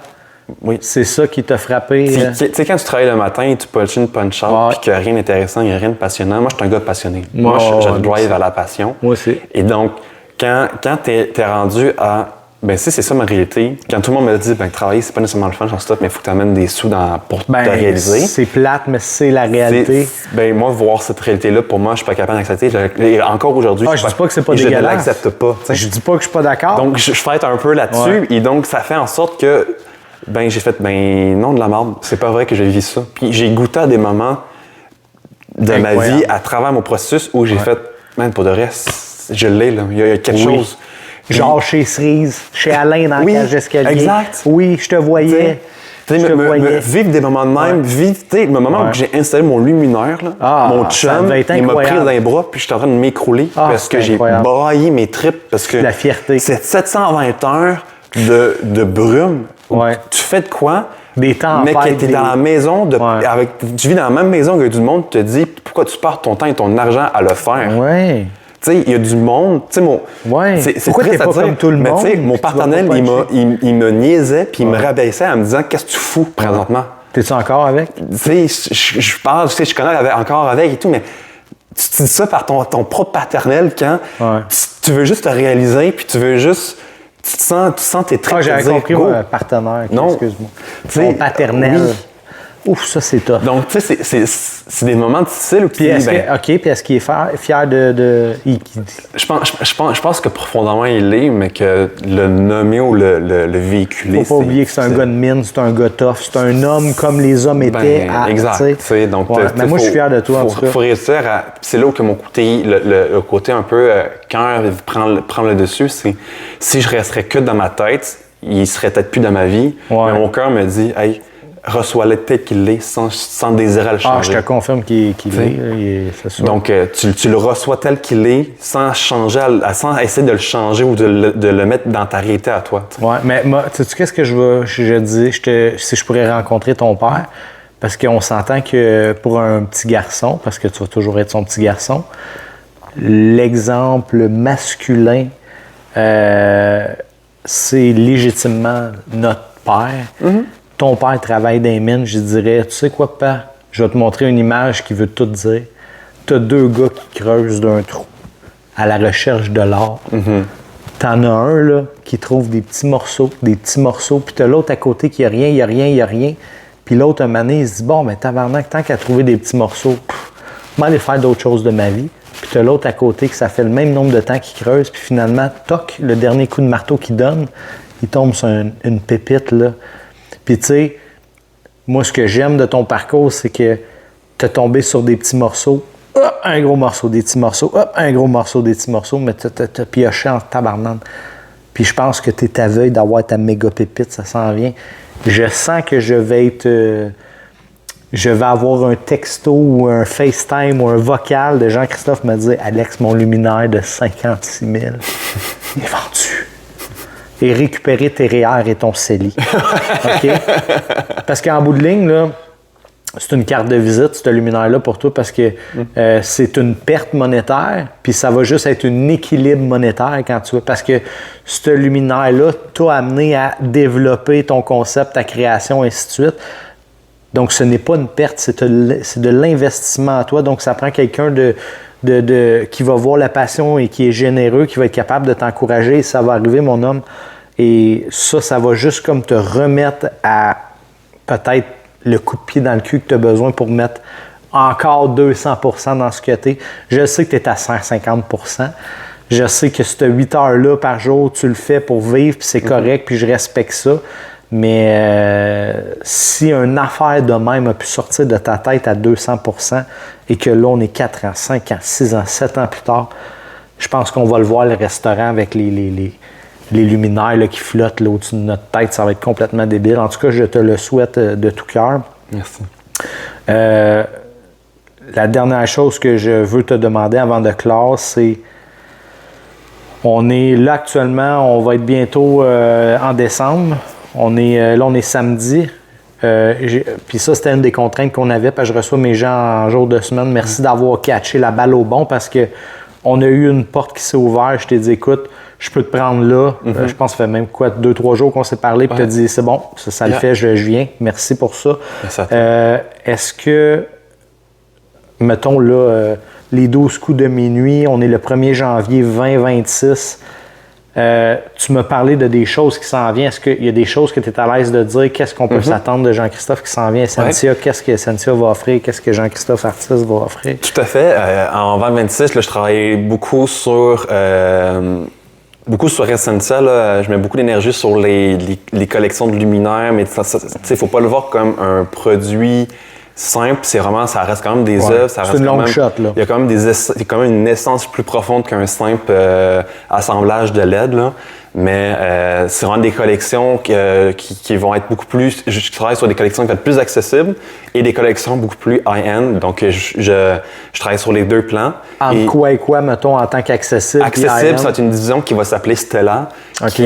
Oui. C'est ça qui t'a frappé. Tu sais, quand tu travailles le matin, tu punch in, punch out, puis qu'il n'y a rien d'intéressant, il n'y a rien de passionnant. Moi, je suis un gars passionné. Moi, je drive à la passion. Moi aussi. Et donc, quand t'es rendu à... Ben, c'est ça ma réalité. Quand tout le monde me dit, ben, travailler, c'est pas nécessairement le fun, j'en stop, mais il faut que tu amènes des sous pour te réaliser. C'est plate, mais c'est la réalité. Moi, voir cette réalité-là, pour moi, je suis pas capable d'accepter. Et encore aujourd'hui, je dis pas que c'est pas dégueulasse. Je ne l'accepte pas. T'sais. Je dis pas que je suis pas d'accord. Donc, je fête un peu là-dessus. Et donc, ça fait en sorte que, j'ai fait, non, de la merde. C'est pas vrai que j'ai vécu ça. Puis j'ai goûté à des moments de ma vie à travers mon processus où j'ai fait, pour de reste, je l'ai, là. Il y a quelque chose. Genre chez Cerise, chez Alain dans la cage d'escalier. Exact. Oui, je te voyais. Vivre des moments de même, le moment où j'ai installé mon luminaire, là, mon chum, il m'a pris dans les bras puis j'étais en train de m'écrouler parce que j'ai braillé mes tripes. Parce que la fierté. C'est 720 heures de brume. Tu fais de quoi? Des temps mais que tu es dans la maison, tu vis dans la même maison que du monde te dit pourquoi tu perds ton temps et ton argent à le faire. Oui. Tu sais, il y a du monde. Tu sais, c'est pourquoi t'es pas comme tout le monde? Mais mon partenaire, il me niaisait puis il me rabaissait en me disant qu'est-ce que tu fous présentement? T'es-tu encore avec? Tu sais, je parle, je connais encore avec et tout, mais tu dis ça par ton propre paternel quand tu veux juste te réaliser puis tu veux juste. Tu sens tes traits. J'avais compris mon partenaire. Non. Excuse-moi. Ton paternel. Oui. Ouf, ça, c'est tough. Donc, tu sais, c'est des moments difficiles où puis est-ce qu'il est fier de... Je pense que profondément, il l'est, mais que le nommer ou le véhiculer, faut pas oublier que c'est un gars de mine, c'est un gars tough, c'est un homme comme les hommes étaient. Exact. Donc, mais moi, je suis fier de toi, en tout cas. Faut réussir à... C'est là où que mon côté, le côté un peu cœur prend le dessus, c'est si je resterais que dans ma tête, il serait peut-être plus dans ma vie, mais mon cœur me dit, hey, reçois-le tel qu'il est sans désirer à le changer. Je te confirme qu'il est, c'est sûr. Donc, tu le reçois tel qu'il est sans changer, sans essayer de le changer ou de le mettre dans ta réalité à toi. T'sais. Ouais, mais moi, tu sais qu'est-ce que je dis? Si je pourrais rencontrer ton père, parce qu'on s'entend que pour un petit garçon, parce que tu vas toujours être son petit garçon, l'exemple masculin, c'est légitimement notre père. Mm-hmm. Ton père travaille dans les mines, je dirais, tu sais quoi, papa? Je vais te montrer une image qui veut tout dire. Tu as deux gars qui creusent d'un trou à la recherche de l'or. Mm-hmm. T'en as un, là, qui trouve des petits morceaux, puis t'as l'autre à côté qui a rien. Puis l'autre, un moment donné, il se dit, bon, mais tabarnak, tant qu'à trouver des petits morceaux, je vais aller faire d'autres choses de ma vie. Puis t'as l'autre à côté que ça fait le même nombre de temps qu'il creuse, puis finalement, toc, le dernier coup de marteau qu'il donne, il tombe sur une pépite, là. Puis tu sais, moi, ce que j'aime de ton parcours, c'est que t'as tombé sur des petits morceaux, un gros morceau, des petits morceaux, un gros morceau, des petits morceaux, mais t'as pioché en tabarnane. Puis je pense que t'es à veille d'avoir ta méga pépite, ça s'en vient. Je sens que je vais avoir un texto ou un FaceTime ou un vocal de Jean-Christophe me dire « Alex, mon luminaire de 56 000, il est vendu. » Et récupérer tes REER et ton CELI. OK? Parce qu'en bout de ligne, là, c'est une carte de visite, ce luminaire-là, pour toi, parce que c'est une perte monétaire, puis ça va juste être un équilibre monétaire quand tu veux. Parce que ce luminaire-là t'a amené à développer ton concept, ta création, et ainsi de suite. Donc, ce n'est pas une perte, c'est de l'investissement à toi. Donc, ça prend quelqu'un qui va voir la passion et qui est généreux, qui va être capable de t'encourager. Et ça va arriver, mon homme. Et ça va juste comme te remettre à peut-être le coup de pied dans le cul que tu as besoin pour mettre encore 200% dans ce que tu es. Je sais que tu es à 150%. Je sais que cette 8 heures-là par jour, tu le fais pour vivre, puis c'est correct, puis je respecte ça. Mais si une affaire de même a pu sortir de ta tête à 200% et que là, on est 4 ans, 5 ans, 6 ans, 7 ans plus tard, je pense qu'on va le voir, le restaurant, avec les luminaires là, qui flottent là, au-dessus de notre tête. Ça va être complètement débile. En tout cas, je te le souhaite de tout cœur. Merci. La dernière chose que je veux te demander avant de clore, c'est... On est là actuellement, on va être bientôt en décembre. On est samedi. Puis ça, c'était une des contraintes qu'on avait, parce que je reçois mes gens en jour de semaine. Merci d'avoir catché la balle au bon, parce que on a eu une porte qui s'est ouverte. Je t'ai dit, écoute, je peux te prendre là. Je pense que ça fait même 2-3 jours qu'on s'est parlé, puis tu as dit, c'est bon, ça le fait, je viens. Merci pour ça. Est-ce que, mettons là, les 12 coups de minuit, on est le 1er janvier 2026. Tu m'as parlé de des choses qui s'en viennent. Est-ce qu'il y a des choses que tu es à l'aise de dire? Qu'est-ce qu'on peut s'attendre de Jean-Christophe qui s'en vient à Essentia? Qu'est-ce que Essentia va offrir? Qu'est-ce que Jean-Christophe Artiste va offrir? Tout à fait. En 2026, là, je travaille beaucoup sur Essentia. Là. Je mets beaucoup d'énergie sur les collections de luminaires, mais il ne faut pas le voir comme un produit simple, ça reste quand même des œuvres. C'est une longue shot, là. Il y a quand même une essence plus profonde qu'un simple assemblage de LED, là. Mais c'est vraiment des collections qui vont être beaucoup plus... Je travaille sur des collections qui vont être plus accessibles et des collections beaucoup plus high-end. Donc, je travaille sur les deux plans. Quoi et quoi, mettons, en tant qu'accessible? Accessible, c'est une division qui va s'appeler Stella,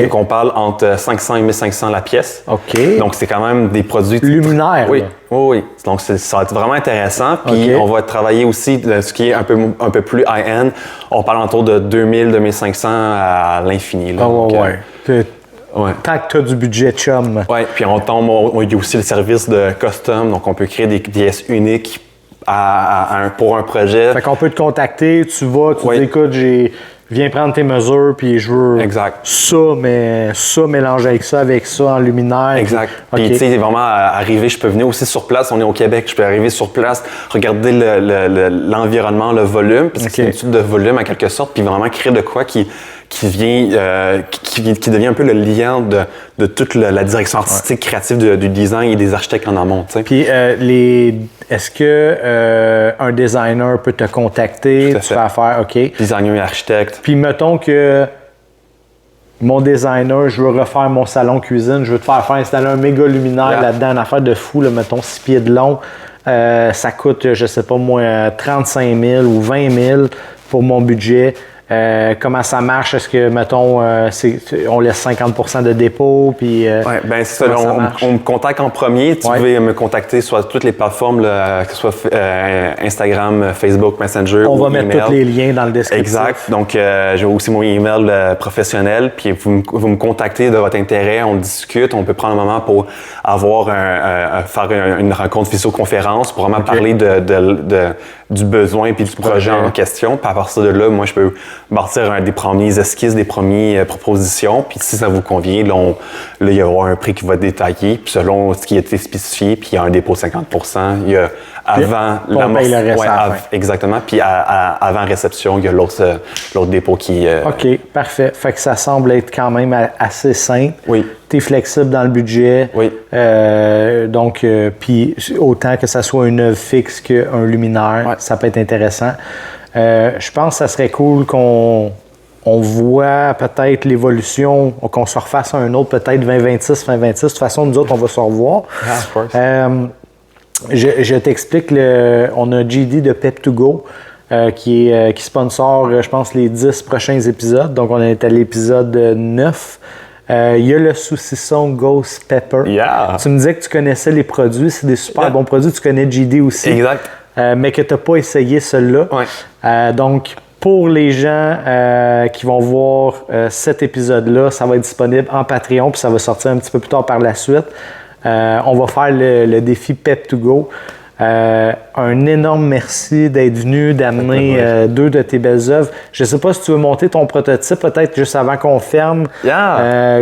qu'on parle entre 500 et 1500 la pièce. OK. Donc, c'est quand même des produits... Luminaires, oui. Là. Oui. Donc, ça va être vraiment intéressant. Puis, on va travailler aussi ce qui est un peu plus high-end. On parle autour de 2000, 2500 à l'infini. Là. Tant que tu as du budget chum. Oui, puis il y a aussi le service de custom. Donc, on peut créer des pièces uniques pour un projet. Fait qu'on peut te contacter, tu vas, tu dis, écoute, viens prendre tes mesures, puis je veux ça mélanger avec ça en luminaire. Exact. Puis, tu sais, vraiment arriver, je peux venir aussi sur place, on est au Québec, je peux arriver sur place, regarder l'environnement, le volume, parce que c'est une étude de volume en quelque sorte, puis vraiment créer de quoi qui devient un peu le lien de toute la direction artistique, créative du design et des architectes en amont. T'sais. Puis, est-ce que un designer peut te contacter? Tu vas faire, OK. Designer et architecte. Puis, mettons que mon designer, je veux refaire mon salon cuisine, je veux te faire installer un méga luminaire là-dedans, une affaire de fou, là, mettons 6 pieds de long. Ça coûte, je sais pas moi, 35 000 ou 20 000 pour mon budget. Comment ça marche? Est-ce que, mettons, on laisse 50% de dépôt? Puis, c'est ça. On me contacte en premier. Tu peux me contacter sur toutes les plateformes, là, que ce soit Instagram, Facebook, Messenger. On va mettre tous les liens dans le descriptif. Exact. Donc, j'ai aussi mon email professionnel. Puis, vous me contactez de votre intérêt. On discute. On peut prendre un moment pour faire une rencontre visioconférence pour vraiment parler du besoin puis du projet en question. Puis, à partir de là, moi, je peux bâtir des premiers esquisses, des premières propositions. Puis si ça vous convient, là, il y aura un prix qui va être détaillé. Puis selon ce qui a été spécifié, puis il y a un dépôt de 50%. Il y a avant exactement. Puis avant réception, il y a l'autre dépôt qui... OK, parfait. Fait que ça semble être quand même assez simple. Oui. Tu es flexible dans le budget. Oui. Donc, puis autant que ça soit une œuvre fixe qu'un luminaire, ça peut être intéressant. Je pense que ça serait cool qu'on voit peut-être l'évolution, qu'on se refasse un autre peut-être 2026, 2026. De toute façon, nous autres, on va se revoir. Je t'explique, on a JD de Pep2Go qui sponsor, je pense, les 10 prochains épisodes. Donc, on est à l'épisode 9. Il y a le saucisson Ghost Pepper. Yeah. Tu me disais que tu connaissais les produits. C'est des super bons produits. Tu connais JD aussi. Exact. Mais que tu n'as pas essayé celui-là. Ouais. Donc, pour les gens qui vont voir cet épisode-là, ça va être disponible en Patreon, puis ça va sortir un petit peu plus tard par la suite. On va faire le défi Pep2Go. Un énorme merci d'être venu, d'amener 2 de tes belles œuvres. Je ne sais pas si tu veux monter ton prototype, peut-être juste avant qu'on ferme,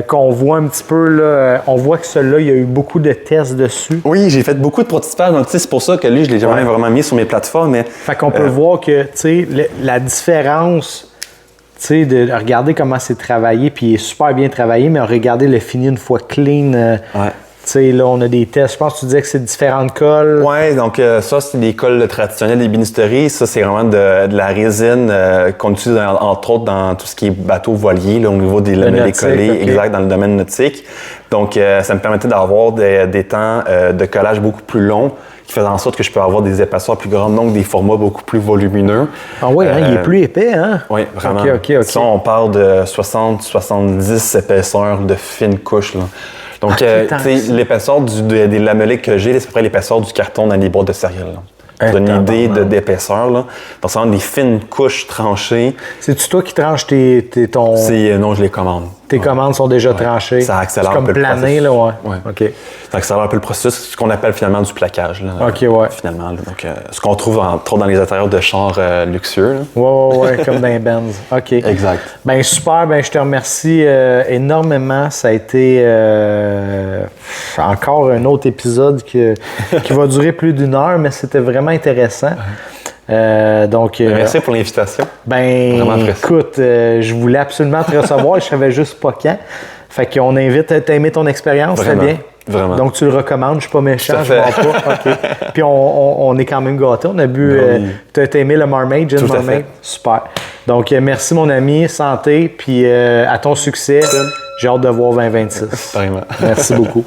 qu'on voit un petit peu, là, on voit que celui-là, il y a eu beaucoup de tests dessus. Oui, j'ai fait beaucoup de prototypage, donc c'est pour ça que lui, je l'ai jamais vraiment mis sur mes plateformes. Mais, fait qu'on peut voir que la différence, de regarder comment c'est travaillé, puis il est super bien travaillé, mais regarder le fini une fois clean. Là, on a des tests. Je pense que tu disais que c'est différentes colles. Oui, donc ça, c'est des colles traditionnelles d'ébénisterie. Ça, c'est vraiment de la résine qu'on utilise entre autres dans tout ce qui est bateau voilier, là, au niveau des lamellés collés, exact, dans le domaine nautique. Donc, ça me permettait d'avoir des temps de collage beaucoup plus longs, qui faisait en sorte que je peux avoir des épaisseurs plus grandes, donc des formats beaucoup plus volumineux. Ah oui, il est plus épais, hein? Oui, vraiment. OK. Ça, on parle de 60-70 épaisseurs de fines couches, là. Donc, l'épaisseur des lamellés que j'ai, c'est à peu près l'épaisseur du carton dans les boîtes de céréales. Pour donner une idée d'épaisseur, là. Donc, c'est vraiment des fines couches tranchées. C'est-tu toi qui tranches ton... Non, je les commande. Tes commandes sont déjà tranchées. Ça accélère un peu le processus. C'est comme plané, là, ouais. OK. Ça accélère un peu le processus, ce qu'on appelle finalement du plaquage, là. OK, ouais. Finalement, là. Donc, ce qu'on trouve entre autres dans les intérieurs de chars luxueux, là. Ouais, comme dans les Benz. OK. Exact. Ben super, je te remercie énormément. Ça a été encore un autre épisode qui va durer plus d'1 heure, mais c'était vraiment intéressant. Merci pour l'invitation. Écoute, je voulais absolument te recevoir, je savais juste pas quand. Fait qu'on invite, t'as aimé ton expérience, c'est bien? Vraiment. Donc tu le recommandes, je suis pas méchant, je ne vends pas. OK. Puis on est quand même gâtés, on a bu, t'as aimé le Marmaid, Gin Marmaid? Super. Donc merci mon ami, santé, puis à ton succès. J'ai hâte de voir 2026. Vraiment. Merci beaucoup.